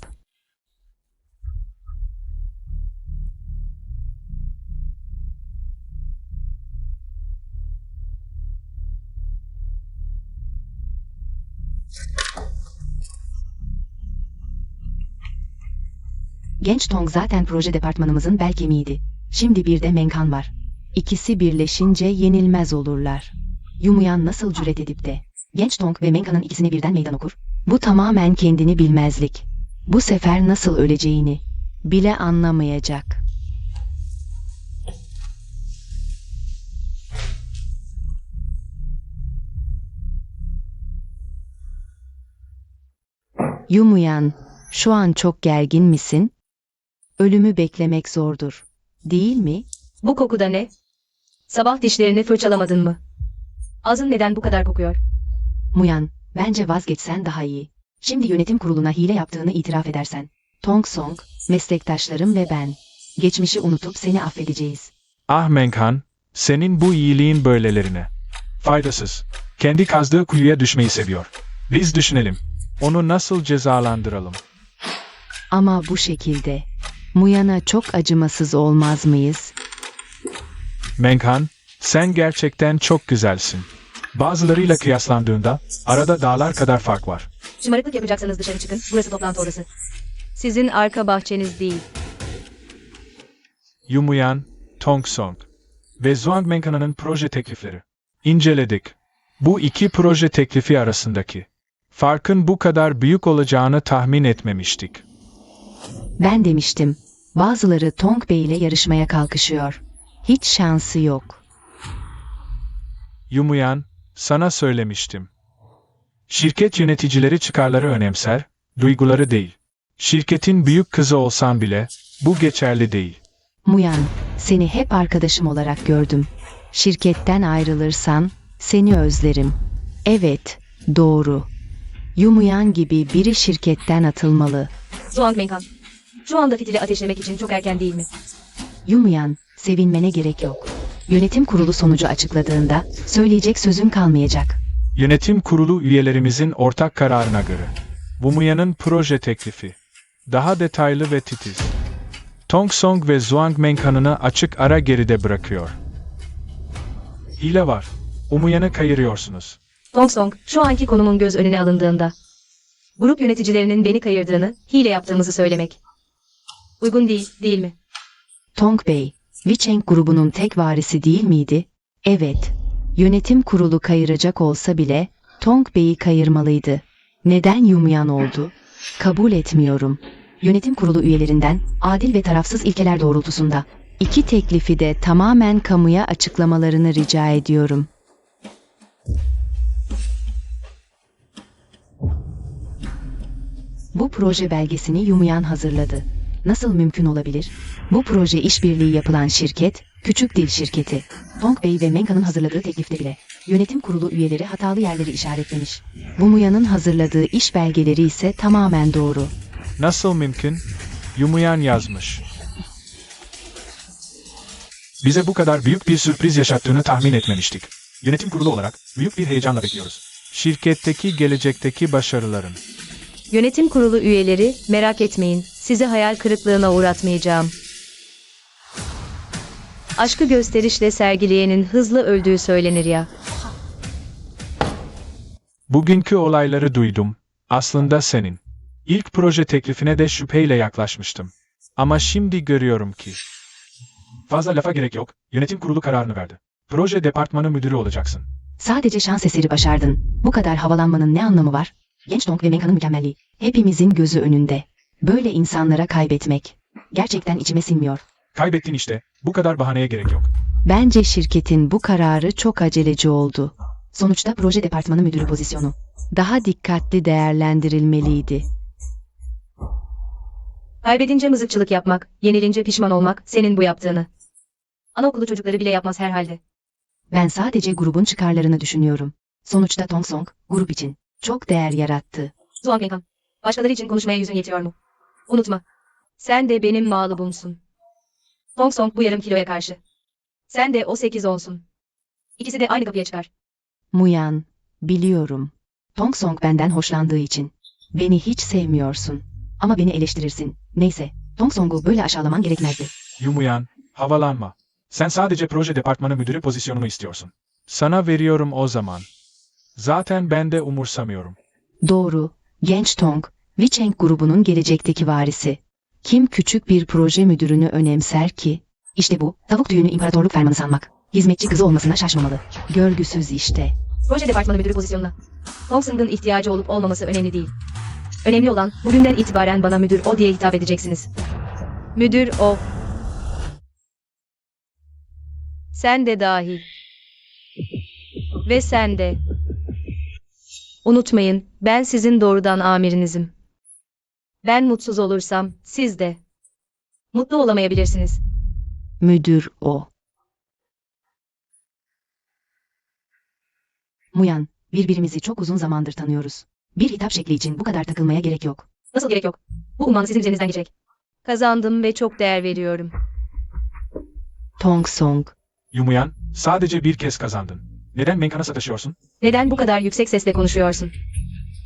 Genç Tong zaten proje departmanımızın bel kemiğiydi. Şimdi bir de Menghan var. İkisi birleşince yenilmez olurlar. Yumuyan nasıl cüret edip de Genç Tong ve Menghan'ın ikisine birden meydan okur? Bu tamamen kendini bilmezlik. Bu sefer nasıl öleceğini bile anlamayacak. Yumuyan, şu an çok gergin misin? Ölümü beklemek zordur, değil mi? Bu koku da ne? Sabah dişlerini fırçalamadın mı? Ağzın neden bu kadar kokuyor? Muyan, Bence vazgeçsen daha iyi. Şimdi yönetim kuruluna hile yaptığını itiraf edersen. Tong Song, meslektaşlarım ve ben. Geçmişi unutup seni affedeceğiz. Ah Menghan, senin bu iyiliğin böylelerine. Faydasız. Kendi kazdığı kuyuya düşmeyi seviyor. Biz düşünelim. Onu nasıl cezalandıralım? Ama bu şekilde. Muyan'a çok acımasız olmaz mıyız? Menghan, sen gerçekten çok güzelsin. Bazılarıyla kıyaslandığında arada dağlar kadar fark var. Şımarıklık yapacaksanız dışarı çıkın. Burası toplantı odası. Sizin arka bahçeniz değil. Yumuyan, Tong Song ve Zhuang Menghan'ın proje teklifleri. İnceledik. Bu iki proje teklifi arasındaki farkın bu kadar büyük olacağını tahmin etmemiştik. Ben demiştim. Bazıları Tong Bey ile yarışmaya kalkışıyor. Hiç şansı yok. Yumuyan, sana söylemiştim. Şirket yöneticileri çıkarları önemser, duyguları değil. Şirketin büyük kızı olsan bile bu geçerli değil. Muyan, seni hep arkadaşım olarak gördüm. Şirketten ayrılırsan seni özlerim. Evet, doğru. Yumuyan gibi biri şirketten atılmalı. Zhuang Menghan. Şu anda fitili ateşlemek için çok erken değil mi? Yumuyan, sevinmene gerek yok. Yönetim kurulu sonucu açıkladığında söyleyecek sözün kalmayacak. Yönetim kurulu üyelerimizin ortak kararına göre. Wumuyan'ın proje teklifi. Daha detaylı ve titiz. Tong Song ve Zhuang Menghan'ını açık ara geride bırakıyor. Hile var. Wumuyan'ı kayırıyorsunuz. Tong Song, şu anki konumun göz önüne alındığında. Grup yöneticilerinin beni kayırdığını, hile yaptığımızı söylemek. Uygun değil, değil mi? Tong Bey, Vicheng grubunun tek varisi değil miydi? Evet. Yönetim kurulu kayıracak olsa bile Tong Bey'i kayırmalıydı. Neden Yumuyan oldu? Kabul etmiyorum. Yönetim kurulu üyelerinden adil ve tarafsız ilkeler doğrultusunda iki teklifi de tamamen kamuya açıklamalarını rica ediyorum. Bu proje belgesini Yumuyan hazırladı. Nasıl mümkün olabilir? Bu proje işbirliği yapılan şirket, Küçük Dil Şirketi. Tong Bey ve Menghan'ın hazırladığı teklifte bile yönetim kurulu üyeleri hatalı yerleri işaretlemiş. Wumuyan'ın hazırladığı iş belgeleri ise tamamen doğru. Nasıl mümkün? Yumuyan yazmış. Bize bu kadar büyük bir sürpriz yaşattığını tahmin etmemiştik. Yönetim kurulu olarak büyük bir heyecanla bekliyoruz. Şirketteki gelecekteki başarıların. Yönetim kurulu üyeleri, merak etmeyin, sizi hayal kırıklığına uğratmayacağım. Aşkı gösterişle sergileyenin hızlı öldüğü söylenir ya. Bugünkü olayları duydum. Aslında senin. İlk proje teklifine de şüpheyle yaklaşmıştım. Ama şimdi görüyorum ki. Fazla lafa gerek yok. Yönetim kurulu kararını verdi. Proje departmanı müdürü olacaksın. Sadece şans eseri başardın. Bu kadar havalanmanın ne anlamı var? Genç Tong ve Menghan'ın mükemmelliği. Hepimizin gözü önünde. Böyle insanlara kaybetmek. Gerçekten içime sinmiyor. Kaybettin işte. Bu kadar bahaneye gerek yok. Bence şirketin bu kararı çok aceleci oldu. Sonuçta proje departmanı müdürü pozisyonu daha dikkatli değerlendirilmeliydi. Kaybedince mızıkçılık yapmak, yenilince pişman olmak, senin bu yaptığını. Anaokulu çocukları bile yapmaz herhalde. Ben sadece grubun çıkarlarını düşünüyorum. Sonuçta Tong Song, grup için çok değer yarattı. Zhuang Menghan, başkaları için konuşmaya yüzün yetiyor mu? Unutma, sen de benim mağlubumsun. Tong Song bu yarım kiloya karşı. Sen de o 8 olsun. İkisi de aynı kapıya çıkar. Muyan, biliyorum. Tong Song benden hoşlandığı için. Beni hiç sevmiyorsun. Ama beni eleştirirsin. Neyse, Tong Song'u böyle aşağılaman gerekmezdi. Yumuyan, havalanma. Sen sadece proje departmanı müdürü pozisyonunu istiyorsun. Sana veriyorum o zaman. Zaten ben de umursamıyorum. Doğru, genç Tong, Vicheng grubunun gelecekteki varisi. Kim küçük bir proje müdürünü önemser ki? İşte bu, tavuk tüyünü imparatorluk fermanı sanmak. Hizmetçi kızı olmasına şaşmamalı. Görgüsüz işte. Proje departmanı müdürü pozisyonuna. Tong Song'un ihtiyacı olup olmaması önemli değil. Önemli olan, bugünden itibaren bana müdür o diye hitap edeceksiniz. Müdür o. Sen de dahil. Ve sen de. Unutmayın, ben sizin doğrudan amirinizim. Ben mutsuz olursam, siz de. Mutlu olamayabilirsiniz. Müdür o. Muyan, Birbirimizi çok uzun zamandır tanıyoruz. Bir hitap şekli için bu kadar takılmaya gerek yok. Nasıl gerek yok? Bu umman sizin üzerinizden geçecek. Kazandım ve çok değer veriyorum. Tong Song. Yumuyan, sadece bir kez kazandın. Neden Menghan'a sataşıyorsun? Neden bu kadar yüksek sesle konuşuyorsun?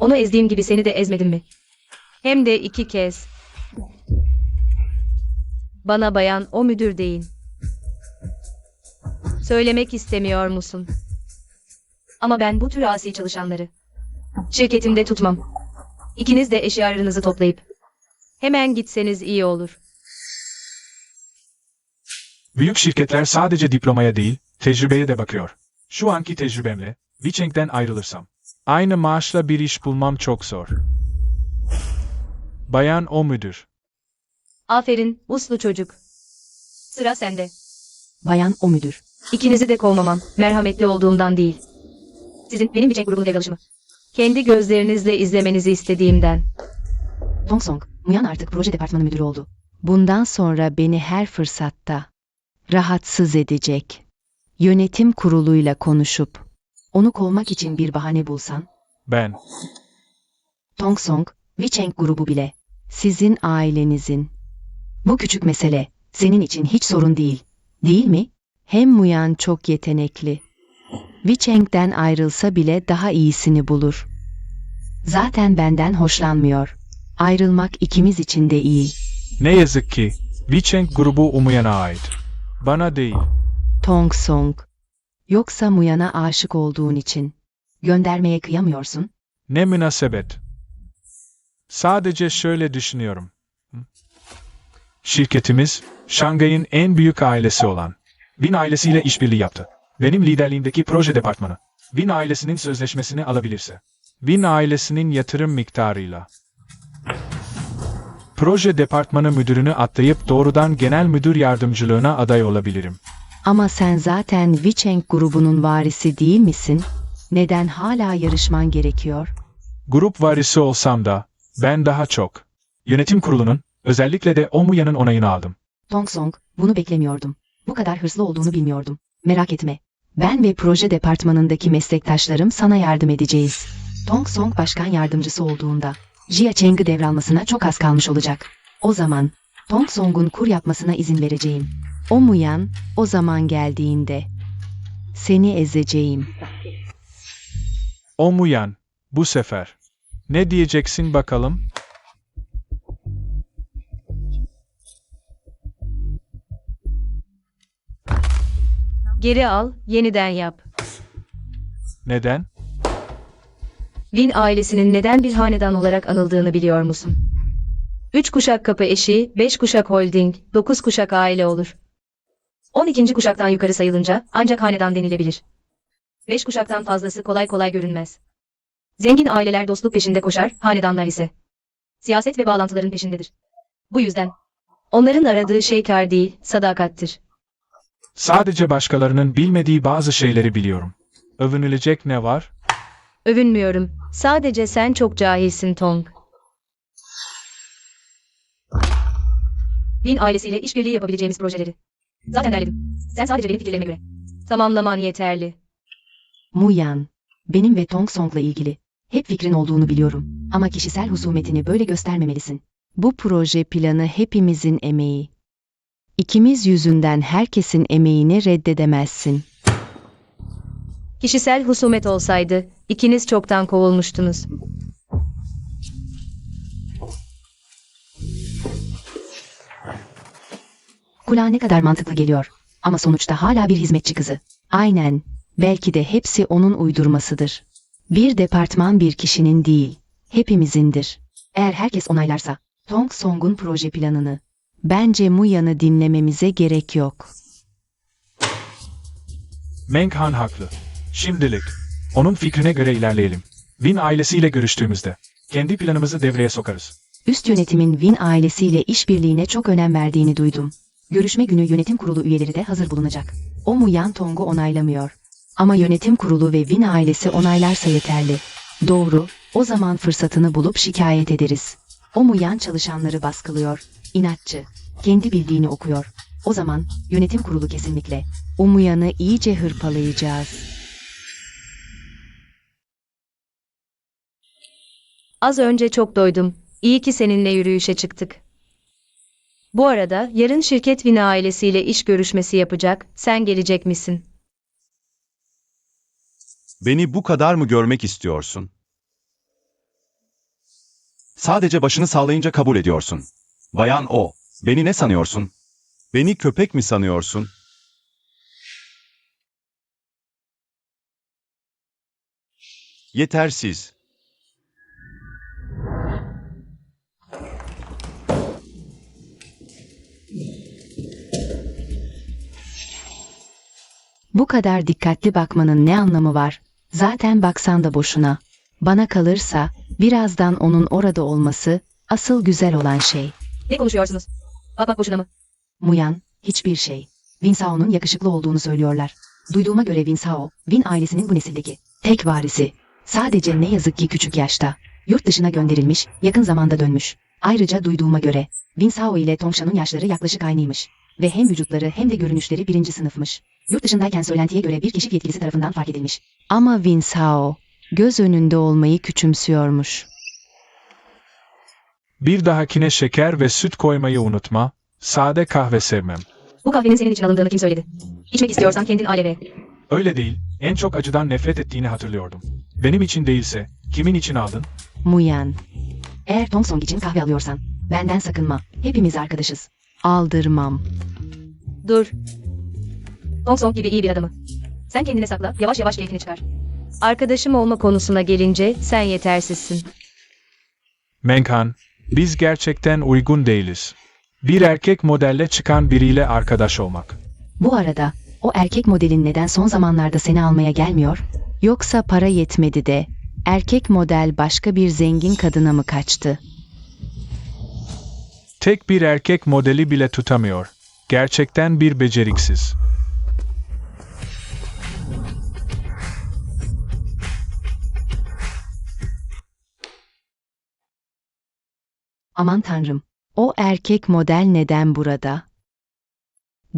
Onu ezdiğim gibi seni de ezmedim mi? Hem de 2 kez. Bana bayan o müdür deyin. Söylemek istemiyor musun? Ama ben bu tür asi çalışanları şirketimde tutmam. İkiniz de eşyalarınızı toplayıp hemen gitseniz iyi olur. Büyük şirketler sadece diplomaya değil, tecrübeye de bakıyor. Şu anki tecrübemle, Vicheng'den ayrılırsam, aynı maaşla bir iş bulmam çok zor. Bayan o müdür. Aferin, uslu çocuk. Sıra sende. Bayan o müdür. İkinizi de kovmamam, merhametli olduğumdan değil. Sizin benim Vicheng grubunun devralışımı kendi gözlerinizle izlemenizi istediğimden. Tong Song, Muyan artık proje departmanı müdürü oldu. Bundan sonra beni her fırsatta rahatsız edecek. Yönetim kuruluyla konuşup onu kovmak için bir bahane bulsan. Ben. Tong Song, Vicheng grubu bile sizin ailenizin. Bu küçük mesele senin için hiç sorun değil, değil mi? Hem Muyan çok yetenekli. Vicheng'den ayrılsa bile daha iyisini bulur. Zaten benden hoşlanmıyor. Ayrılmak ikimiz için de iyi. Ne yazık ki, Vicheng grubu Umuyan'a ait. Bana değil. Tong Song. Yoksa Muyan'a aşık olduğun için göndermeye kıyamıyorsun. Ne münasebet. Sadece şöyle düşünüyorum. Şirketimiz, Şangay'ın en büyük ailesi olan Win ailesiyle işbirliği yaptı. Benim liderliğimdeki proje departmanı, Win ailesinin sözleşmesini alabilirse, Win ailesinin yatırım miktarıyla, proje departmanı müdürünü atlayıp doğrudan genel müdür yardımcılığına aday olabilirim. Ama sen zaten Vicheng grubunun varisi değil misin? Neden hala yarışman gerekiyor? Grup varisi olsam da, ben daha çok. Yönetim kurulunun, özellikle de Omuya'nın onayını aldım. Tong Song, bunu beklemiyordum. Bu kadar hırslı olduğunu bilmiyordum. Merak etme. Ben ve proje departmanındaki meslektaşlarım sana yardım edeceğiz. Tong Song başkan yardımcısı olduğunda, Jia Cheng'i devralmasına çok az kalmış olacak. O zaman, Tong Song'un kur yapmasına izin vereceğim. Omuyan, o zaman geldiğinde, seni ezeceğim. Omuyan, bu sefer. Ne diyeceksin bakalım? Geri al, yeniden yap. Neden? Win ailesinin neden bir hanedan olarak anıldığını biliyor musun? 3 kuşak kapı eşiği, 5 kuşak holding, 9 kuşak aile olur. 12. kuşaktan yukarı sayılınca ancak hanedan denilebilir. 5 kuşaktan fazlası kolay kolay görünmez. Zengin aileler dostluk peşinde koşar, hanedanlar ise siyaset ve bağlantıların peşindedir. Bu yüzden onların aradığı şey kar değil, sadakattir. Sadece başkalarının bilmediği bazı şeyleri biliyorum. Övünülecek ne var? Övünmüyorum. Sadece sen çok cahilsin Tong. Win ailesiyle işbirliği yapabileceğimiz projeleri zaten derledim. Sen sadece benim fikirlerime göre tamamlaman yeterli. Muyan, benim ve Tong Song'la ilgili hep fikrin olduğunu biliyorum. Ama kişisel husumetini böyle göstermemelisin. Bu proje planı hepimizin emeği. İkimiz yüzünden herkesin emeğini reddedemezsin. Kişisel husumet olsaydı ikiniz çoktan kovulmuştunuz. Kulağa ne kadar mantıklı geliyor. Ama sonuçta hala bir hizmetçi kızı. Aynen. Belki de hepsi onun uydurmasıdır. Bir departman bir kişinin değil, hepimizindir. Eğer herkes onaylarsa, Tong Song'un proje planını, bence Muyan'ı dinlememize gerek yok. Menghan haklı. Şimdilik, onun fikrine göre ilerleyelim. Win ailesiyle görüştüğümüzde, kendi planımızı devreye sokarız. Üst yönetimin Win ailesiyle işbirliğine çok önem verdiğini duydum. Görüşme günü yönetim kurulu üyeleri de hazır bulunacak. O Muyan Tong'u onaylamıyor. Ama yönetim kurulu ve Win ailesi onaylarsa yeterli. Doğru, o zaman fırsatını bulup şikayet ederiz. O Muyan çalışanları baskılıyor. İnatçı. Kendi bildiğini okuyor. O zaman yönetim kurulu kesinlikle. O Muyan'ı iyice hırpalayacağız. Az önce çok doydum. İyi ki seninle yürüyüşe çıktık. Bu arada yarın şirket Vina ailesiyle iş görüşmesi yapacak. Sen gelecek misin? Beni bu kadar mı görmek istiyorsun? Sadece başını sallayınca kabul ediyorsun. Bayan O, beni ne sanıyorsun? Beni köpek mi sanıyorsun? Yetersiz. Bu kadar dikkatli bakmanın ne anlamı var? Zaten baksan da boşuna. Bana kalırsa, birazdan onun orada olması, asıl güzel olan şey. Ne konuşuyorsunuz? Bakmak boşuna mı? Muyan, hiçbir şey. Winsao'nun yakışıklı olduğunu söylüyorlar. Duyduğuma göre Winsao, Win ailesinin bu nesildeki tek varisi. Sadece ne yazık ki küçük yaşta. Yurt dışına gönderilmiş, yakın zamanda dönmüş. Ayrıca duyduğuma göre, Winsao ile Tongshan'ın yaşları yaklaşık aynıymış. Ve hem vücutları hem de görünüşleri birinci sınıfmış. Yurt dışındayken söylentiye göre bir keşif yetkilisi tarafından fark edilmiş. Ama Winsao, göz önünde olmayı küçümsüyormuş. Bir dahakine şeker ve süt koymayı unutma. Sade kahve sevmem. Bu kahvenin senin için alındığını kim söyledi? İçmek istiyorsan kendin al eve. Öyle değil. En çok acıdan nefret ettiğini hatırlıyordum. Benim için değilse, kimin için aldın? Muyan. Eğer Tongsong için kahve alıyorsan, benden sakınma. Hepimiz arkadaşız. Aldırmam. Dur. Tongsong gibi iyi bir adamı. Sen kendine sakla, yavaş yavaş keyfini çıkar. Arkadaşım olma konusuna gelince sen yetersizsin. Menghan, biz gerçekten uygun değiliz. Bir erkek modelle çıkan biriyle arkadaş olmak. Bu arada, o erkek modelin neden son zamanlarda seni almaya gelmiyor? Yoksa para yetmedi de, erkek model başka bir zengin kadına mı kaçtı? Tek bir erkek modeli bile tutamıyor. Gerçekten bir beceriksiz. Aman tanrım, o erkek model neden burada?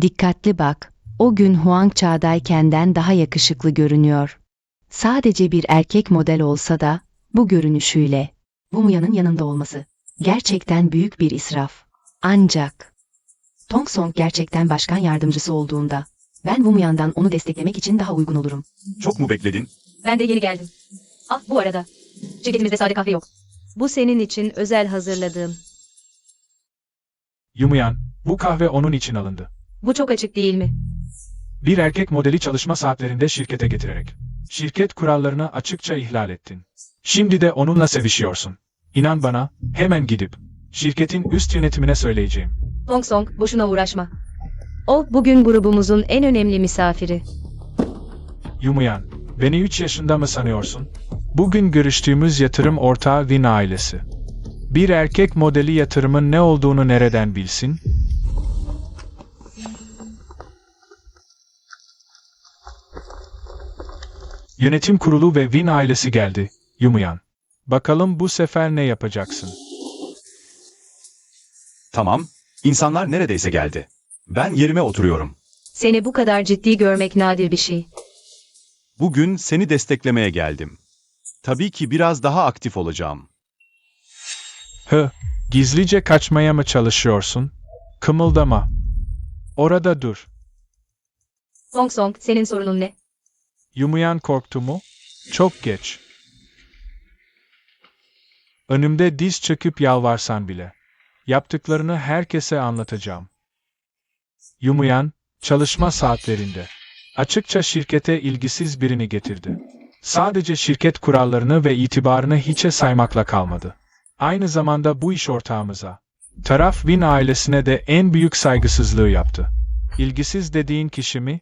Dikkatli bak, o gün Huang Çağ'daykenden daha yakışıklı görünüyor. Sadece bir erkek model olsa da, bu görünüşüyle, bu Muya'nın yanında olması, gerçekten büyük bir israf. Ancak, Tongsong gerçekten başkan yardımcısı olduğunda, ben bu Muyan'dan onu desteklemek için daha uygun olurum. Çok mu bekledin? Ben de yeni geldim. Ah bu arada. Şirketimizde sade kahve yok. Bu senin için özel hazırladığım. Yumuyan, bu kahve onun için alındı. Bu çok açık değil mi? Bir erkek modeli çalışma saatlerinde şirkete getirerek. Şirket kurallarını açıkça ihlal ettin. Şimdi de onunla sevişiyorsun. İnan bana, hemen gidip şirketin üst yönetimine söyleyeceğim. Tongsong, boşuna uğraşma. O bugün grubumuzun en önemli misafiri. Yumuyan, beni 3 yaşında mı sanıyorsun? Bugün görüştüğümüz yatırım ortağı Win ailesi. Bir erkek modeli yatırımın ne olduğunu nereden bilsin? Yönetim kurulu ve Win ailesi geldi, Yumuyan. Bakalım bu sefer ne yapacaksın? Tamam, insanlar neredeyse geldi. Ben yerime oturuyorum. Seni bu kadar ciddi görmek nadir bir şey. Bugün seni desteklemeye geldim. Tabii ki biraz daha aktif olacağım. Gizlice kaçmaya mı çalışıyorsun? Kımıldama. Orada dur. Tongsong, senin sorunun ne? Yumuyan korktu mu? Çok geç. Önümde diz çöküp yalvarsan bile. Yaptıklarını herkese anlatacağım. Yumuyan, çalışma saatlerinde. Açıkça şirkete ilgisiz birini getirdi. Sadece şirket kurallarını ve itibarını hiçe saymakla kalmadı. Aynı zamanda bu iş ortağımıza, taraf Win ailesine de en büyük saygısızlığı yaptı. İlgisiz dediğin kişi mi?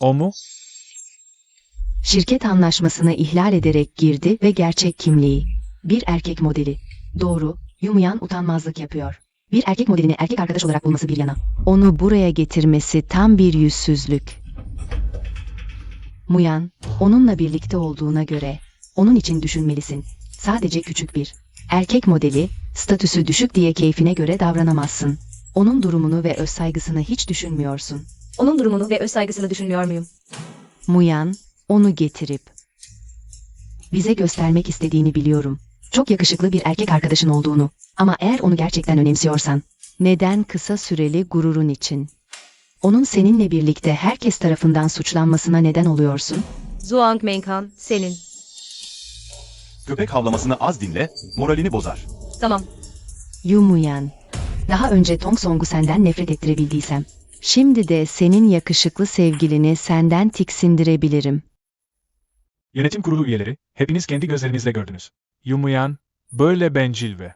O mu? Şirket anlaşmasını ihlal ederek girdi ve gerçek kimliği. Bir erkek modeli. Doğru, Yumuyan utanmazlık yapıyor. Bir erkek modelini erkek arkadaş olarak bulması bir yana. Onu buraya getirmesi tam bir yüzsüzlük. Muyan, onunla birlikte olduğuna göre, onun için düşünmelisin. Sadece küçük bir erkek modeli, statüsü düşük diye keyfine göre davranamazsın. Onun durumunu ve özsaygısını hiç düşünmüyorsun. Onun durumunu ve öz saygısını düşünmüyor muyum? Muyan, onu getirip bize göstermek istediğini biliyorum. Çok yakışıklı bir erkek arkadaşın olduğunu. Ama eğer onu gerçekten önemsiyorsan, neden kısa süreli gururun için? Onun seninle birlikte herkes tarafından suçlanmasına neden oluyorsun? Zhuang Menghan, senin. Köpek havlamasını az dinle, moralini bozar. Tamam. Yumuyan. Daha önce Tong Song'u senden nefret ettirebildiysem, şimdi de senin yakışıklı sevgilini senden tiksindirebilirim. Yönetim kurulu üyeleri, hepiniz kendi gözlerinizle gördünüz. Yumuyan, böyle bencil ve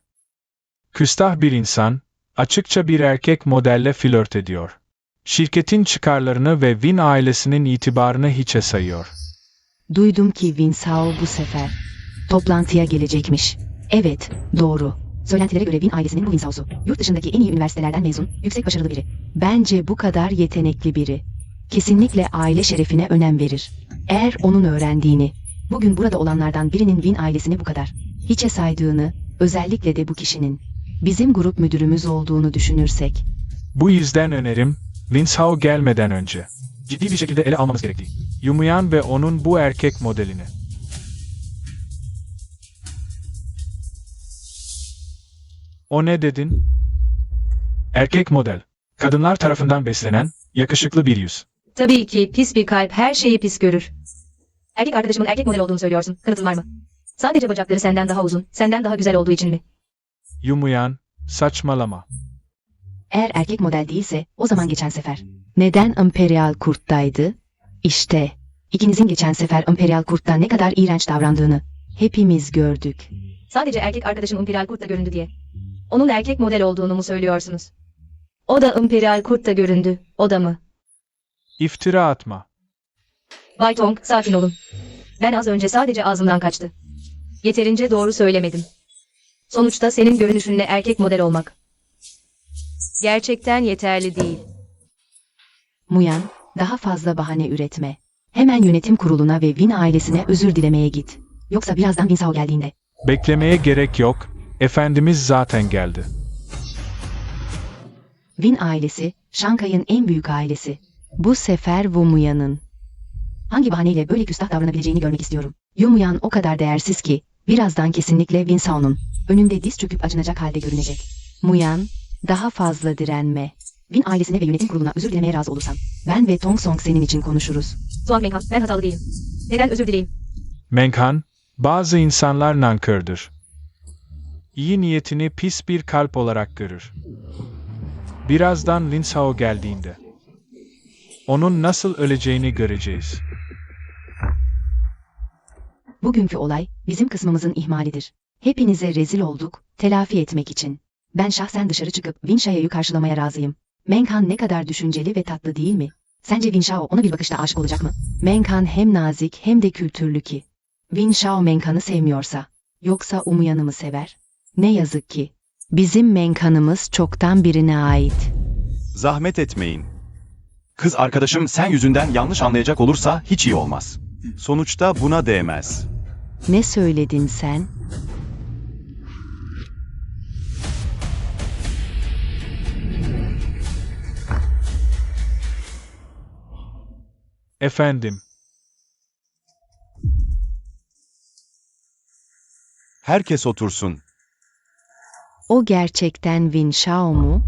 küstah bir insan, açıkça bir erkek modelle flört ediyor. Şirketin çıkarlarını ve Win ailesinin itibarını hiçe sayıyor. Duydum ki Win Sao bu sefer toplantıya gelecekmiş. Evet, doğru. Söylentilere göre Win ailesinin bu Win Sao'su, yurt dışındaki en iyi üniversitelerden mezun, yüksek başarılı biri. Bence bu kadar yetenekli biri. Kesinlikle aile şerefine önem verir. Eğer onun öğrendiğini, bugün burada olanlardan birinin Win ailesini bu kadar hiçe saydığını, özellikle de bu kişinin bizim grup müdürümüz olduğunu düşünürsek, Bu yüzden önerim, Lin Sao gelmeden önce ciddi bir şekilde ele almamız gerektiği. Yumuyan ve onun bu erkek modelini. O ne dedin? Erkek model. Kadınlar tarafından beslenen, yakışıklı bir yüz. Tabii ki pis bir kalp her şeyi pis görür. Erkek arkadaşımın erkek model olduğunu söylüyorsun. Kanıtın var mı? Sadece bacakları senden daha uzun, senden daha güzel olduğu için mi? Yumuyan, saçmalama. eğer erkek model değilse, o zaman geçen sefer neden Imperial Kurt'taydı? İşte, ikinizin geçen sefer Imperial Kurt'ta ne kadar iğrenç davrandığını hepimiz gördük. Sadece erkek arkadaşım Imperial Kurt'ta göründü diye. Onun erkek model olduğunu mu söylüyorsunuz? O da Imperial Kurt'ta göründü, o da mı? İftira atma. Bay Tong, sakin olun. Ben az önce sadece ağzımdan kaçtı. Yeterince doğru söylemedim. Sonuçta senin görünüşünle erkek model olmak gerçekten yeterli değil. Muyan, daha fazla bahane üretme. Hemen yönetim kuruluna ve Win ailesine özür dilemeye git. Yoksa birazdan Win Sao geldiğinde Beklemeye gerek yok, efendimiz zaten geldi. Win ailesi, Şangay'ın en büyük ailesi. Bu sefer Wu Muyan'ın hangi bahaneyle böyle küstah davranabileceğini görmek istiyorum. Yu Muyan o kadar değersiz ki, birazdan kesinlikle Win Sao'nun önünde diz çöküp acınacak halde görünecek. Muyan, daha fazla direnme. Win ailesine ve yönetim kuruluna özür dilemeye razı olursan, ben ve Tong Song senin için konuşuruz. Zhuang Menghan, ben hatalı değilim. Neden özür dileyim? Menghan, bazı insanlar nankördür. İyi niyetini pis bir kalp olarak görür. Birazdan Lin Sao geldiğinde onun nasıl öleceğini göreceğiz. Bugünkü olay, bizim kısmımızın ihmalidir. Hepinize rezil olduk, telafi etmek için. Ben şahsen dışarı çıkıp Win Shao'yu karşılamaya razıyım. Menghan ne kadar düşünceli ve tatlı değil mi? Sence Win Shao ona bir bakışta aşık olacak mı? Menghan hem nazik hem de kültürlü ki. Win Shao Menghan'ı sevmiyorsa, yoksa Umuyan'ı mı sever? Ne yazık ki. Bizim Menghan'ımız çoktan birine ait. Zahmet etmeyin. Kız arkadaşım sen yüzünden yanlış anlayacak olursa hiç iyi olmaz. Sonuçta buna değmez. Ne söyledin sen? Efendim, Herkes otursun. O gerçekten Win Shao mu?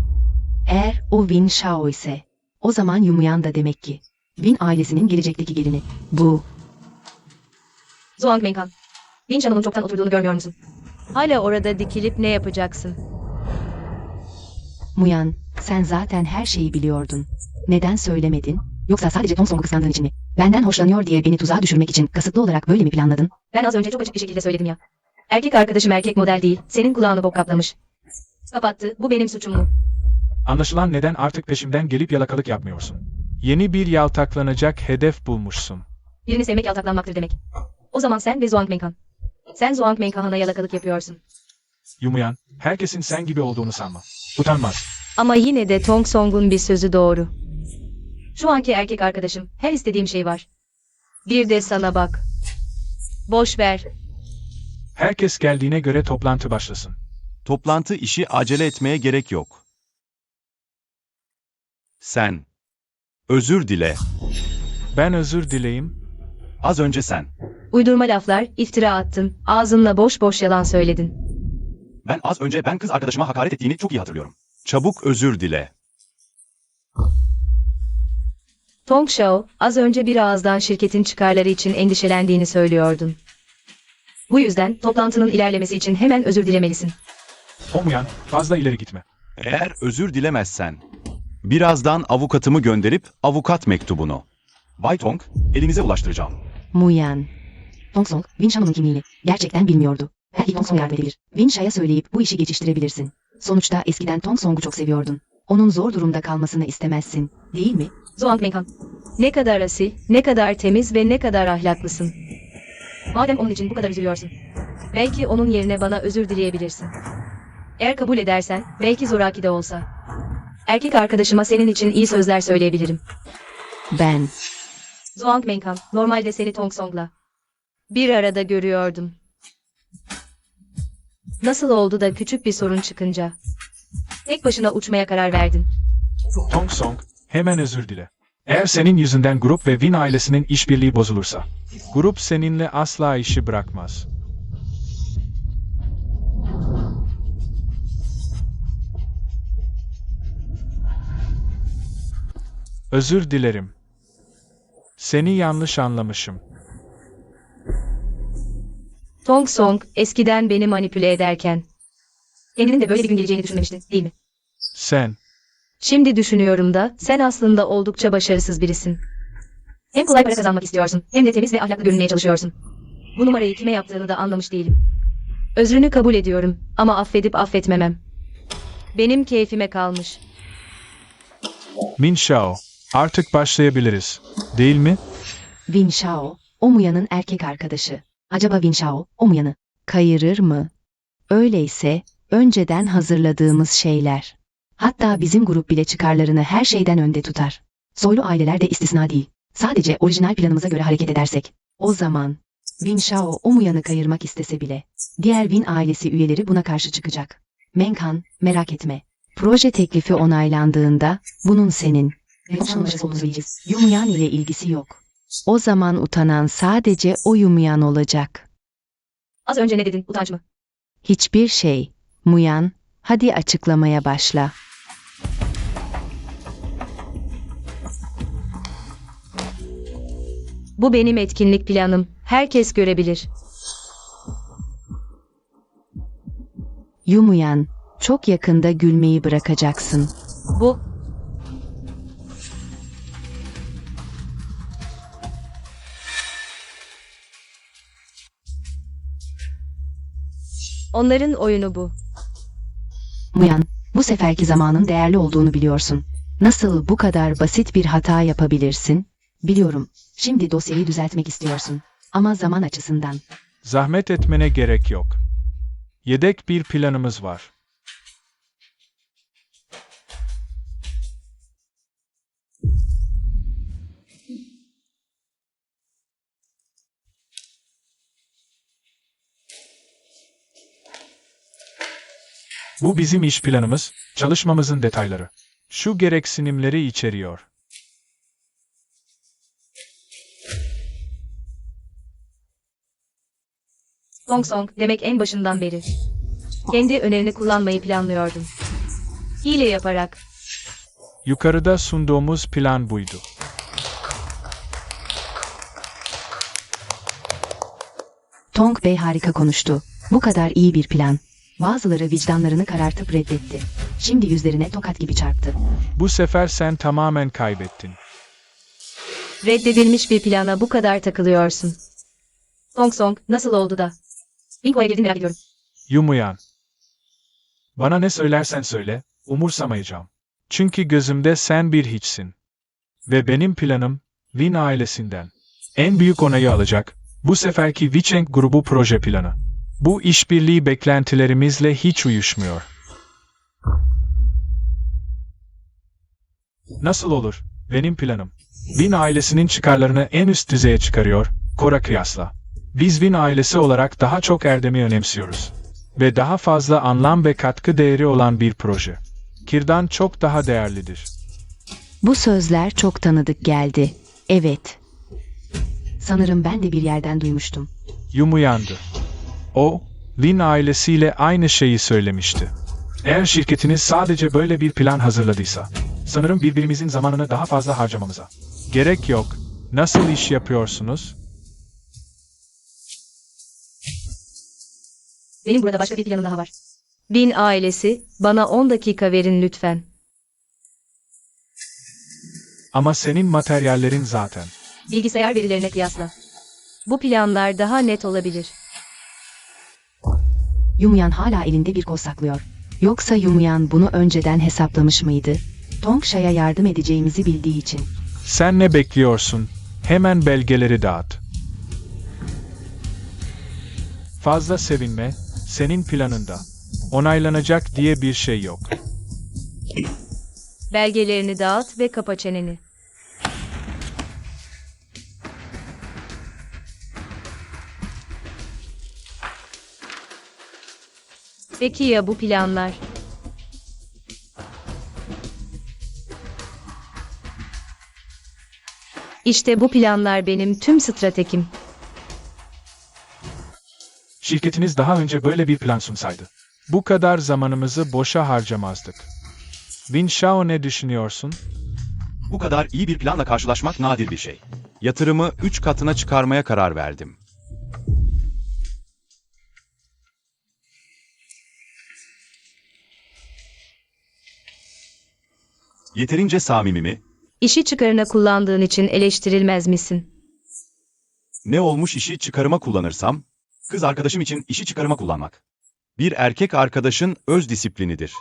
Eğer o Win Shao ise, o zaman Yumuyan da demek ki Win ailesinin gelecekteki gelini. Bu. Zhuang Menghan, Win Shao'nun çoktan oturduğunu görmüyor musun? Hala orada dikilip ne yapacaksın? Muyan, sen zaten her şeyi biliyordun. Neden söylemedin? Yoksa sadece Tong Song'u kıskandığın için mi? Benden hoşlanıyor diye beni tuzağa düşürmek için kasıtlı olarak böyle mi planladın? Ben az önce çok açık bir şekilde söyledim ya. Erkek arkadaşım erkek model değil, senin kulağını bok kaplamış. Kapattı, bu benim suçum mu? anlaşılan neden artık peşimden gelip yalakalık yapmıyorsun. Yeni bir yaltaklanacak hedef bulmuşsun. Birini sevmek yaltaklanmaktır demek. O zaman sen ve Zhuang Menghan. Sen Zhuang Menghan'a yalakalık yapıyorsun. Yumuyan, herkesin sen gibi olduğunu sanma. Utanmaz. Ama yine de Tong Song'un bir sözü doğru. Şu anki erkek arkadaşım, her istediğim şey var. Bir de sana bak. Boş ver. Herkes geldiğine göre toplantı başlasın. Toplantı işi acele etmeye gerek yok. Sen. Özür dile. Ben özür dileyim. Az önce sen. Uydurma laflar, iftira attın, ağzınla boş boş yalan söyledin. Az önce ben kız arkadaşıma hakaret ettiğini çok iyi hatırlıyorum. Çabuk özür dile. Tong Shao, az önce bir ağızdan şirketin çıkarları için endişelendiğini söylüyordun. Bu yüzden toplantının ilerlemesi için hemen özür dilemelisin. Umuyan, fazla ileri gitme. Eğer özür dilemezsen, birazdan avukatımı gönderip avukat mektubunu Bay Tong, elinize ulaştıracağım. Muyan. Tong Song, Win Shao'nun kimliğini gerçekten bilmiyordu. Belki Tong Song yardım edebilir. Win Shao'ya söyleyip bu işi geçiştirebilirsin. Sonuçta eskiden Tong Song'u çok seviyordun. Onun zor durumda kalmasını istemezsin, değil mi? Zhuang Menghan, ne kadar asil, ne kadar temiz ve ne kadar ahlaklısın. Madem onun için bu kadar üzülüyorsun, belki onun yerine bana özür dileyebilirsin. Eğer kabul edersen, belki zoraki de olsa. Erkek arkadaşıma senin için iyi sözler söyleyebilirim. Ben. Zhuang Menghan, normalde seni Tong Song'la bir arada görüyordum. Nasıl oldu da küçük bir sorun çıkınca tek başına uçmaya karar verdin? Tong Song, hemen özür dile. Eğer senin yüzünden grup ve Win ailesinin işbirliği bozulursa, grup seninle asla işi bırakmaz. Özür dilerim. Seni yanlış anlamışım. Tong Song, eskiden beni manipüle ederken kendinin de böyle bir gün geleceğini düşünmemiştin, değil mi? Sen, Şimdi düşünüyorum da sen aslında oldukça başarısız birisin. Hem kolay para kazanmak istiyorsun, hem de temiz ve ahlaklı görünmeye çalışıyorsun. Bu numarayı kime yaptığını da anlamış değilim. Özrünü kabul ediyorum ama affedip affetmemem benim keyfime kalmış. Min Shao, artık başlayabiliriz, değil mi? Win Shao, Omuya'nın erkek arkadaşı. Acaba Win Shao, Omuya'nı kayırır mı? Öyleyse, önceden hazırladığımız şeyler. Hatta bizim grup bile çıkarlarını her şeyden önde tutar. Soylu aileler de istisna değil. Sadece orijinal planımıza göre hareket edersek. O zaman, Win Shao Omuya'nı kayırmak istese bile, diğer Win ailesi üyeleri buna karşı çıkacak. Menghan, merak etme. Proje teklifi onaylandığında, bunun senin ve Yumuyan ile ilgisi yok. O zaman utanan sadece o Yumuyan olacak. Az önce ne dedin, utanç mı? Hiçbir şey. Muyan, hadi açıklamaya başla. Bu benim etkinlik planım. Herkes görebilir. Yumuyan, çok yakında gülmeyi bırakacaksın. Bu onların oyunu bu. Muyan, bu seferki zamanın değerli olduğunu biliyorsun. Nasıl bu kadar basit bir hata yapabilirsin? Biliyorum, şimdi dosyayı düzeltmek istiyorsun. Ama zaman açısından. Zahmet etmene gerek yok. Yedek bir planımız var. Bu bizim iş planımız, çalışmamızın detayları. Şu gereksinimleri içeriyor. Tong Song, demek en başından beri kendi önerini kullanmayı planlıyordun. Hile yaparak. Yukarıda sunduğumuz plan buydu. Tong Bey harika konuştu. Bu kadar iyi bir plan. Bazıları vicdanlarını karartıp reddetti. Şimdi yüzlerine tokat gibi çarptı. Bu sefer sen tamamen kaybettin. Reddedilmiş bir plana bu kadar takılıyorsun. Tong Song, nasıl oldu da? Binko'ya girdin merak ediyorum. Yumuyan. Bana ne söylersen söyle, umursamayacağım. Çünkü gözümde sen bir hiçsin. Ve benim planım, Win ailesinden en büyük onayı alacak, bu seferki Wicheng grubu proje planı. Bu işbirliği beklentilerimizle hiç uyuşmuyor. Nasıl olur? Benim planım. Win ailesinin çıkarlarını en üst düzeye çıkarıyor, Kora kıyasla. Biz Win ailesi olarak daha çok erdemi önemsiyoruz. Ve daha fazla anlam ve katkı değeri olan bir proje. Kir'dan çok daha değerlidir. Bu sözler çok tanıdık geldi. Evet. Sanırım ben de bir yerden duymuştum. Yum uyandı. O, Lin ailesiyle aynı şeyi söylemişti. Eğer şirketiniz sadece böyle bir plan hazırladıysa, sanırım birbirimizin zamanını daha fazla harcamamıza gerek yok. Nasıl iş yapıyorsunuz? Benim burada başka bir planım daha var. Bin ailesi, bana 10 dakika verin lütfen. Ama senin materyallerin zaten. Bilgisayar verilerine kıyasla. Bu planlar daha net olabilir. Yumyan hala elinde bir koz saklıyor. Yoksa Yumyan bunu önceden hesaplamış mıydı? Tongsha'ya yardım edeceğimizi bildiği için. Sen ne bekliyorsun? Hemen belgeleri dağıt. Fazla sevinme, senin planında. Onaylanacak diye bir şey yok. Belgelerini dağıt ve kapa çeneni. Peki ya bu planlar? İşte bu planlar benim tüm stratejim. Şirketiniz daha önce böyle bir plan sunsaydı, bu kadar zamanımızı boşa harcamazdık. Bin Shao, ne düşünüyorsun? Bu kadar iyi bir planla karşılaşmak nadir bir şey. Yatırımı 3 katına çıkarmaya karar verdim. Yeterince samimi mi? İşi çıkarına kullandığın için eleştirilmez misin? Ne olmuş işi çıkarıma kullanırsam? Kız arkadaşım için işi çıkarıma kullanmak. Bir erkek arkadaşın öz disiplinidir.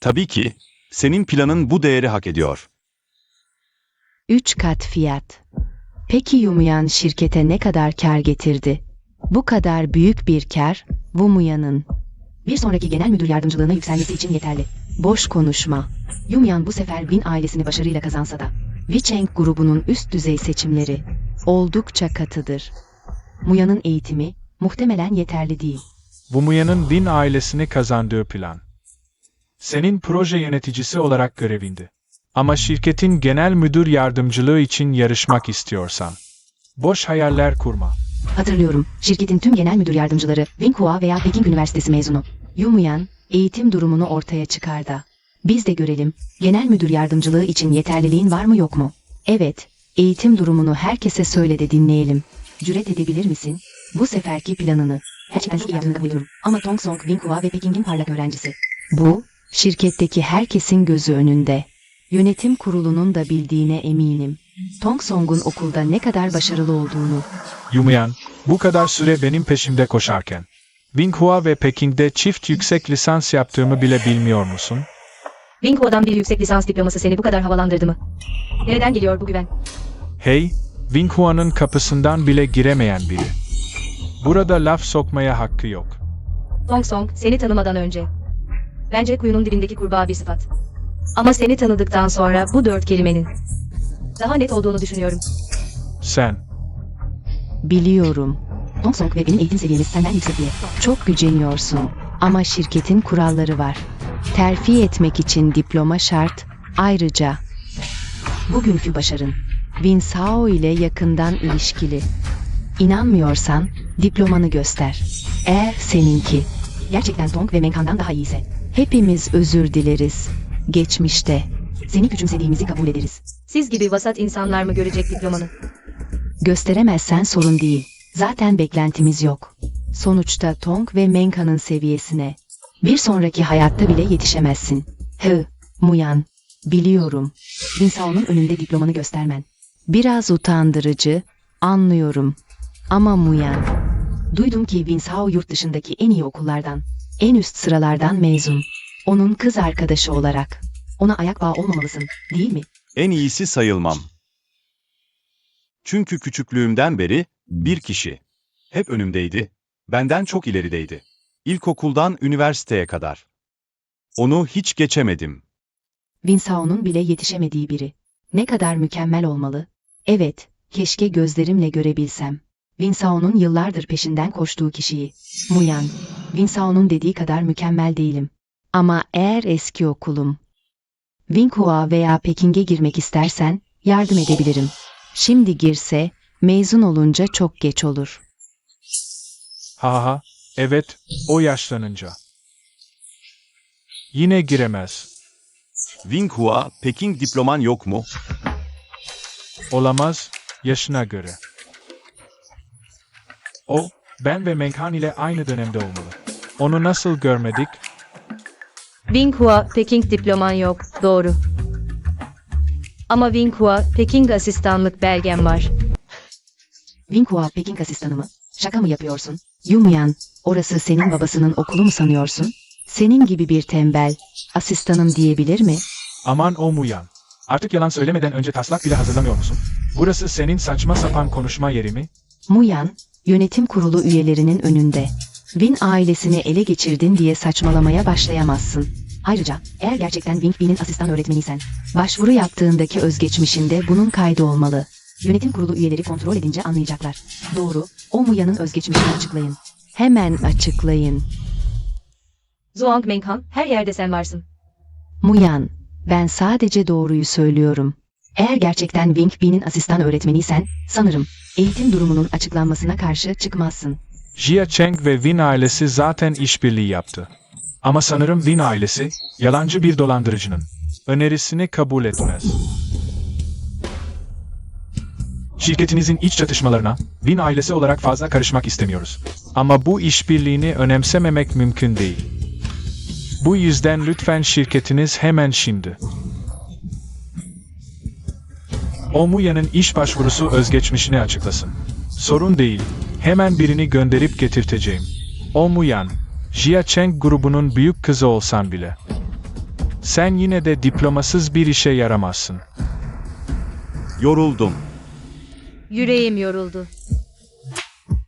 Tabii ki, senin planın bu değeri hak ediyor. 3 kat fiyat. Peki Yumyan şirkete ne kadar kar getirdi? Bu kadar büyük bir kar, Yumyan'ın bir sonraki genel müdür yardımcılığına yükselmesi için yeterli. Boş konuşma. Yumyan bu sefer Bin ailesini başarıyla kazansa da, Vicheng grubunun üst düzey seçimleri oldukça katıdır. Muya'nın eğitimi muhtemelen yeterli değil. Wumuyan'ın Bin ailesini kazandığı plan. Senin proje yöneticisi olarak görevindi. Ama şirketin genel müdür yardımcılığı için yarışmak istiyorsan, boş hayaller kurma. Hatırlıyorum, şirketin tüm genel müdür yardımcıları Tsinghua veya Peking Üniversitesi mezunu. Yumuyan, eğitim durumunu ortaya çıkar da. Biz de görelim, genel müdür yardımcılığı için yeterliliğin var mı yok mu? Evet, eğitim durumunu herkese söyle de dinleyelim. Cüret edebilir misin? Bu seferki planını. Gerçekten çok iyi yaptığını kabul ediyorum. Ama Tong Song Tsinghua ve Peking'in parlak öğrencisi. Bu, şirketteki herkesin gözü önünde. Yönetim kurulunun da bildiğine eminim. Tong Song'un okulda ne kadar başarılı olduğunu. Yumuyan, bu kadar süre benim peşimde koşarken, Tsinghua ve Peking'de çift yüksek lisans yaptığımı bile bilmiyor musun? Tsinghua bir yüksek lisans diploması seni bu kadar havalandırdı mı? Nereden geliyor bu güven? Hey, Tsinghua'nın kapısından bile giremeyen biri. Burada laf sokmaya hakkı yok. Tong Song, seni tanımadan önce. Bence kuyunun dibindeki kurbağa bir sıfat. Ama seni tanıdıktan sonra bu 4 kelimenin daha net olduğunu düşünüyorum. Sen, Biliyorum. Tong Song ve benim eğitim seviyemiz senden yüksek diye. Çok güceniyorsun. Ama şirketin kuralları var. Terfi etmek için diploma şart. Ayrıca bugünkü başarın Winsao ile yakından ilişkili. İnanmıyorsan diplomanı göster. Eğer seninki gerçekten Tong ve Menghan'dan daha iyiyse hepimiz özür dileriz. Geçmişte seni küçümsediğimizi kabul ederiz. Siz gibi vasat insanlar mı görecek diplomanı? Gösteremezsen sorun değil. Zaten beklentimiz yok. Sonuçta Tong ve Menghan'ın seviyesine bir sonraki hayatta bile yetişemezsin. Muyan. Biliyorum. Winsao'nun önünde diplomanı göstermen biraz utandırıcı, anlıyorum. Ama Muyan. Duydum ki Winsao yurt dışındaki en iyi okullardan, en üst sıralardan mezun. Onun kız arkadaşı olarak. Ona ayak bağı olmamalısın, değil mi? En iyisi sayılmam. Çünkü küçüklüğümden beri bir kişi hep önümdeydi, benden çok ilerideydi. İlkokuldan üniversiteye kadar. Onu hiç geçemedim. Winsao'nun bile yetişemediği biri. Ne kadar mükemmel olmalı. Evet, keşke gözlerimle görebilsem. Winsao'nun yıllardır peşinden koştuğu kişiyi. Muyan. Winsao'nun dediği kadar mükemmel değilim. Ama eğer eski okulum Tsinghua veya Peking'e girmek istersen yardım edebilirim. Şimdi girse, mezun olunca çok geç olur. Ha ha, evet, o yaşlanınca. Yine giremez. Winghua, Peking diploman yok mu? Olamaz, yaşına göre. O, ben ve Menghan ile aynı dönemde olmalı. Onu nasıl görmedik? Winghua, Peking diploman yok, doğru. Ama Winghua, Peking asistanlık belgem var. Winghua Peking asistanı mı? Şaka mı yapıyorsun? Yumuyan, orası senin babasının okulu mu sanıyorsun? Senin gibi bir tembel, asistanım diyebilir mi? Aman o Muyan. Artık yalan söylemeden önce taslak bile hazırlamıyor musun? Burası senin saçma sapan konuşma yeri mi? Muyan, yönetim kurulu üyelerinin önünde. Win ailesini ele geçirdin diye saçmalamaya başlayamazsın. Ayrıca, eğer gerçekten Wing B'nin asistan öğretmeniysen, başvuru yaptığındaki özgeçmişinde bunun kaydı olmalı. Yönetim kurulu üyeleri kontrol edince anlayacaklar. Doğru, o Muyan'ın özgeçmişini açıklayın. Hemen açıklayın. Zhuang Menghan, her yerde sen varsın. Muyan, ben sadece doğruyu söylüyorum. Eğer gerçekten Wing B'nin asistan öğretmeniysen, sanırım, eğitim durumunun açıklanmasına karşı çıkmazsın. Jia Cheng ve Win ailesi zaten işbirliği yaptı. Ama sanırım Win ailesi, yalancı bir dolandırıcının önerisini kabul etmez. Şirketinizin iç çatışmalarına Win ailesi olarak fazla karışmak istemiyoruz. Ama bu işbirliğini önemsememek mümkün değil. Bu yüzden lütfen şirketiniz hemen şimdi. Omuya'nın iş başvurusu özgeçmişini açıklasın. Sorun değil, hemen birini gönderip getirteceğim. Omuyan, Jia Cheng grubunun büyük kızı olsan bile. Sen yine de diplomasız bir işe yaramazsın. Yoruldum. Yüreğim yoruldu.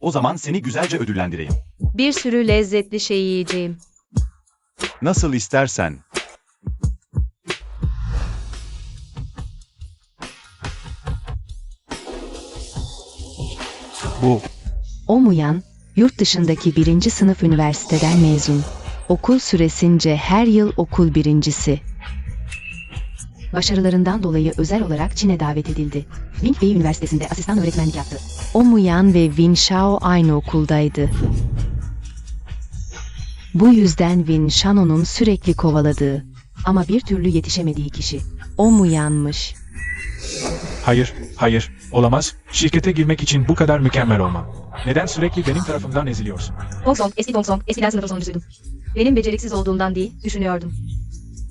O zaman seni güzelce ödüllendireyim. Bir sürü lezzetli şey yiyeceğim. Nasıl istersen. Bu, Omuyan, yurt dışındaki 1. sınıf üniversiteden mezun. Okul süresince her yıl okul birincisi. Başarılarından dolayı özel olarak Çin'e davet edildi. Wingbei Üniversitesi'nde asistan öğretmenlik yaptı. Omuyan ve Win Shao aynı okuldaydı. Bu yüzden Win Shano'nun sürekli kovaladığı ama bir türlü yetişemediği kişi Omuyan'mış. hayır, olamaz. Şirkete girmek için bu kadar mükemmel olmam. Neden sürekli benim tarafımdan eziliyorsun? Tongsong, eski Tongsong, eskiden sınıf sonuncusuydum. Benim beceriksiz olduğumdan değil, düşünüyordum.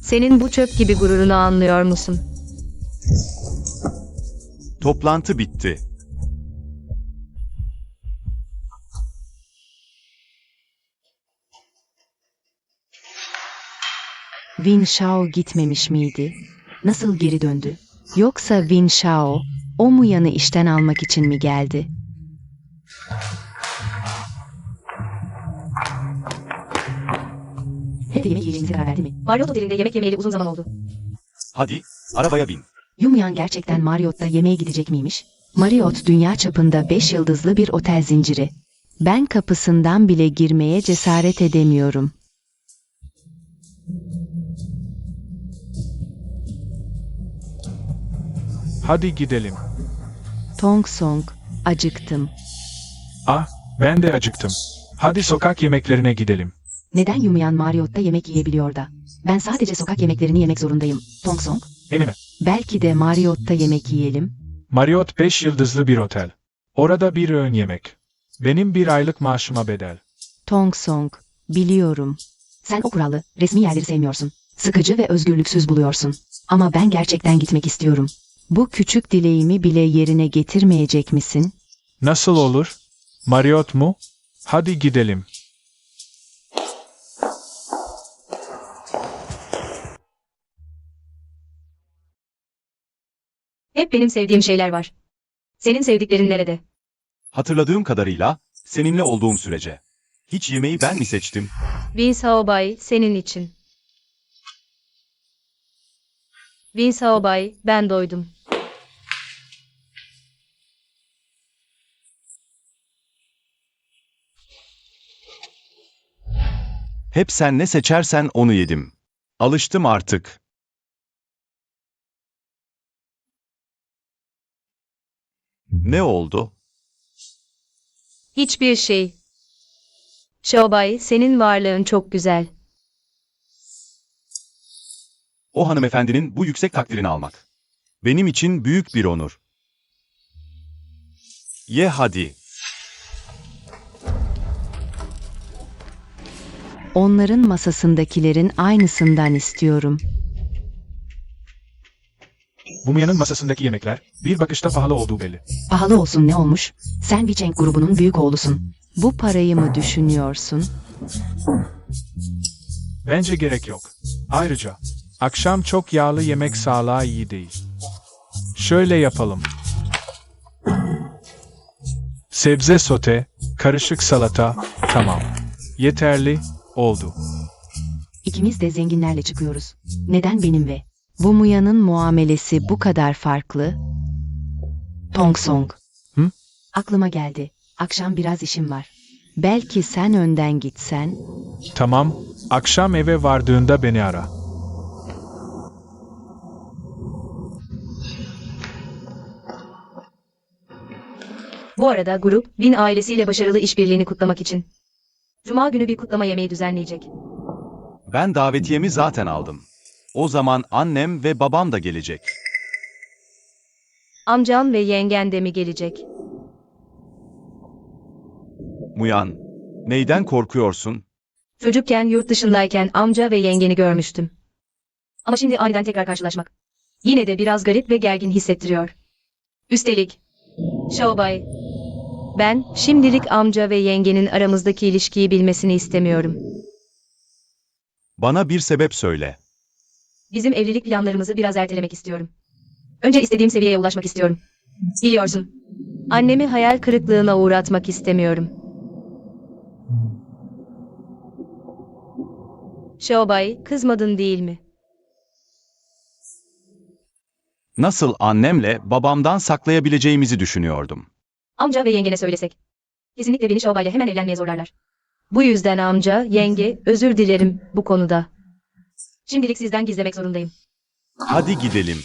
Senin bu çöp gibi gururunu anlıyor musun? Toplantı bitti. Win Shao gitmemiş miydi? Nasıl geri döndü? Yoksa Win Shao, Omuyan'ı işten almak için mi geldi? Hep yemek yiyeceğinize karar verdi mi? Marriott Oteli'nde yemek yemeyeli uzun zaman oldu. Hadi, arabaya bin. Yumuyan gerçekten Marriott'ta yemeğe gidecek miymiş? Marriott dünya çapında 5 yıldızlı bir otel zinciri. Ben kapısından bile girmeye cesaret edemiyorum. Hadi gidelim. Tongsong, acıktım. Ah, ben de acıktım. Hadi sokak yemeklerine gidelim. Neden Yumuyan Marriott'ta yemek yiyebiliyor da? Ben sadece sokak yemeklerini yemek zorundayım. Tongsong, Emin mi? belki de Marriott'ta yemek yiyelim. Marriott 5 yıldızlı bir otel. Orada bir öğün yemek. Benim bir aylık maaşıma bedel. Tongsong, biliyorum. Sen o kurallı, resmi yerleri sevmiyorsun. Sıkıcı ve özgürlüksüz buluyorsun. Ama ben gerçekten gitmek istiyorum. Bu küçük dileğimi bile yerine getirmeyecek misin? Nasıl olur? Marriott mu? Hadi gidelim. Hep benim sevdiğim şeyler var. Senin sevdiklerin nerede? Hatırladığım kadarıyla, seninle olduğum sürece. Hiç yemeği ben mi seçtim? Win Shaobai, senin için. Win Shaobai, ben doydum. Hep sen ne seçersen onu yedim. Alıştım artık. Ne oldu? Hiçbir şey. Xiaobay, senin varlığın çok güzel. O hanımefendinin bu yüksek takdirini almak. Benim için büyük bir onur. Ye hadi. Onların masasındakilerin aynısından istiyorum. Mumya'nın masasındaki yemekler bir bakışta pahalı olduğu belli. Pahalı olsun ne olmuş? Sen Wicheng grubunun büyük oğlusun. Bu parayı mı düşünüyorsun? Bence gerek yok. Ayrıca akşam çok yağlı yemek sağlığa iyi değil. Şöyle yapalım. Sebze sote, karışık salata, tamam. Yeterli, oldu. İkimiz de zenginlerle çıkıyoruz. Neden benim ve bu Muya'nın muamelesi bu kadar farklı? Tong Song. Hı? Aklıma geldi. Akşam biraz işim var. Belki sen önden gitsen. Tamam, akşam eve vardığında beni ara. Bu arada grup, Lin ailesiyle başarılı işbirliğini kutlamak için Cuma günü bir kutlama yemeği düzenleyecek. Ben davetiyemi zaten aldım. O zaman annem ve babam da gelecek. Amcan ve yengen de mi gelecek? Muyan, neyden korkuyorsun? Çocukken yurt dışındayken amca ve yengeni görmüştüm. Ama şimdi aniden tekrar karşılaşmak yine de biraz garip ve gergin hissettiriyor. Üstelik, Xiaobay, ben şimdilik amca ve yengenin aramızdaki ilişkiyi bilmesini istemiyorum. Bana bir sebep söyle. Bizim evlilik planlarımızı biraz ertelemek istiyorum. Önce istediğim seviyeye ulaşmak istiyorum. Biliyorsun, annemi hayal kırıklığına uğratmak istemiyorum. Xiaobay, kızmadın değil mi? Nasıl annemle babamdan saklayabileceğimizi düşünüyordum. Amca ve yengene söylesek. Kesinlikle beni Xiaobay'la hemen evlenmeye zorlarlar. Bu yüzden amca, yenge, özür dilerim bu konuda. Şimdilik sizden gizlemek zorundayım. Hadi gidelim.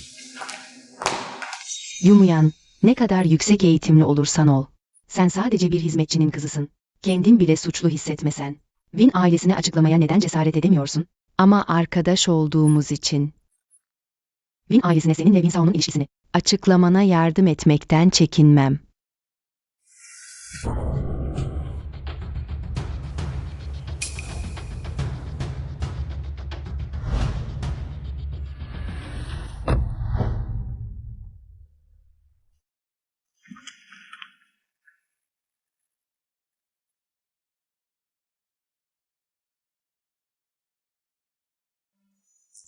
Yumuyan, ne kadar yüksek eğitimli olursan ol. Sen sadece bir hizmetçinin kızısın. Kendin bile suçlu hissetmesen. Win ailesine açıklamaya neden cesaret edemiyorsun? Ama arkadaş olduğumuz için. Win ailesine seninle Win Sao'nun ilişkisini açıklamana yardım etmekten çekinmem.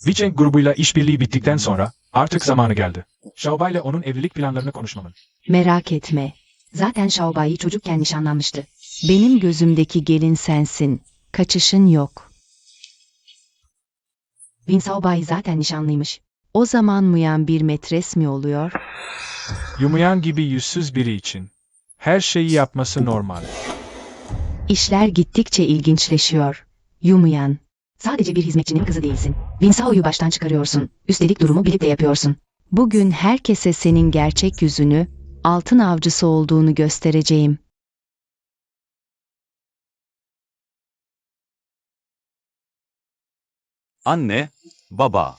Wicheng grubuyla işbirliği bittikten sonra artık zamanı geldi. Xiaobay ile onun evlilik planlarını konuşmamın. Merak etme. Zaten Xiaobai çocukken nişanlanmıştı. Benim gözümdeki gelin sensin. Kaçışın yok. Win Xiaobai zaten nişanlıymış. O zaman Muyan bir metres mi oluyor? Yumuyan gibi yüzsüz biri için her şeyi yapması normal. İşler gittikçe ilginçleşiyor. Yumuyan. Sadece bir hizmetçinin kızı değilsin. Win Sao'yu baştan çıkarıyorsun. Üstelik durumu bilip de yapıyorsun. Bugün herkese senin gerçek yüzünü, altın avcısı olduğunu göstereceğim. Anne, baba.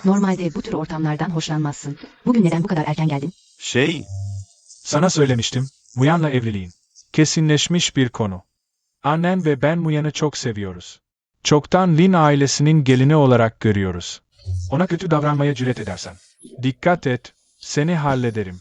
Normalde bu tür ortamlardan hoşlanmazsın. Bugün neden bu kadar erken geldin? Sana söylemiştim, Muyan'la evliliğin. Kesinleşmiş bir konu. Annen ve ben Muyan'ı çok seviyoruz. Çoktan Lin ailesinin gelini olarak görüyoruz. Ona kötü davranmaya cüret edersen. Dikkat et, seni hallederim.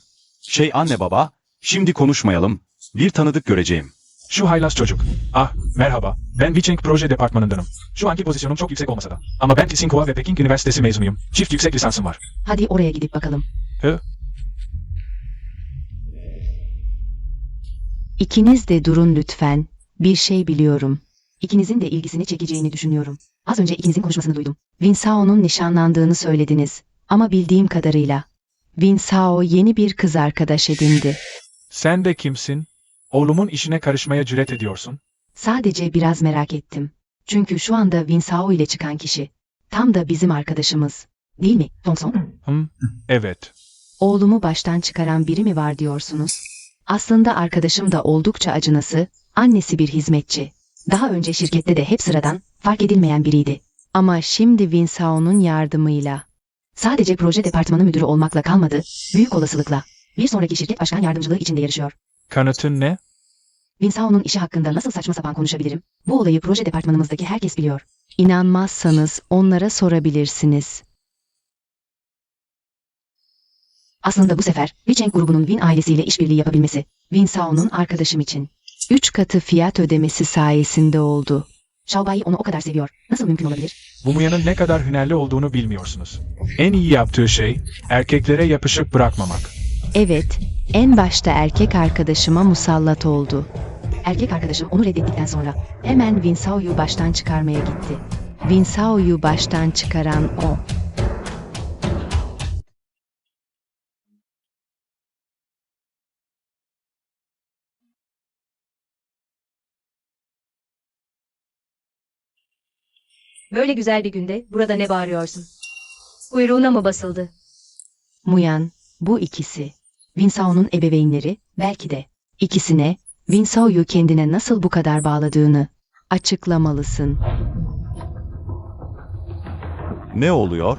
Anne baba, şimdi konuşmayalım. Bir tanıdık göreceğim. Şu haylaz çocuk. Ah, merhaba. Ben Wicheng proje departmanındanım. Şu anki pozisyonum çok yüksek olmasa da. Ama ben Tsinghua ve Peking Üniversitesi mezunuyum. Çift yüksek lisansım var. Hadi oraya gidip bakalım. Hı? İkiniz de durun lütfen. Bir şey biliyorum. İkinizin de ilgisini çekeceğini düşünüyorum. Az önce ikinizin konuşmasını duydum. Win Sao'nun nişanlandığını söylediniz. Ama bildiğim kadarıyla Win Sao yeni bir kız arkadaş edindi. Sen de kimsin? Oğlumun işine karışmaya cüret ediyorsun. Sadece biraz merak ettim. Çünkü şu anda Win Sao ile çıkan kişi tam da bizim arkadaşımız. Değil mi, Thompson? Evet. Oğlumu baştan çıkaran biri mi var diyorsunuz? Aslında arkadaşım da oldukça acınası, annesi bir hizmetçi. Daha önce şirkette de hep sıradan, fark edilmeyen biriydi. Ama şimdi Winsao'nun yardımıyla sadece proje departmanı müdürü olmakla kalmadı, büyük olasılıkla bir sonraki şirket başkan yardımcılığı için de yarışıyor. Kanıtın ne? Winsao'nun işi hakkında nasıl saçma sapan konuşabilirim? Bu olayı proje departmanımızdaki herkes biliyor. İnanmazsanız onlara sorabilirsiniz. Aslında bu sefer Vicheng grubunun Win ailesiyle işbirliği yapabilmesi, Winsao'nun arkadaşım için 3 katı fiyat ödemesi sayesinde oldu. Xiaobai onu o kadar seviyor. Nasıl mümkün olabilir? Wumuya'nın ne kadar hünerli olduğunu bilmiyorsunuz. En iyi yaptığı şey, erkeklere yapışıp bırakmamak. Evet, en başta erkek arkadaşıma musallat oldu. Erkek arkadaşım onu reddettikten sonra hemen Winsao'yu baştan çıkarmaya gitti. Winsao'yu baştan çıkaran o. Böyle güzel bir günde burada ne bağırıyorsun? Kuyruğuna mı basıldı? Muyan, bu ikisi. Winsao'nun ebeveynleri, belki de. İkisine, Winsao'yu kendine nasıl bu kadar bağladığını açıklamalısın. Ne oluyor?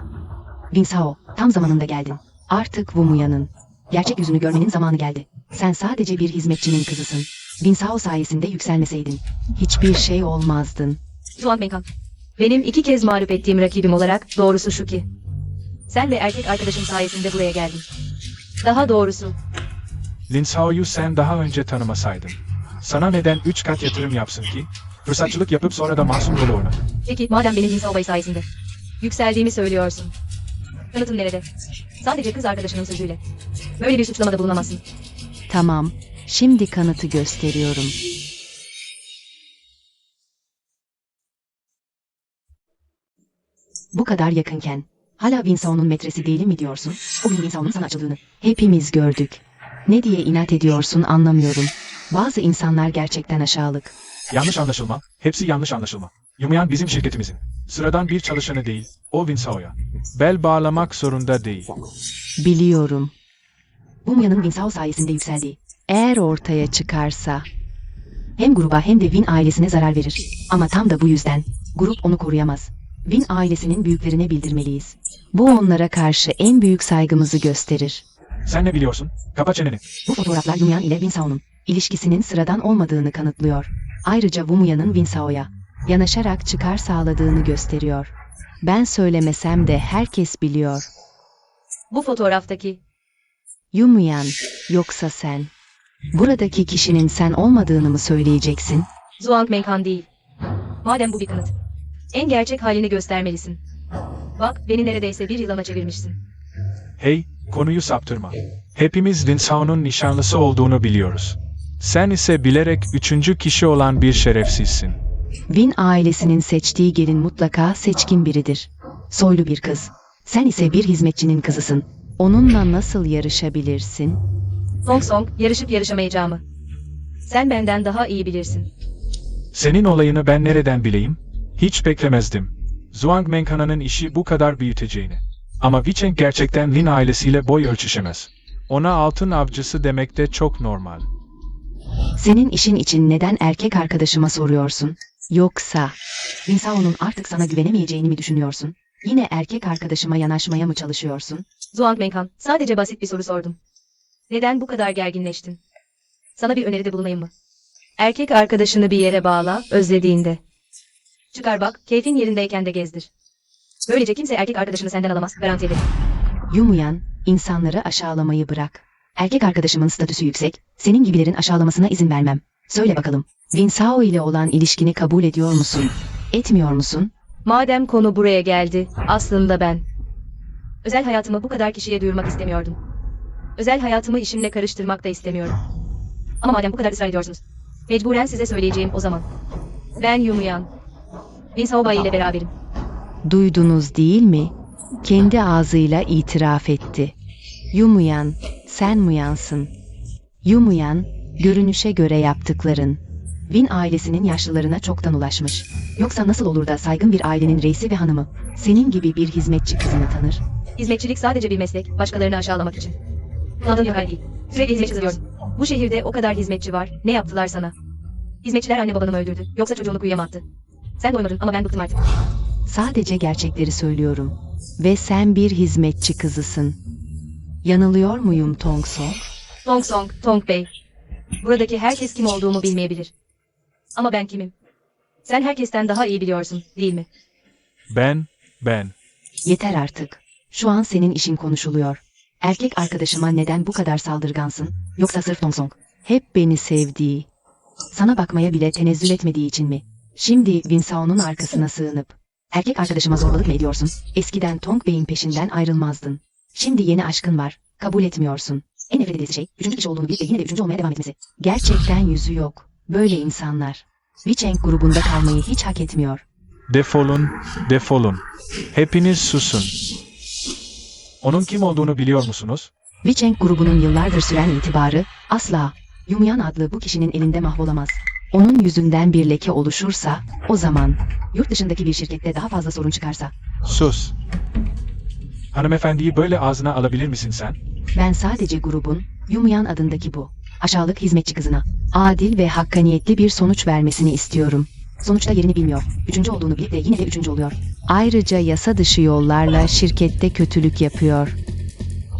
Winsao, tam zamanında geldin. Artık Wumuya'nın gerçek yüzünü görmenin zamanı geldi. Sen sadece bir hizmetçinin kızısın. Winsao sayesinde yükselmeseydin, hiçbir şey olmazdın. Zhuang Menghan. Benim 2 kez mağlup ettiğim rakibim olarak doğrusu şu ki. Sen ve erkek arkadaşım sayesinde buraya geldin. Daha doğrusu, Winsao'yu sen daha önce tanımasaydın. Sana neden 3 kat yatırım yapsın ki? Fırsatçılık yapıp sonra da masum rolü oynadı. peki madem benim Winsao Bey sayesinde yükseldiğimi söylüyorsun. Kanıtın nerede? Sadece kız arkadaşının sözüyle. Böyle bir suçlamada bulunamazsın. Tamam, şimdi kanıtı gösteriyorum. Bu kadar yakınken, hala Winsao'nun metresi değilim mi diyorsun? O gün Winsao'nun sana açıldığını hepimiz gördük. Ne diye inat ediyorsun anlamıyorum. Bazı insanlar gerçekten aşağılık. Yanlış anlaşılma, hepsi yanlış anlaşılma. Yumuyan bizim şirketimizin. Sıradan bir çalışanı değil, o Winsao'ya. Bel bağlamak zorunda değil. Biliyorum. Wumuya'nın Winsao sayesinde yükseldiği, eğer ortaya çıkarsa, hem gruba hem de Win ailesine zarar verir. Ama tam da bu yüzden, grup onu koruyamaz. Win ailesinin büyüklerine bildirmeliyiz. Bu onlara karşı en büyük saygımızı gösterir. Sen ne biliyorsun? Kapa çeneni. Bu fotoğraflar Wumuyan ile Winsao'nun ilişkisinin sıradan olmadığını kanıtlıyor. Ayrıca Wumuya'nın Winsao'ya yanaşarak çıkar sağladığını gösteriyor. Ben söylemesem de herkes biliyor. Bu fotoğraftaki Wumuyan, yoksa sen. Buradaki kişinin sen olmadığını mı söyleyeceksin? Zhuang Menghan değil. Madem bu bir kanıt. En gerçek halini göstermelisin. Bak beni neredeyse bir yılana çevirmişsin. Hey, konuyu saptırma. Hepimiz Winsao'nun nişanlısı olduğunu biliyoruz. Sen ise bilerek 3. kişi olan bir şerefsizsin. Win ailesinin seçtiği gelin mutlaka seçkin biridir. Soylu bir kız. Sen ise bir hizmetçinin kızısın. Onunla nasıl yarışabilirsin? Song Song, yarışıp yarışamayacağımı. Sen benden daha iyi bilirsin. Senin olayını ben nereden bileyim? Hiç beklemezdim. Zhuang Menghan'ın işi bu kadar büyüteceğini. Ama Vicheng gerçekten Lin ailesiyle boy ölçüşemez. Ona altın avcısı demek de çok normal. Senin işin için neden erkek arkadaşıma soruyorsun? Yoksa Winsao'nun artık sana güvenemeyeceğini mi düşünüyorsun? Yine erkek arkadaşıma yanaşmaya mı çalışıyorsun? Zhuang Menghan, sadece basit bir soru sordum. Neden bu kadar gerginleştin? Sana bir öneride bulunayım mı? Erkek arkadaşını bir yere bağla, özlediğinde. Çıkar bak, keyfin yerindeyken de gezdir. Böylece kimse erkek arkadaşını senden alamaz, garanti ederim. Wumuyan, insanları aşağılamayı bırak. Erkek arkadaşımın statüsü yüksek, senin gibilerin aşağılamasına izin vermem. Söyle bakalım, Winsao ile olan ilişkini kabul ediyor musun? Etmiyor musun? Madem konu buraya geldi, aslında ben. Özel hayatımı bu kadar kişiye duyurmak istemiyordum. Özel hayatımı işimle karıştırmak da istemiyorum. Ama madem bu kadar ısrar ediyorsunuz, mecburen size söyleyeceğim o zaman. Ben Yumuyan. Winsao Bai ile beraberim. Duydunuz değil mi? Kendi ağzıyla itiraf etti. Wumuyan, sen Muyansın. Wumuyan, görünüşe göre yaptıkların Win ailesinin yaşlılarına çoktan ulaşmış. Yoksa nasıl olur da saygın bir ailenin reisi ve hanımı senin gibi bir hizmetçi kızını tanır? Hizmetçilik sadece bir meslek, başkalarını aşağılamak için. Kullandığın yakar değil. Sürekli hizmetçi sızıyorsun. Bu şehirde o kadar hizmetçi var. Ne yaptılar sana? Hizmetçiler anne babanı mı öldürdü? Yoksa çocuğunu kuyuya mı attı? Sen doymadın ama ben bıktım artık. Sadece gerçekleri söylüyorum. Ve sen bir hizmetçi kızısın. Yanılıyor muyum Tong Song? Tong Song, Tong Bey. Buradaki herkes kim olduğumu bilmeyebilir. Ama ben kimim? Sen herkesten daha iyi biliyorsun, değil mi? Ben. Yeter artık. Şu an senin işin konuşuluyor. Erkek arkadaşıma neden bu kadar saldırgansın? Yoksa sırf Tong Song hep beni sevdiği, sana bakmaya bile tenezzül etmediği için mi? Şimdi Winsao'nun arkasına sığınıp erkek arkadaşıma zorbalık mı ediyorsun? Eskiden Tong Bey'in peşinden ayrılmazdın. Şimdi yeni aşkın var. Kabul etmiyorsun. En nefret edilisi şey, üçüncü kişi olduğunu bilip de yine de üçüncü olmaya devam etmesi. Gerçekten yüzü yok. Böyle insanlar. Wicheng grubunda kalmayı hiç hak etmiyor. Defolun. Hepiniz susun. Onun kim olduğunu biliyor musunuz? Wicheng grubunun yıllardır süren itibarı asla Yumyan adlı bu kişinin elinde mahvolamaz. Onun yüzünden bir leke oluşursa, o zaman yurt dışındaki bir şirkette daha fazla sorun çıkarsa, Sus. Hanımefendiyi böyle ağzına alabilir misin sen? ben sadece grubun Yumyan adındaki bu aşağılık hizmetçi kızına adil ve hakkaniyetli bir sonuç vermesini istiyorum. Sonuçta yerini bilmiyor. Üçüncü olduğunu bilip de yine de üçüncü oluyor. Ayrıca yasa dışı yollarla şirkette kötülük yapıyor.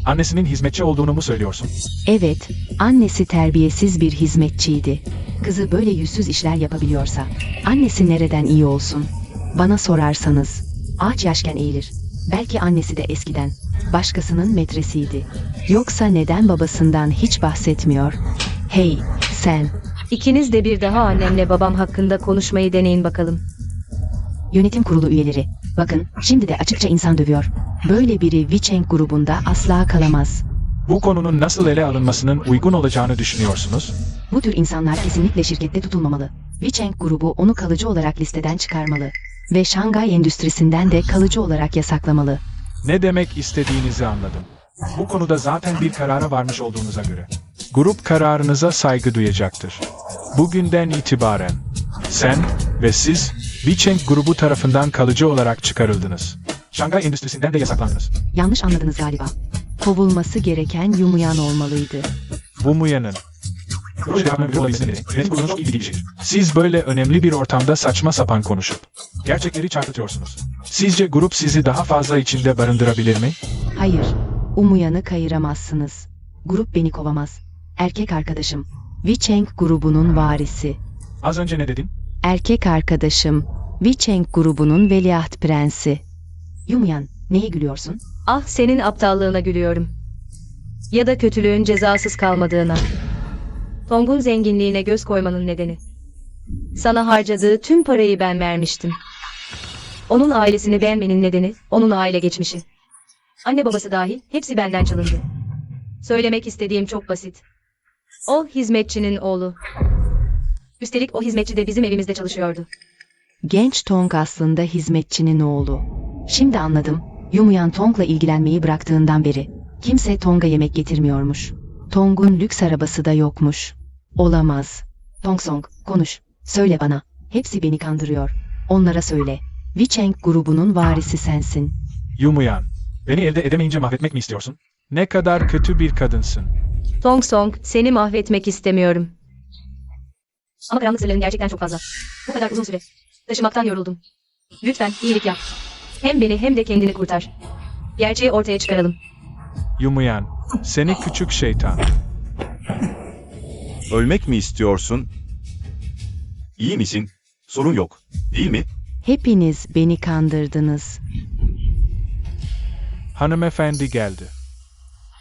Annesinin hizmetçi olduğunu mu söylüyorsun? Evet, annesi terbiyesiz bir hizmetçiydi. Kızı böyle yüzsüz işler yapabiliyorsa, annesi nereden iyi olsun? Bana sorarsanız, ağaç yaşken eğilir. Belki annesi de eskiden başkasının metresiydi. Yoksa neden babasından hiç bahsetmiyor? Hey, sen, İkiniz de bir daha annemle babam hakkında konuşmayı deneyin bakalım. yönetim kurulu üyeleri, bakın, şimdi de açıkça insan dövüyor. Böyle biri Wicheng grubunda asla kalamaz. Bu konunun nasıl ele alınmasının uygun olacağını düşünüyorsunuz? Bu tür insanlar kesinlikle şirkette tutulmamalı. Wicheng grubu onu kalıcı olarak listeden çıkarmalı. Ve Şangay endüstrisinden de kalıcı olarak yasaklamalı. Ne demek istediğinizi anladım. Bu konuda zaten bir karara varmış olduğunuza göre. Grup kararınıza saygı duyacaktır. Bugünden itibaren sen ve siz Wicheng grubu tarafından kalıcı olarak çıkarıldınız. Şangay endüstrisinden de yasaklandınız. Yanlış anladınız galiba. Kovulması gereken Yumyan olmalıydı. Bu Muyan'ın. Proje devamlı bir olay izlemedi. Yönetim kurulunun çok ilgili bir şey. Siz böyle önemli bir ortamda saçma sapan konuşup gerçekleri çarpıtıyorsunuz. Sizce grup sizi daha fazla içinde barındırabilir mi? Hayır, Umuyan'ı kayıramazsınız. Grup beni kovamaz. Erkek arkadaşım, Wicheng grubunun varisi. Az önce ne dedin? Erkek arkadaşım, Wicheng grubunun veliaht prensi. Yumyan, neye gülüyorsun? Ah, senin aptallığına gülüyorum. Ya da kötülüğün cezasız kalmadığına. Tong'un zenginliğine göz koymanın nedeni. Sana harcadığı tüm parayı ben vermiştim. Onun ailesini beğenmenin nedeni, onun aile geçmişi. Anne babası dahil, hepsi benden çalındı. Söylemek istediğim çok basit. O hizmetçinin oğlu. Üstelik o hizmetçi de bizim evimizde çalışıyordu. Genç Tong aslında hizmetçinin oğlu. Şimdi anladım. Yumyan Tong'la ilgilenmeyi bıraktığından beri kimse Tong'a yemek getirmiyormuş. Tong'un lüks arabası da yokmuş. Olamaz. Tong Song, konuş. Söyle bana. Hepsi beni kandırıyor. Onlara söyle. Wicheng grubunun varisi sensin. Yumuyan. Beni elde edemeyince mahvetmek mi istiyorsun? Ne kadar kötü bir kadınsın. Tong Song, seni mahvetmek istemiyorum. Ama karanlık sırların gerçekten çok fazla. Bu kadar uzun süre. Taşımaktan yoruldum. Lütfen iyilik yap. Hem beni hem de kendini kurtar. Gerçeği ortaya çıkaralım. Yumuyan. Seni küçük şeytan. Ölmek mi istiyorsun? İyi misin? Sorun yok, değil mi? Hepiniz beni kandırdınız. Hanımefendi geldi.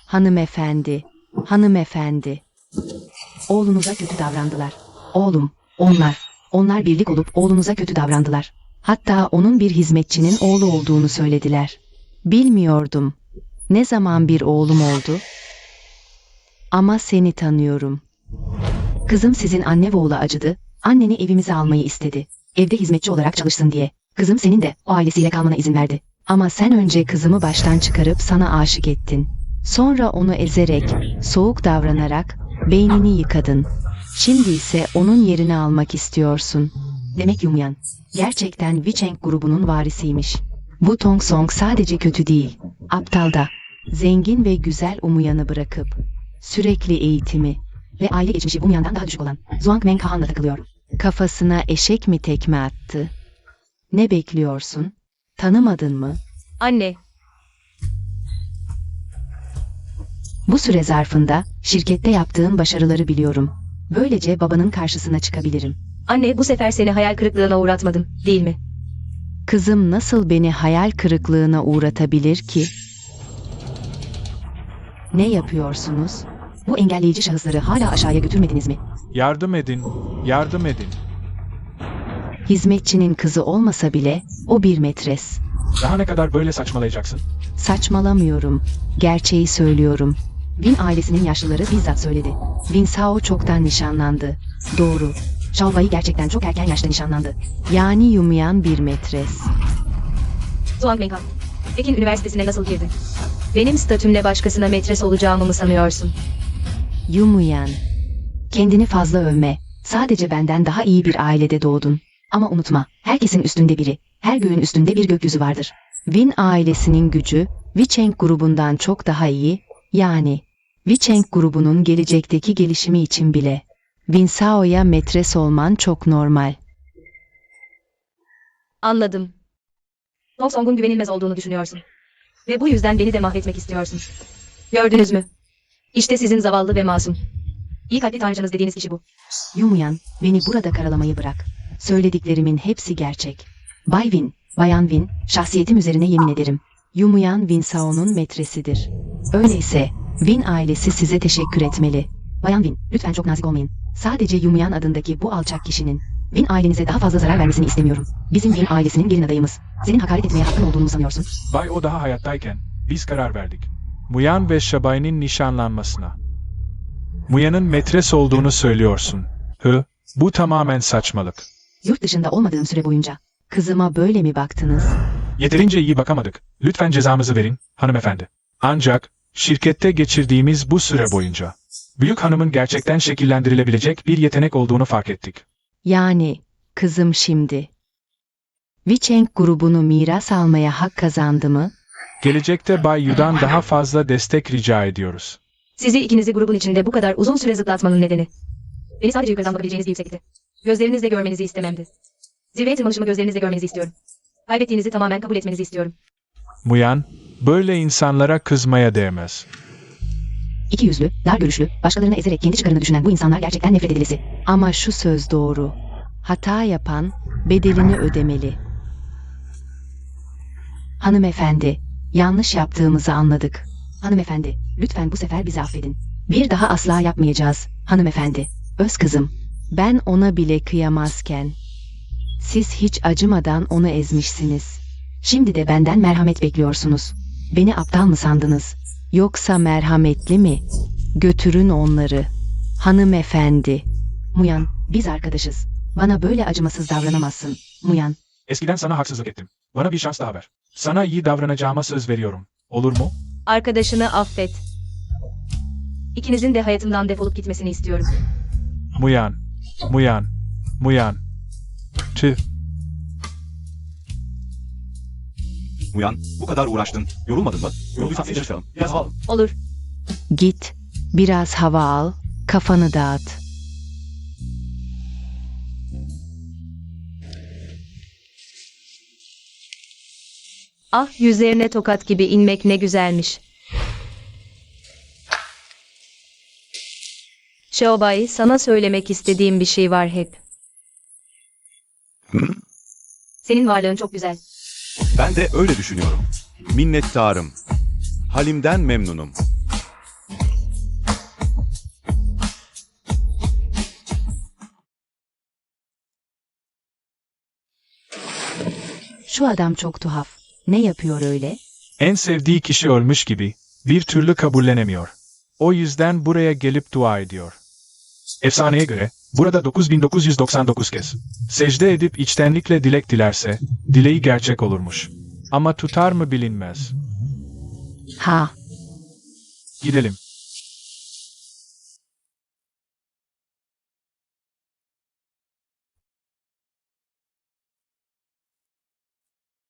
Hanımefendi, hanımefendi. Oğlunuza kötü davrandılar. Oğlum, onlar birlik olup oğlunuza kötü davrandılar. Hatta onun bir hizmetçinin oğlu olduğunu söylediler. Bilmiyordum. Ne zaman bir oğlum oldu? Ama seni tanıyorum. Kızım sizin anne ve oğula acıdı, anneni evimize almayı istedi. Evde hizmetçi olarak çalışsın diye. Kızım senin de o ailesiyle kalmana izin verdi. Ama sen önce kızımı baştan çıkarıp sana aşık ettin. Sonra onu ezerek, soğuk davranarak beynini yıkadın. Şimdi ise onun yerini almak istiyorsun. Demek Yumyan gerçekten Wicheng grubunun varisiymiş. Bu Tong Song sadece kötü değil, aptal da. Zengin ve güzel Umuyan'ı bırakıp Sürekli eğitimi ve aile geçmişi bu yandan daha düşük olan Zhuang Meng Kahan'la takılıyor. Kafasına eşek mi tekme attı? Ne bekliyorsun? Tanımadın mı? Anne, Bu süre zarfında şirkette yaptığın başarıları biliyorum. Böylece babanın karşısına çıkabilirim. anne bu sefer seni hayal kırıklığına uğratmadım, değil mi? Kızım nasıl beni hayal kırıklığına uğratabilir ki? Ne yapıyorsunuz? Bu engelleyici şahısları hala aşağıya götürmediniz mi? Yardım edin, yardım edin. Hizmetçinin kızı olmasa bile o bir metres. Daha ne kadar böyle saçmalayacaksın? Saçmalamıyorum. Gerçeği söylüyorum. Win ailesinin yaşlıları bizzat söyledi. Win Sao çoktan nişanlandı. Doğru. Xiaowei gerçekten çok erken yaşta nişanlandı. Yani Yumian bir metres. Zhuang Menghan, Pekin Üniversitesi'ne nasıl girdin? Benim statümle başkasına metres olacağımı mı sanıyorsun? Yumian. Kendini fazla övme. Sadece benden daha iyi bir ailede doğdun. Ama unutma, herkesin üstünde biri, her göğün üstünde bir gökyüzü vardır. Win ailesinin gücü, Vicheng grubundan çok daha iyi, yani Vicheng grubunun gelecekteki gelişimi için bile. Win Sao'ya metres olman çok normal. Anladım. Tong Song'un güvenilmez olduğunu düşünüyorsun. Ve bu yüzden beni de mahvetmek istiyorsun. Gördünüz mü? İşte sizin zavallı ve masum. İyi kalpli tanrıcınız dediğiniz kişi bu. Yumian, beni burada karalamayı bırak. Söylediklerimin hepsi gerçek. Bay Win, Bayan Win, şahsiyetim üzerine yemin ederim. Yumian Win Sao'nun metresidir. Öyleyse, Win ailesi size teşekkür etmeli. Bayan Win, lütfen çok nazik olmayın. Sadece Yumian adındaki bu alçak kişinin Win ailenize daha fazla zarar vermesini istemiyorum. Bizim Win ailesinin gelin adayımız. Senin hakaret etmeye hakkın olduğunu mu sanıyorsun? Bay o daha hayattayken biz karar verdik. Muyan ve Şabay'ın nişanlanmasına. Muyan'ın metres olduğunu söylüyorsun. Bu tamamen saçmalık. Yurt dışında olmadığım süre boyunca kızıma böyle mi baktınız? Yeterince iyi bakamadık. Lütfen cezamızı verin, hanımefendi. Ancak şirkette geçirdiğimiz bu süre boyunca büyük hanımın gerçekten şekillendirilebilecek bir yetenek olduğunu fark ettik. Yani, kızım şimdi Vicheng grubunu miras almaya hak kazandı mı? Gelecekte Bay Yu'dan daha fazla destek rica ediyoruz. Sizi ikinizi grubun içinde bu kadar uzun süre zıplatmanın nedeni. Beni sadece yukarıdan bakabileceğiniz bir yükseklikte. Gözlerinizle görmenizi istememdi. Zirveye tırmanışımı gözlerinizle görmenizi istiyorum. Kaybettiğinizi tamamen kabul etmenizi istiyorum. Muyan, böyle insanlara kızmaya değmez. İki yüzlü, dar görüşlü, başkalarını ezerek kendi çıkarını düşünen bu insanlar gerçekten nefret edilisi. Ama şu söz doğru. Hata yapan bedelini ödemeli. Hanımefendi, yanlış yaptığımızı anladık. Hanımefendi, lütfen bu sefer bizi affedin. Bir daha asla yapmayacağız, hanımefendi. Öz kızım, ben ona bile kıyamazken siz hiç acımadan onu ezmişsiniz. Şimdi de benden merhamet bekliyorsunuz. Beni aptal mı sandınız? Yoksa merhametli mi? Götürün onları. Hanımefendi. Muyan, biz arkadaşız. Bana böyle acımasız davranamazsın. Muyan, Eskiden sana haksızlık ettim. Bana bir şans daha ver. Sana iyi davranacağıma söz veriyorum. Olur mu? Arkadaşını affet. İkinizin de hayatımdan defolup gitmesini istiyorum. Muyan, Muyan, Muyan. Tüh. Uyan, bu kadar uğraştın. Yorulmadın mı? Yorulduysan seni çıkalım. Biraz hava al. Olur. git. Biraz hava al. Kafanı dağıt. Ah, yüzlerine tokat gibi inmek ne güzelmiş. Xiaobai, sana söylemek istediğim bir şey var hep. Senin varlığın çok güzel. Ben de öyle düşünüyorum. Minnettarım. Halimden memnunum. Şu adam çok tuhaf. Ne yapıyor öyle? En sevdiği kişi ölmüş gibi bir türlü kabullenemiyor. O yüzden buraya gelip dua ediyor. Efsaneye göre burada 9999 kez secde edip içtenlikle dilek dilerse dileği gerçek olurmuş. Ama tutar mı bilinmez. Ha, Gidelim.